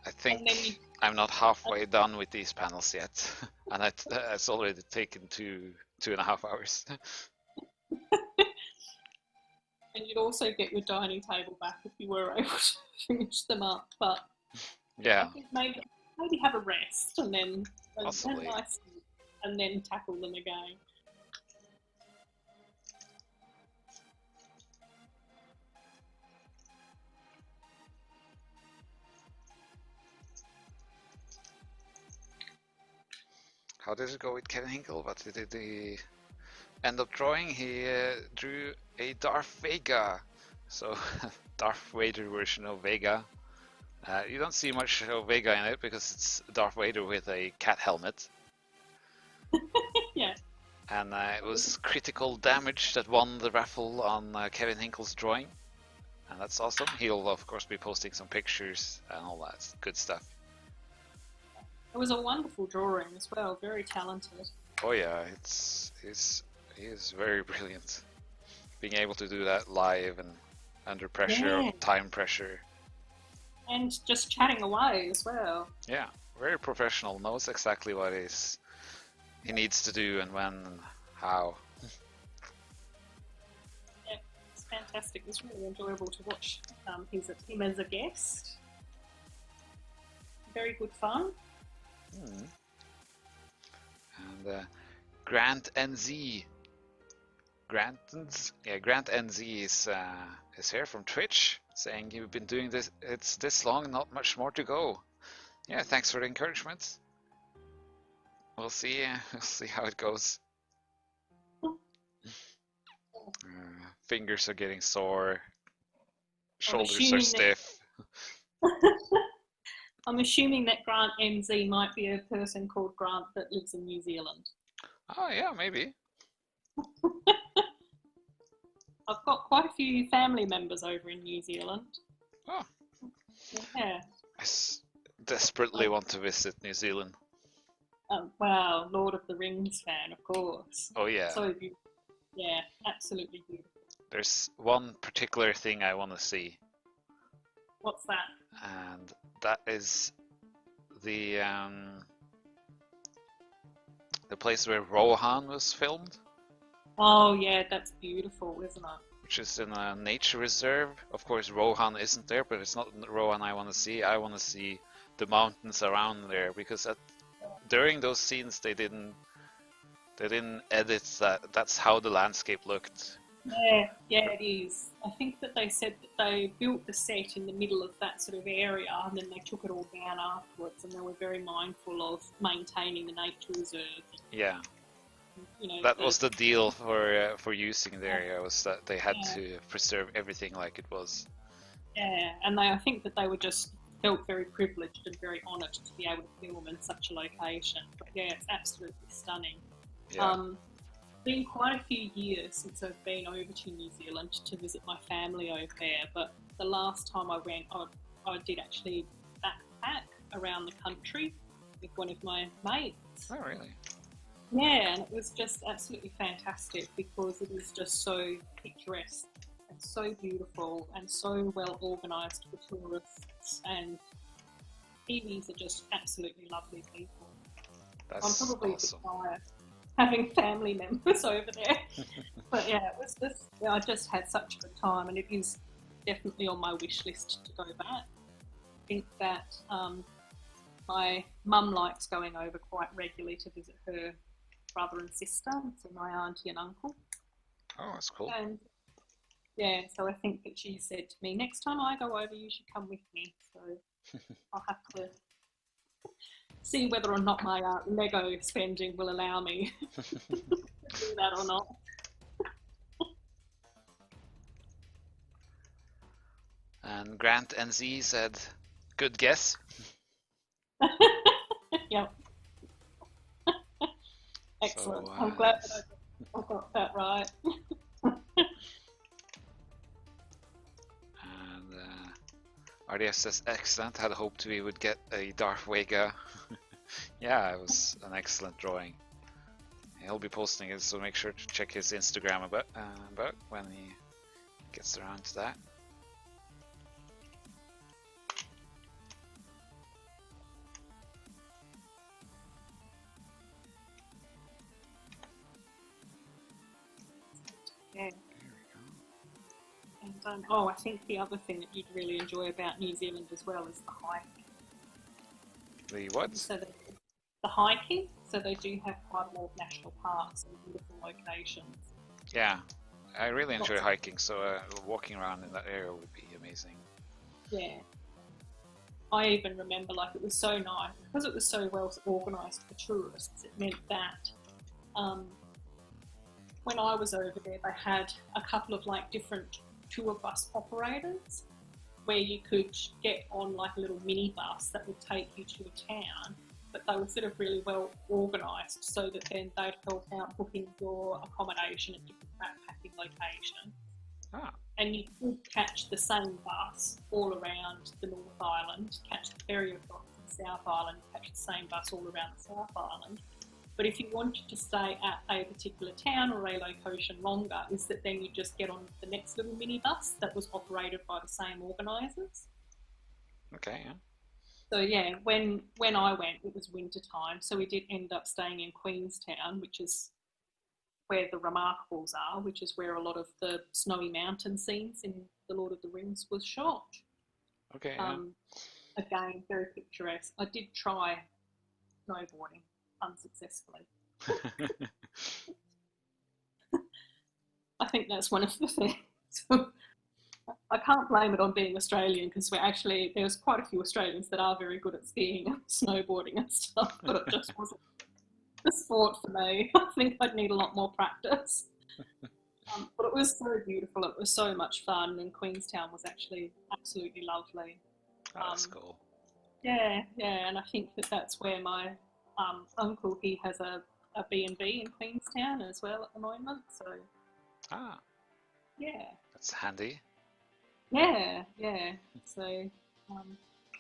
I think And then you, I'm not halfway done with these panels yet, and it's already taken 2.5 hours. and you'd also get your dining table back if you were able to finish them up. But Yeah, I think maybe have a rest and then a possibly. nice, and then tackle them again. How did it go with Kevin Hinkle? What did he end up drawing? He drew a Darth Vega, so Darth Vader version of Vega. You don't see much of Vega in it because it's Darth Vader with a cat helmet. Yeah. And it was critical damage that won the raffle on Kevin Hinkle's drawing. And that's awesome. He'll of course be posting some pictures and all that good stuff. It was a wonderful drawing as well, very talented. Oh yeah, he is very brilliant. Being able to do that live and under pressure, Yeah. time pressure. And just chatting away as well. Yeah, very professional, knows exactly what he needs to do and when and how. Yeah, it's fantastic. It's really enjoyable to watch him as a guest. Very good fun. And Grant NZ. Grant NZ is here from Twitch, saying you've been doing it's this long, not much more to go. Yeah, thanks for the encouragement. We'll see how it goes. Fingers are getting sore, shoulders are stiff. I'm assuming that Grant NZ might be a person called Grant that lives in New Zealand. Oh yeah, maybe. I've got quite a few family members over in New Zealand. Oh. Yeah. I desperately want to visit New Zealand. Wow, Lord of the Rings fan, of course. Oh yeah. So beautiful. Yeah, absolutely beautiful. There's one particular thing I want to see. What's that? And that is the place where Rohan was filmed. Oh yeah, that's beautiful, isn't it? Which is in a nature reserve. Of course, Rohan isn't there, but it's not Rohan I want to see. I want to see the mountains around there because during those scenes they didn't edit that. That's how the landscape looked. Yeah, it is. I think that they said that they built the set in the middle of that sort of area and then they took it all down afterwards, and they were very mindful of maintaining the nature reserve. Yeah. You know, that was the deal for using the area, was that they had to preserve everything like it was. Yeah, and I think that they were just felt very privileged and very honoured to be able to film in such a location. But yeah, it's absolutely stunning. Yeah. Been quite a few years since I've been over to New Zealand to visit my family over there, but the last time I went, I did actually backpack around the country with one of my mates. Oh, really? Yeah, and it was just absolutely fantastic because it is just so picturesque and so beautiful and so well organised for tourists, and Kiwis are just absolutely lovely people. That's I'm probably awesome. a bit tired having family members over there. But yeah, it was just, I just had such a good time, and it is definitely on my wish list to go back. I think that my mum likes going over quite regularly to visit her brother and sister, so my auntie and uncle. Oh, that's cool. And yeah, so I think that she said to me, next time I go over, you should come with me. So I'll have to see whether or not my Lego spending will allow me to do that or not. And Grant NZ said, good guess. Yep. Excellent. So, I'm glad that I got that right. RDS says, excellent, had hoped we would get a Darth Vega. Yeah, it was an excellent drawing. He'll be posting it, so make sure to check his Instagram about when he gets around to that. Yeah. And I think the other thing that you'd really enjoy about New Zealand as well is the hiking. The what? So the hiking. So they do have quite a lot of national parks and beautiful locations. Yeah, I really enjoy hiking, so walking around in that area would be amazing. Yeah. I even remember, like, it was so nice because it was so well organised for tourists. It meant that when I was over there, they had a couple of like different tour bus operators where you could get on like a little mini bus that would take you to a town, but they were sort of really well organised so that then they'd help out booking your accommodation at different backpacking locations. Ah. And you could catch the same bus all around the North Island, catch the ferry across the South Island, catch the same bus all around the South Island. But if you wanted to stay at a particular town or a location longer, is that then you just get on the next little minibus that was operated by the same organisers. Okay, yeah. So yeah, when I went, it was winter time, so we did end up staying in Queenstown, which is where the Remarkables are, which is where a lot of the snowy mountain scenes in The Lord of the Rings was shot. Okay, yeah. Again, very picturesque. I did try snowboarding unsuccessfully. I think that's one of the things. I can't blame it on being Australian because there's quite a few Australians that are very good at skiing and snowboarding and stuff, but it just wasn't the sport for me. I think I'd need a lot more practice. But it was so beautiful. It was so much fun, and Queenstown was actually absolutely lovely. Oh, that's cool. Yeah, and I think that's where my uncle, he has a B&B in Queenstown as well at the moment. So yeah, that's handy. Yeah. So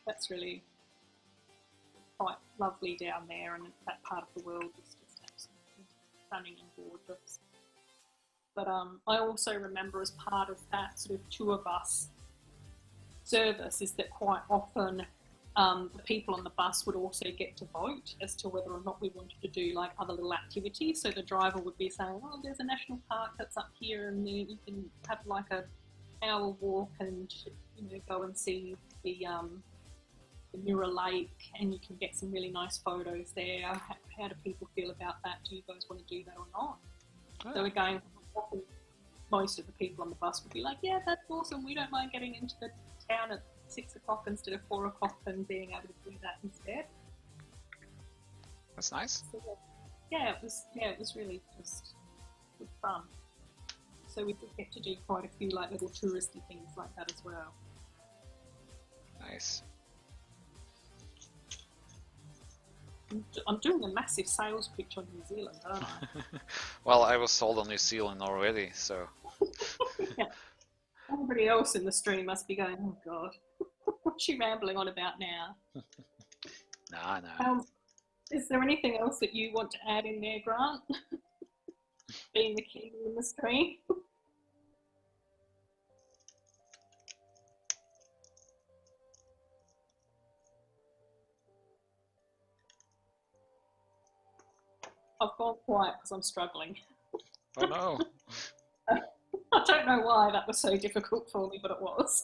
that's really quite lovely down there, and that part of the world is just absolutely stunning and gorgeous. But I also remember as part of that sort of tour bus service is that quite often the people on the bus would also get to vote as to whether or not we wanted to do like other little activities. So the driver would be saying, oh, there's a national park that's up here, and you can have like a hour walk and go and see the Mirror Lake, and you can get some really nice photos there. How do people feel about that? Do you guys want to do that or not? So again, often most of the people on the bus would be like, yeah, that's awesome, we don't mind getting into the town at 6 o'clock instead of 4 o'clock and being able to do that instead. That's nice. So, it was really just good fun. So we did get to do quite a few like little touristy things like that as well. Nice. I'm doing a massive sales pitch on New Zealand, aren't I? Well, I was sold on New Zealand already, so... Yeah. Everybody else in the stream must be going, oh God, what's she rambling on about now? No. Is there anything else that you want to add in there, Grant? Being the king in the stream? I've gone quiet because I'm struggling. Oh no. I don't know why that was so difficult for me, but it was.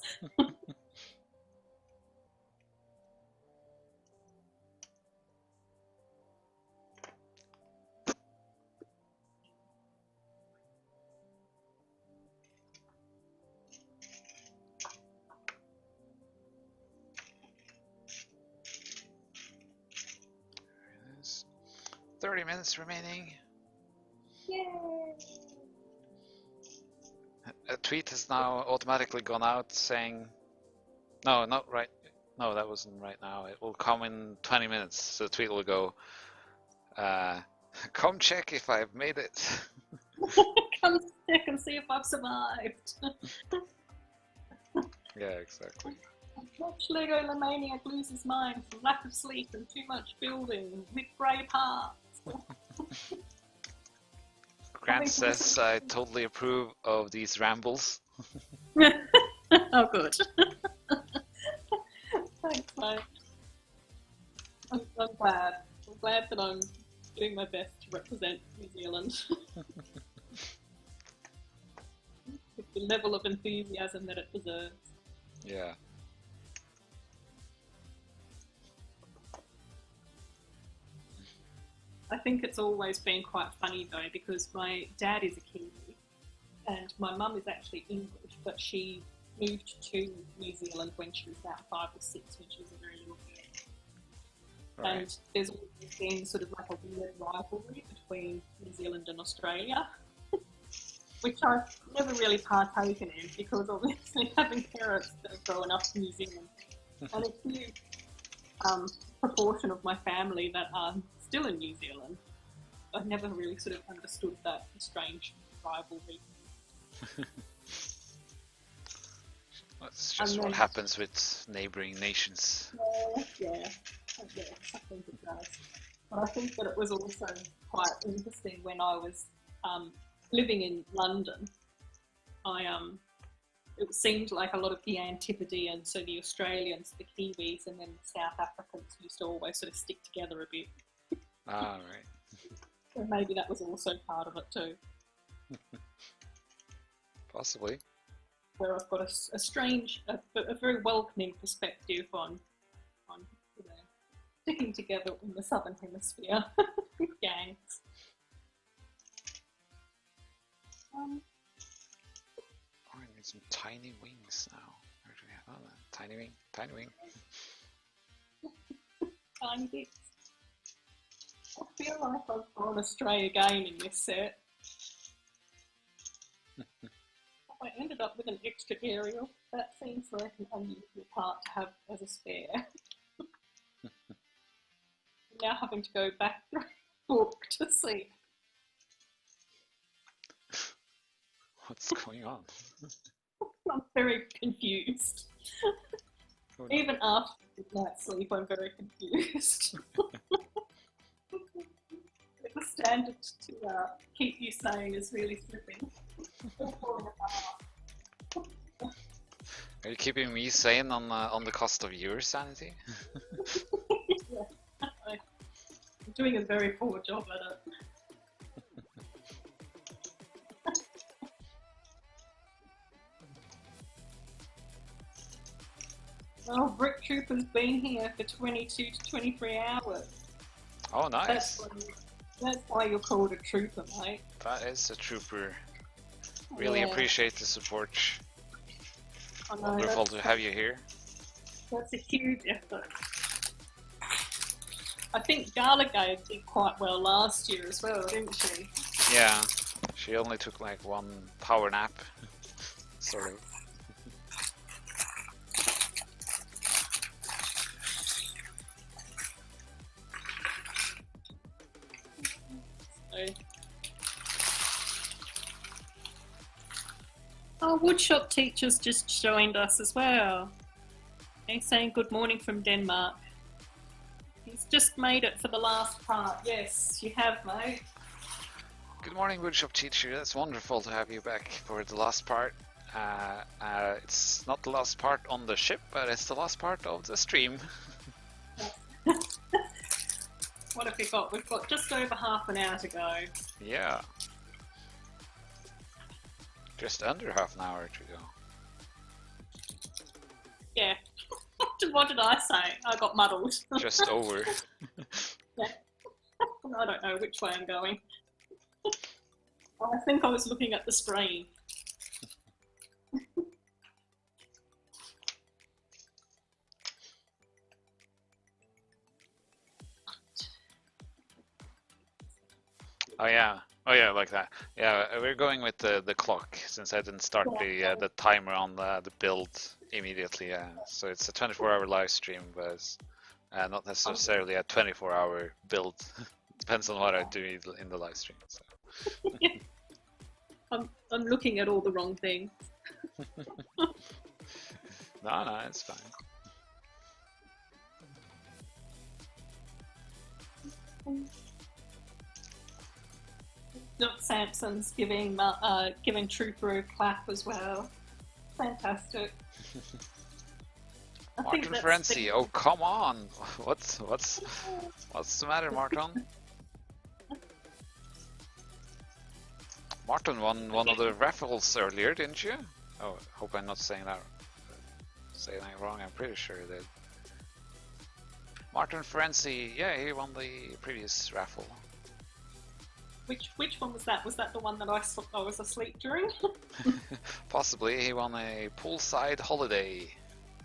There's 30 minutes remaining. Yay! A tweet has now automatically gone out saying, no, not right. No, that wasn't right now. It will come in 20 minutes. So the tweet will go, come check if I've made it. Come check and see if I've survived. Yeah, exactly. Watch Lego Maniac lose his mind from lack of sleep and too much building with grey parts. Grant says I totally approve of these rambles. Oh, good. Thanks, mate. I'm glad. I'm glad that I'm doing my best to represent New Zealand with the level of enthusiasm that it deserves. Yeah. I think it's always been quite funny though, because my dad is a Kiwi and my mum is actually English, but she moved to New Zealand when she was about 5 or 6, when she was a very little girl. Right. And there's always been sort of like a weird rivalry between New Zealand and Australia, which I've never really partaken in, because obviously having parents that have grown up in New Zealand and a huge proportion of my family that are still in New Zealand, I've never really sort of understood that strange rivalry. That's just what happens with neighboring nations. Yeah, I think it does. But I think that it was also quite interesting when I was living in London. It seemed like a lot of the Antipodeans, so the Australians, the Kiwis, and then the South Africans used to always sort of stick together a bit. Ah, right. So maybe that was also part of it too. Possibly. Where I've got a strange, a very welcoming perspective on sticking together in the Southern Hemisphere with gangs. Oh, I need some tiny wings now. Where do we have that? Tiny wing, tiny wing. Tiny bits. I feel like I've gone astray again in this set. I ended up with an extra aerial. That seems like an unusual part to have as a spare. Now having to go back through the book to see. What's going on? I'm very confused. Oh, no. Even after night's sleep, I'm very confused. The standard to keep you sane is really slipping. Are you keeping me sane on the cost of your sanity? Yeah, I'm doing a very poor job at it. Oh, Brick Trooper's been here for 22 to 23 hours. Oh, nice. That's why you're called a trooper, mate. That is a trooper. Really appreciate the support. I know, Wonderful to have you here. That's a huge effort. I think Garligaid did quite well last year as well, didn't she? Yeah, she only took like one power nap, sort of. Oh, Woodshop Teacher's just joined us as well. He's saying good morning from Denmark. He's just made it for the last part. Yes, you have, mate. Good morning, Woodshop Teacher. That's wonderful to have you back for the last part. It's not the last part on the ship, but it's the last part of the stream. What have we got? We've got just over half an hour to go. Yeah. Just under half an hour to go. Yeah. What did I say? I got muddled. Just over. Yeah. I don't know which way I'm going. I think I was looking at the screen. Oh yeah, like that. Yeah, we're going with the clock since I didn't start the timer on the build immediately. So it's a 24-hour live stream, but not necessarily a 24-hour build. Depends on what I do in the live stream. So. I'm looking at all the wrong things. No, it's fine. Look, Samson's giving Trooper a clap as well. Fantastic. I think Martin that's Frenzy, oh come on! What's the matter, Martin? Martin won one of the raffles earlier, didn't you? Oh, hope I'm not saying that wrong. I'm pretty sure he did. Martin Frenzy, yeah, he won the previous raffle. Which one was that? Was that the one that I was asleep during? Possibly, he won a poolside holiday.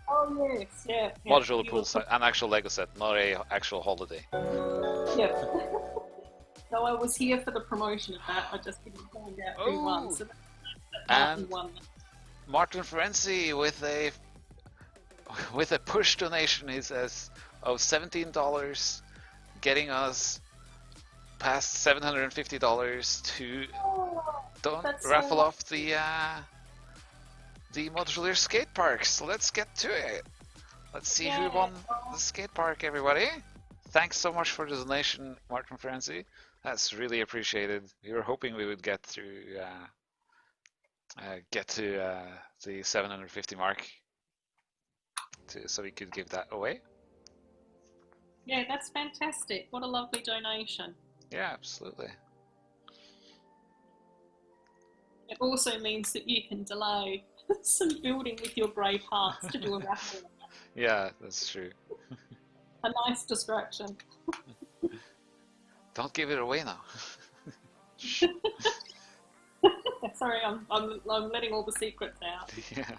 Oh yes, yeah. Modular poolside, an actual Lego set, not a actual holiday. Yeah. So I was here for the promotion of that. I just didn't find out who won. So and won. Martin Frenzy with a push donation, he says, of $17, getting us past $750 to raffle off the modular skate park. So let's get to it. Let's see who won the skate park, everybody. Thanks so much for the donation, Martin Frenzy. That's really appreciated. We were hoping we would get to the 750 mark, so we could give that away. Yeah, that's fantastic. What a lovely donation. Yeah, absolutely. It also means that you can delay some building with your grey parts to do a raffle. Yeah, that's true. A nice distraction. Don't give it away now. Sorry, I'm letting all the secrets out. Yeah.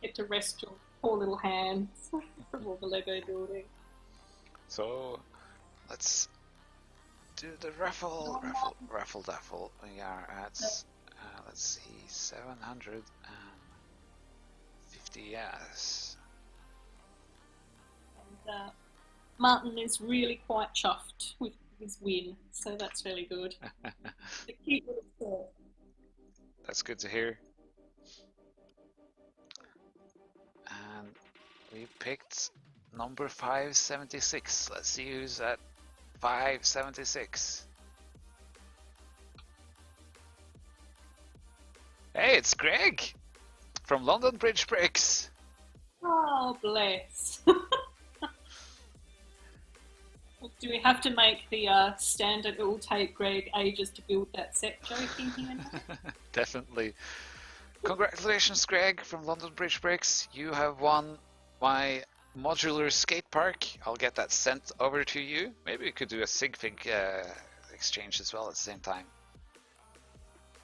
Get to rest your poor little hands from all the Lego building. So, let's do the raffle. We are at let's see, 750. Yes. And Martin is really quite chuffed with his win, so that's really good. The cute little score. That's good to hear. And we picked number 576. Let's see who's at 576. Hey, it's Greg from London Bridge Bricks. Oh, bless. Do we have to make the standard, it will take Greg ages to build that set joke in here now? Definitely. Congratulations, Greg from London Bridge Bricks. You have won my modular skate park. I'll get that sent over to you. Maybe we could do a SigFig exchange as well at the same time.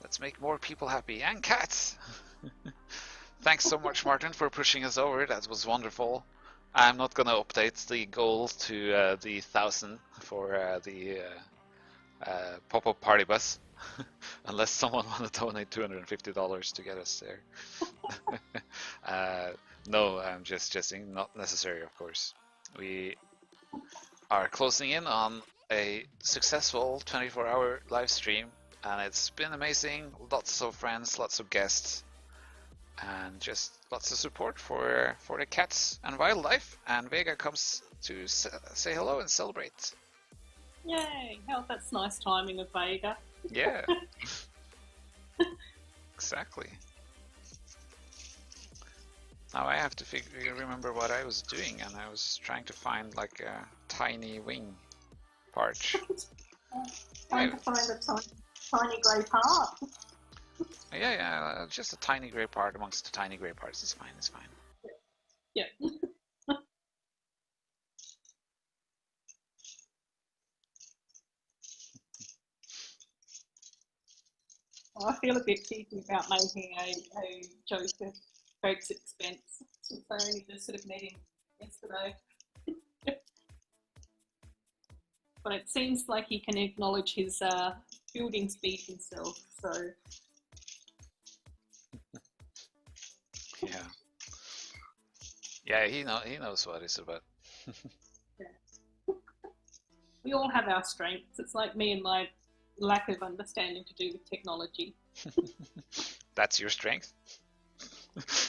Let's make more people happy. And cats! Thanks so much, Martin, for pushing us over. That was wonderful. I'm not going to update the goal to the 1,000 for the pop-up party bus, unless someone want to donate $250 to get us there. No, I'm just jesting. Not necessary, of course. We are closing in on a successful 24-hour live stream, and it's been amazing. Lots of friends, lots of guests, and just lots of support for the cats and wildlife. And Vega comes to say hello and celebrate. Yay! Oh, that's nice timing of Vega. Yeah. Exactly. Now I have to remember what I was doing, and I was trying to find like a tiny wing part. Trying to find a tiny grey part. Yeah, just a tiny grey part amongst the tiny grey parts. It's fine, it's fine. Yeah. Well, I feel a bit cheeky about making a joke at Greg's expense, since I only just sort of met him yesterday. But it seems like he can acknowledge his building speed himself, so... Yeah. Yeah, he knows what it's about. Yeah. We all have our strengths. It's like me and my lack of understanding to do with technology. That's your strength?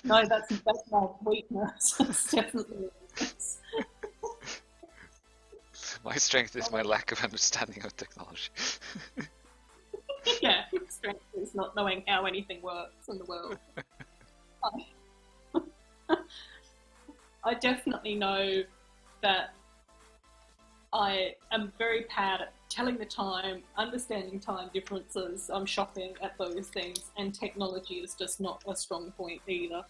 No, that's my weakness. It's definitely a weakness. My strength is my lack of understanding of technology. Yeah, strength is not knowing how anything works in the world. I definitely know that I am very bad at telling the time, understanding time differences. I'm shopping at those things, and technology is just not a strong point either.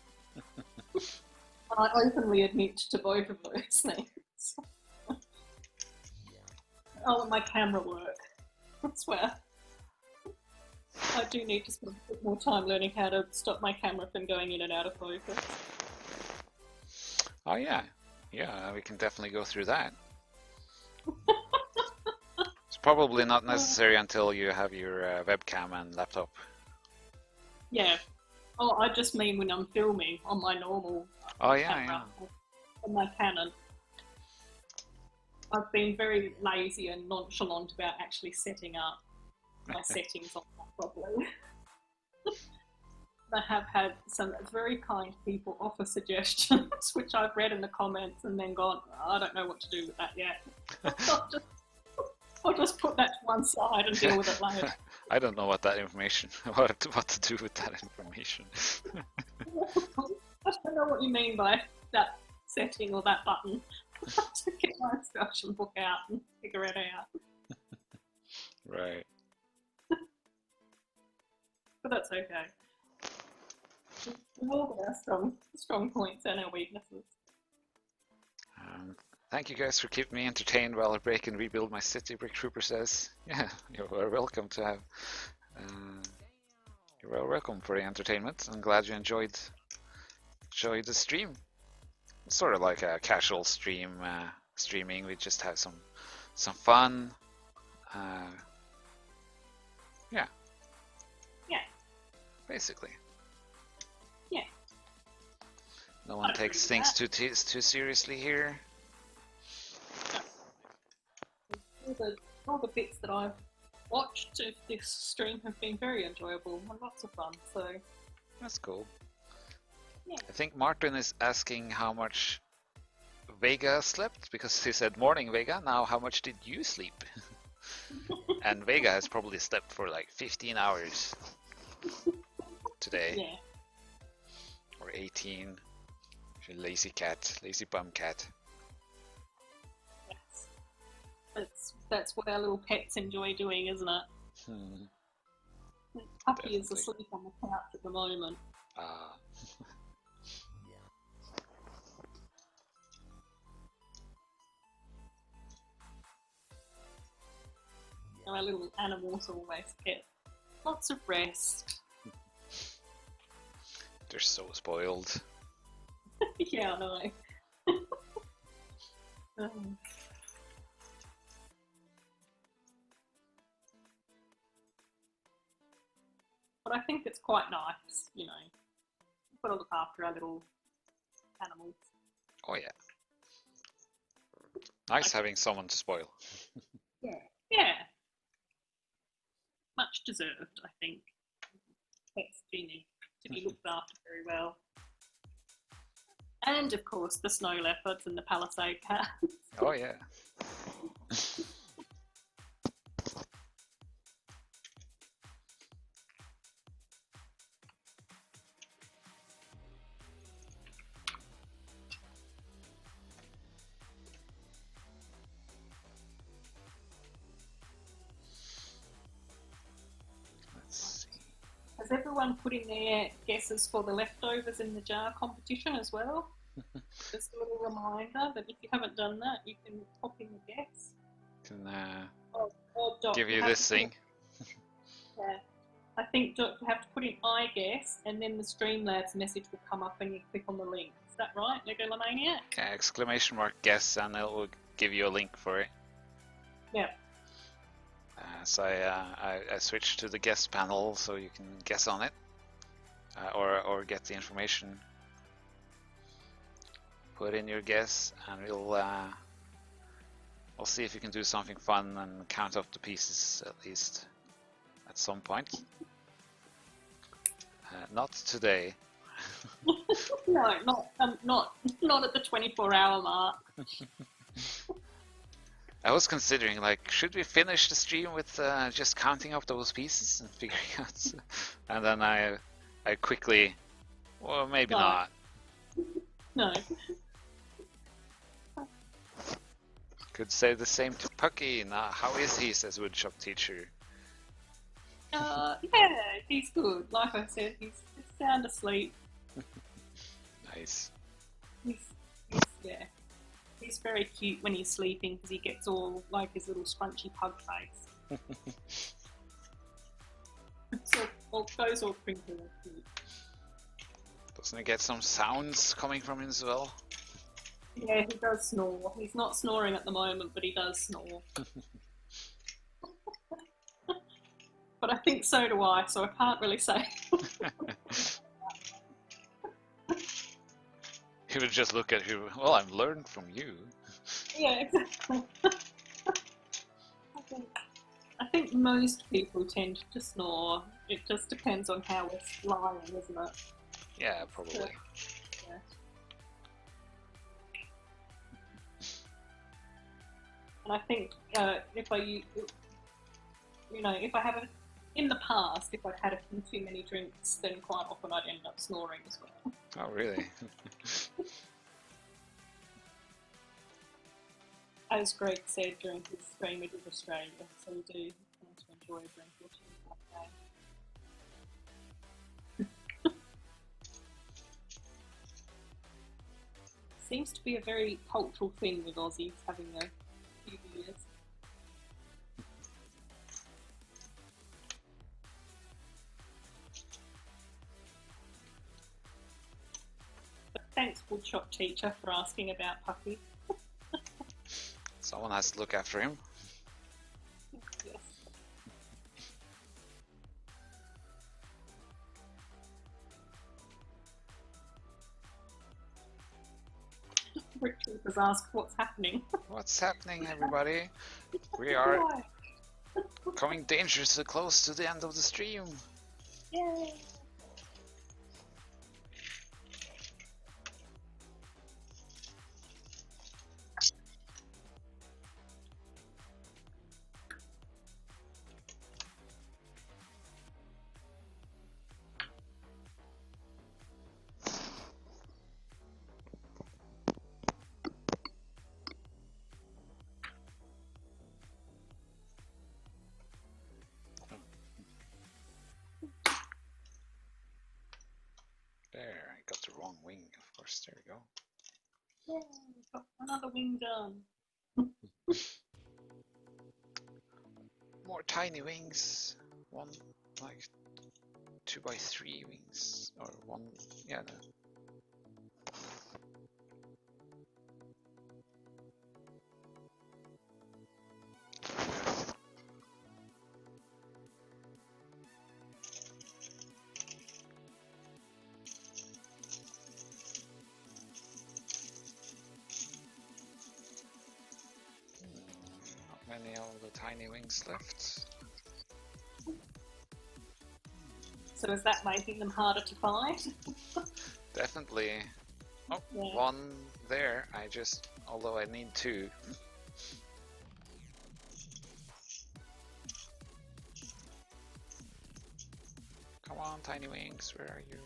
I openly admit to both of those things. I'll let my camera work. I swear. I do need to spend a bit more time learning how to stop my camera from going in and out of focus. Oh yeah, yeah, we can definitely go through that. It's probably not necessary until you have your webcam and laptop. Yeah. Oh, I just mean when I'm filming on my normal camera, on my Canon. I've been very lazy and nonchalant about actually setting up my settings on that properly. I have had some very kind people offer suggestions, which I've read in the comments and then gone, I don't know what to do with that yet. I'll just put that to one side and deal with it later. I don't know what that information, what to do with that information. I don't know what you mean by that setting or that button. I have to get my instruction book out and figure it out. Right. But that's okay. We've all got our strong points and our weaknesses. Thank you guys for keeping me entertained while I break and rebuild my city, Brick Trooper says. Yeah, you're welcome to have. You're welcome for the entertainment. I'm glad you enjoyed the stream. It's sort of like a casual streaming. We just have some fun. Yeah. Yeah. Basically. Yeah. No one takes things too seriously here. All the bits that I've watched of this stream have been very enjoyable and lots of fun, so... That's cool. Yeah. I think Martin is asking how much Vega slept, because he said, morning Vega, now how much did you sleep? And Vega has probably slept for like 15 hours today. Yeah. Or 18. She's a lazy cat, lazy bum cat. That's what our little pets enjoy doing, isn't it? Puppy is asleep on the couch at the moment. Our little animals always get lots of rest. They're so spoiled. Yeah, I know. But I think it's quite nice, you know. We've got to look after our little animals. Oh yeah. Nice having someone to spoil. Yeah. Yeah. Much deserved, I think. Pets do need to be looked after very well. And of course the snow leopards and the palisade cats. Oh yeah. Has everyone put in their guesses for the leftovers in the jar competition as well? Just a little reminder that if you haven't done that, you can pop in a guess. Can Doc, give you this thing. Yeah, I think Doc, you have to put in I guess, and then the Streamlabs message will come up and you click on the link. Is that right, Legolamaniac? Yeah, exclamation mark guess, and it will give you a link for it. Yeah. So I switched to the guess panel so you can guess on it, or get the information. Put in your guess, and we'll see if you can do something fun and count up the pieces at least at some point. Not today. No, not at the 24-hour mark. I was considering, like, should we finish the stream with just counting up those pieces and figuring out, and then I quickly, well, maybe No. not. No. Could say the same to Pucky. Now, how is he? Says woodshop teacher. Yeah, he's good. Like I said, he's sound asleep. Nice. Yeah. He's very cute when he's sleeping because he gets all like his little scrunchy pug face. So all goes all crinkly and cute. Doesn't he get some sounds coming from him as well? Yeah, he does snore. He's not snoring at the moment, but he does snore. But I think so do I, so I can't really say. He would just look at you. Well, I've learned from you. Yeah, exactly. I think most people tend to snore. It just depends on how we're lying, isn't it? Yeah, probably. Yeah. And I think if I have in the past, if I'd had a few too many drinks, then quite often I'd end up snoring as well. Oh, really? As Greg said during his stream, we did Australia, so we do tend to enjoy a drink or two that day. Seems to be a very cultural thing with Aussies having a few beers. But thanks, woodshop teacher, for asking about Puppy. Someone has to look after him. Yes. Richard has asked what's happening. What's happening, everybody? We are coming dangerously close to the end of the stream. Yay! There, I got the wrong wing, of course. There we go. Yay! Got another wing done. More tiny wings. One, like 2x3 wings, or one, yeah. Not many of the tiny wings left. So is that making them harder to find? Definitely. Oh, Yeah. one there. Although I need two. Come on, tiny wings, where are you?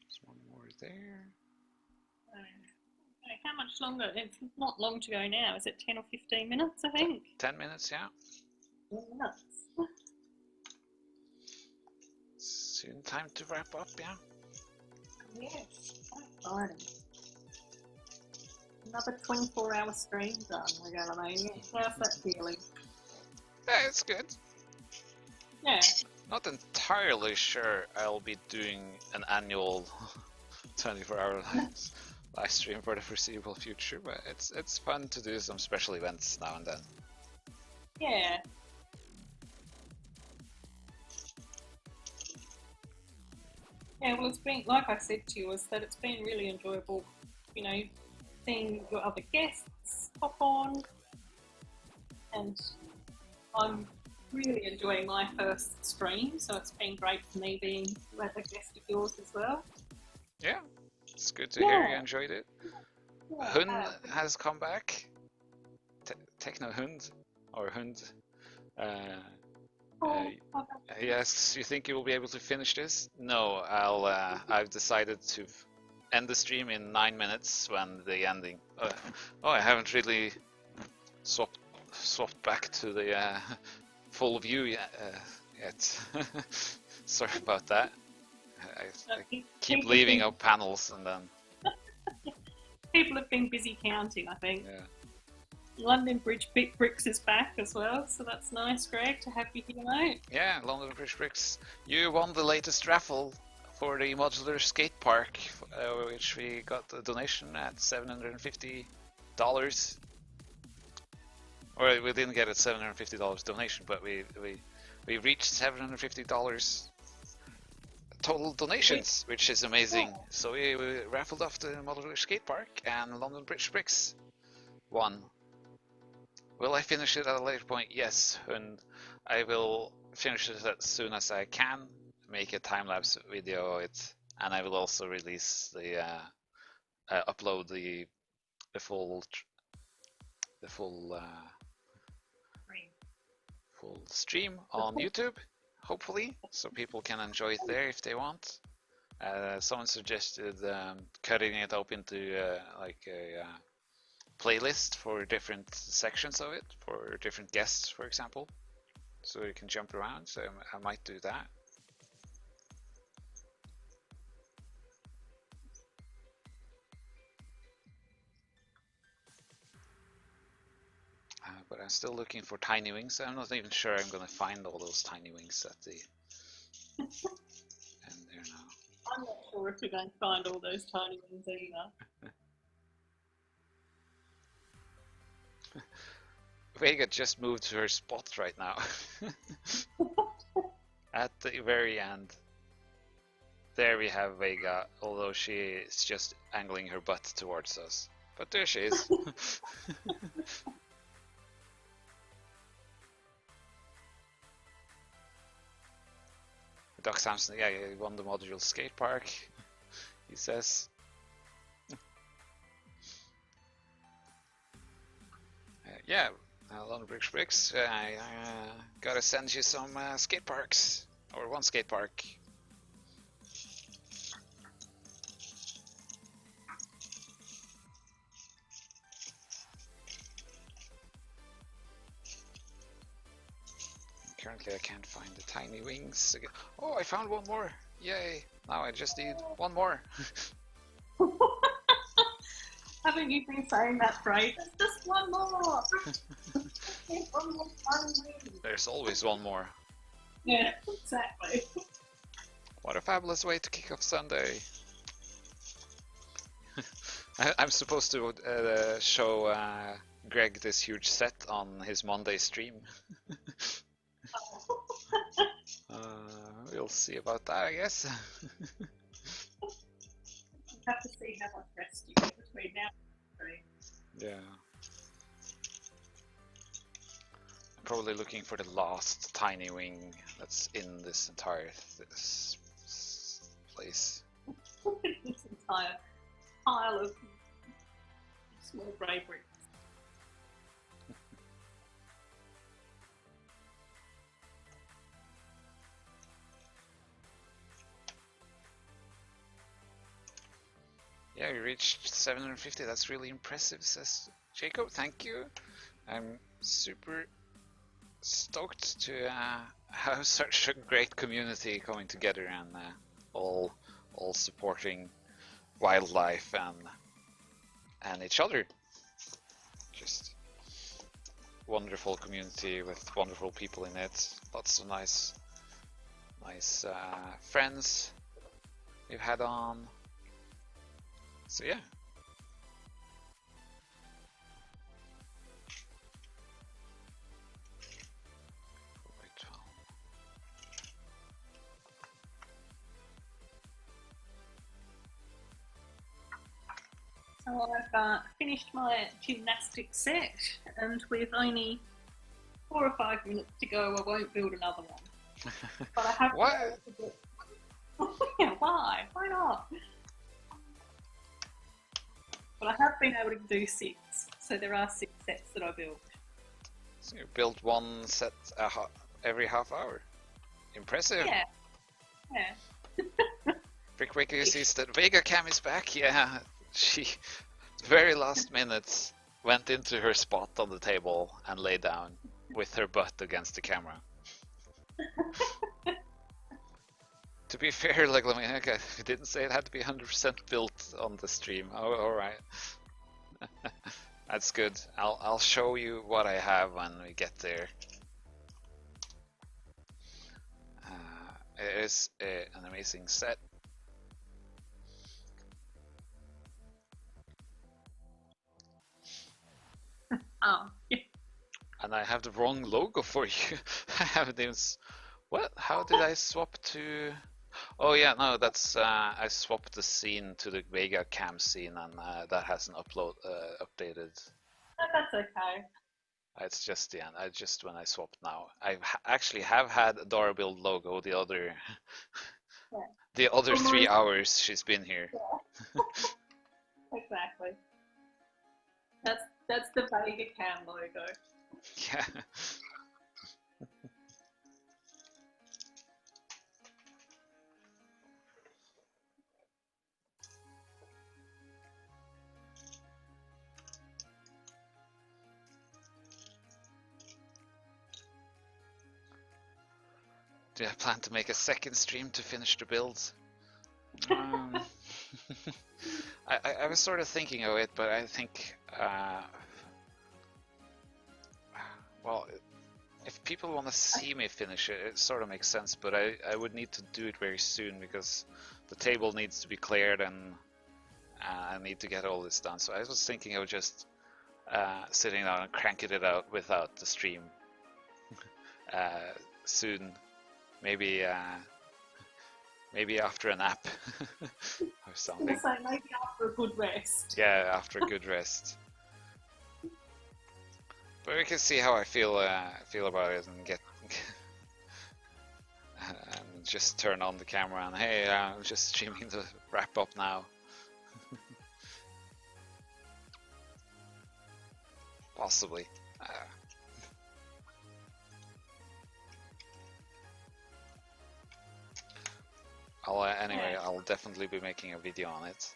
There's one more there. Okay, how much longer? It's not long to go now. Is it 10 or 15 minutes, I think? 10 minutes, yeah. 10 minutes. Soon time to wrap up, yeah. Yes, exciting. Another 24-hour stream done, Megalomania. How's that feeling? Yeah, it's good. Yeah. Not entirely sure I'll be doing an annual 24-hour live stream for the foreseeable future, but it's fun to do some special events now and then. Yeah. Yeah, well, it's been, like I said to you, is that it's been really enjoyable, you know, seeing your other guests pop on, and I'm really enjoying my first stream, so it's been great for me being a guest of yours as well. Yeah, it's good to hear you enjoyed it. Yeah, Hun has come back. Techno Hund, or Hund. He asks, "You think you will be able to finish this?" No, I've decided to end the stream in 9 minutes when the ending. Oh, I haven't really swapped back to the full view yet. Sorry about that. I keep leaving out panels and then. People have been busy counting, I think. Yeah. London Bridge Bricks is back as well, so that's nice, Greg, to have you here, mate. Yeah, London Bridge Bricks. You won the latest raffle for the modular skate park, which we got a donation at $750. Or we didn't get a $750 donation, but we reached $750 total donations, which is amazing. Yeah. So we raffled off the modular skate park, and London Bridge Bricks won. Will I finish it at a later point? Yes, and I will finish it as soon as I can, make a time-lapse video of it, and I will also release the upload the full stream on YouTube, hopefully, so people can enjoy it there if they want. Someone suggested cutting it up into like a playlist for different sections of it, for different guests, for example, so you can jump around. So I might do that. But I'm still looking for tiny wings. I'm not even sure I'm gonna find all those tiny wings at the end there now. I'm not sure if we're going to find all those tiny wings either. Vega just moved to her spot right now. At the very end. There we have Vega, although she is just angling her butt towards us. But there she is. Doc Samson, yeah, he won the modular skate park, he says. Yeah, London Bridge Bricks, I gotta send you some skate parks, or one skate park. Currently I can't find the tiny wings. Oh, I found one more! Yay! Now I just need one more. Haven't you been saying that phrase? Just one more! One more tiny wing. There's always one more. Yeah, exactly. What a fabulous way to kick off Sunday. I'm supposed to show Greg this huge set on his Monday stream. We'll see about that, I guess. We'll have to see how much rest you get between now and 3. Yeah. I'm probably looking for the last tiny wing that's in this entire place. This entire pile of small grey bricks. Yeah, we reached 750. That's really impressive, says Jacob. Thank you. I'm super stoked to have such a great community coming together and all supporting wildlife and each other. Just wonderful community with wonderful people in it. Lots of nice friends we've had on. So yeah. So I've finished my gymnastics set, and with only 4 or 5 minutes to go. I won't build another one. But I have What? to do yeah, why? Why not? But I have been able to do 6. So there are 6 sets that I built. So you build one set every half hour. Impressive. Yeah. Yeah. Brick Waker sees that Vega Cam is back. Yeah, she very last minute went into her spot on the table and lay down with her butt against the camera. To be fair, like, let me, okay, I didn't say it had to be 100% built on the stream. Oh, all right. That's good. I'll show you what I have when we get there. It is an amazing set. Oh, yeah. And I have the wrong logo for you. I have this. What? How did I swap to? Oh yeah, no, that's I swapped the scene to the Vega Cam scene, and that hasn't updated. That's okay. It's just the end. I just when I swapped now. I actually have had Adorabuild logo the other Yeah. the other 3 hours she's been here. Yeah. Exactly. That's the Vega Cam logo. Yeah. Do I plan to make a second stream to finish the build? I was sort of thinking of it, but I think, well, if people want to see me finish it, it sort of makes sense, but I would need to do it very soon because the table needs to be cleared and I need to get all this done. So I was thinking of just sitting down and cranking it out without the stream soon. Maybe after a nap or something. So maybe after a good rest. Yeah, after a good rest. But we can see how I feel about it and get and just turn on the camera and hey, I'm just streaming the wrap up now. Possibly. Anyway, I'll definitely be making a video on it.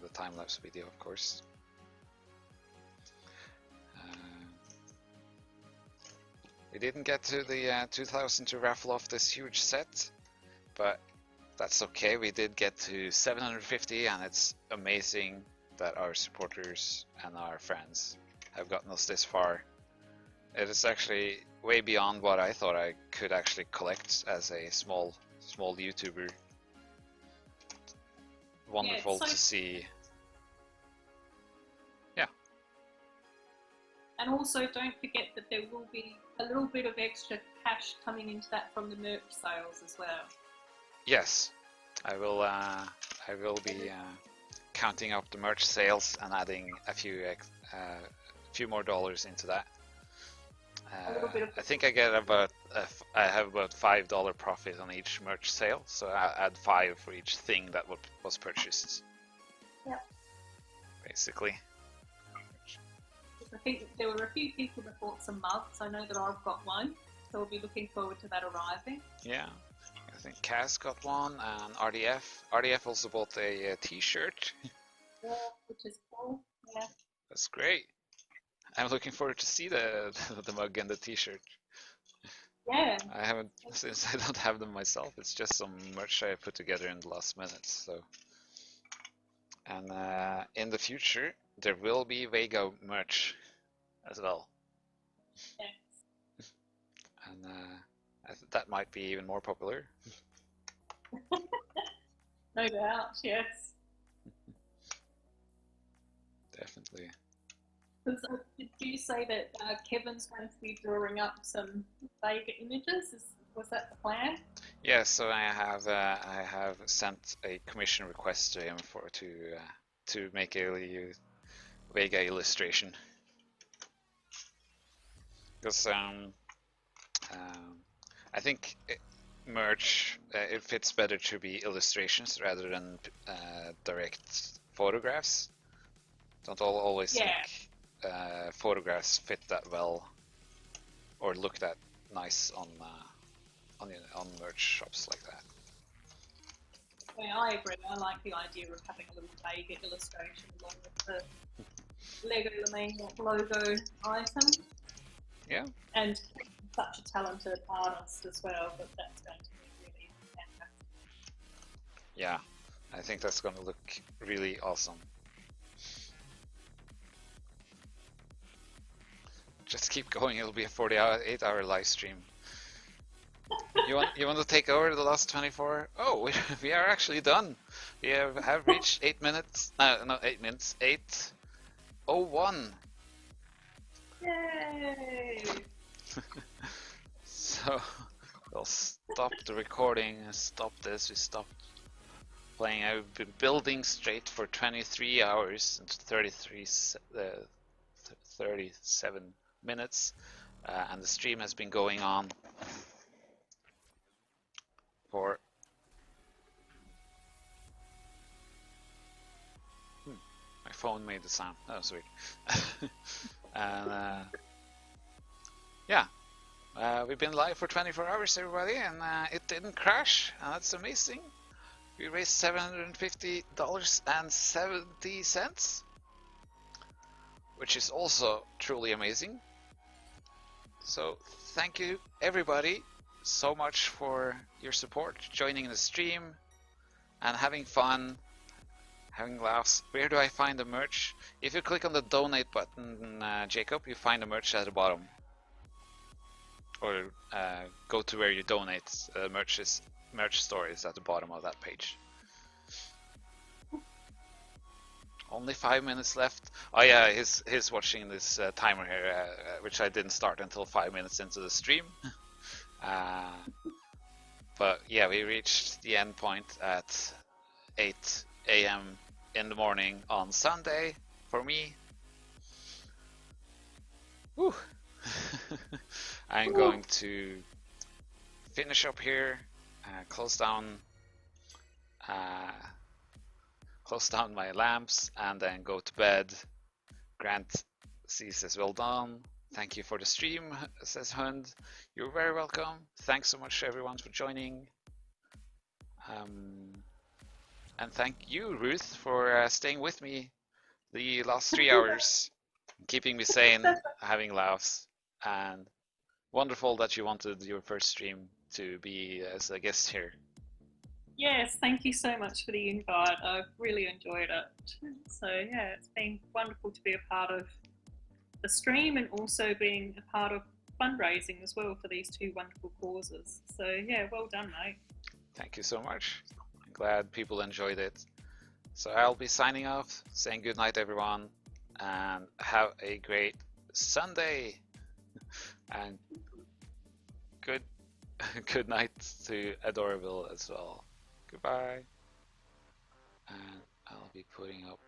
The time-lapse video, of course. We didn't get to the 2000 to raffle off this huge set, but that's okay. We did get to 750, and it's amazing that our supporters and our friends have gotten us this far. It is actually way beyond what I thought I could actually collect as a small YouTuber. Wonderful to see. Yeah. And also don't forget that there will be a little bit of extra cash coming into that from the merch sales as well. Yes, I will be counting up the merch sales and adding a few more dollars into that. I think I get about I have about $5 profit on each merch sale, so I add 5 for each thing that was purchased. Yeah. Basically. I think there were a few people that bought some mugs. I know that I've got one, so we'll be looking forward to that arriving. Yeah, I think Kaz got one, and RDF also bought a t-shirt. Yeah, which is cool. Yeah. That's great. I'm looking forward to see the mug and the t-shirt. Yeah. I haven't, since I don't have them myself. It's just some merch I put together in the last minute. So, and in the future there will be Vega merch as well. Yes. And that might be even more popular. No doubt. Yes. Definitely. Did you say that Kevin's going to be drawing up some Vega images? Was that the plan? Yeah, so I have sent a commission request to him to make a Vega illustration. because I think merch it fits better to be illustrations rather than direct photographs. Don't always think photographs fit that well or look that nice on merch shops like that. Yeah, I agree. I like the idea of having a little Vega illustration along with the Lego Maniac logo item. Yeah. And such a talented artist as well, but that's going to be really fantastic. Yeah, I think that's going to look really awesome. Just keep going, it'll be a 48-hour live stream. You want to take over the last 24? Oh, we are actually done. We have reached 8 minutes. No, not 8 minutes. 8:01. Yay! So we'll stop the recording and stop this. We stopped playing. I've been building straight for 23 hours and 37 minutes, and the stream has been going on for my phone made the sound. That was weird. And yeah, we've been live for 24 hours, everybody, and it didn't crash, and that's amazing. We raised $750.70, which is also truly amazing. So thank you, everybody, so much for your support, joining the stream, and having fun, having laughs. Where do I find the merch? If you click on the donate button, Jacob, you find the merch at the bottom. Or go to where you donate. Merch store is at the bottom of that page. Only 5 minutes left. Oh yeah, he's watching this timer here, which I didn't start until 5 minutes into the stream. But yeah, we reached the end point at 8 a.m. in the morning on Sunday for me. Woo. I'm going to finish up here, close down my lamps, and then go to bed. Grant says well done. Thank you for the stream, says Hund. You're very welcome. Thanks so much everyone for joining. And thank you, Ruth, for staying with me the last 3 hours, keeping me sane, having laughs, and wonderful that you wanted your first stream to be as a guest here. Yes, thank you so much for the invite. I've really enjoyed it. So yeah, it's been wonderful to be a part of the stream and also being a part of fundraising as well for these two wonderful causes. So yeah, well done, mate. Thank you so much. I'm glad people enjoyed it. So I'll be signing off, saying good night everyone, and have a great Sunday. And good night to Adorabuild as well. Goodbye. And I'll be putting up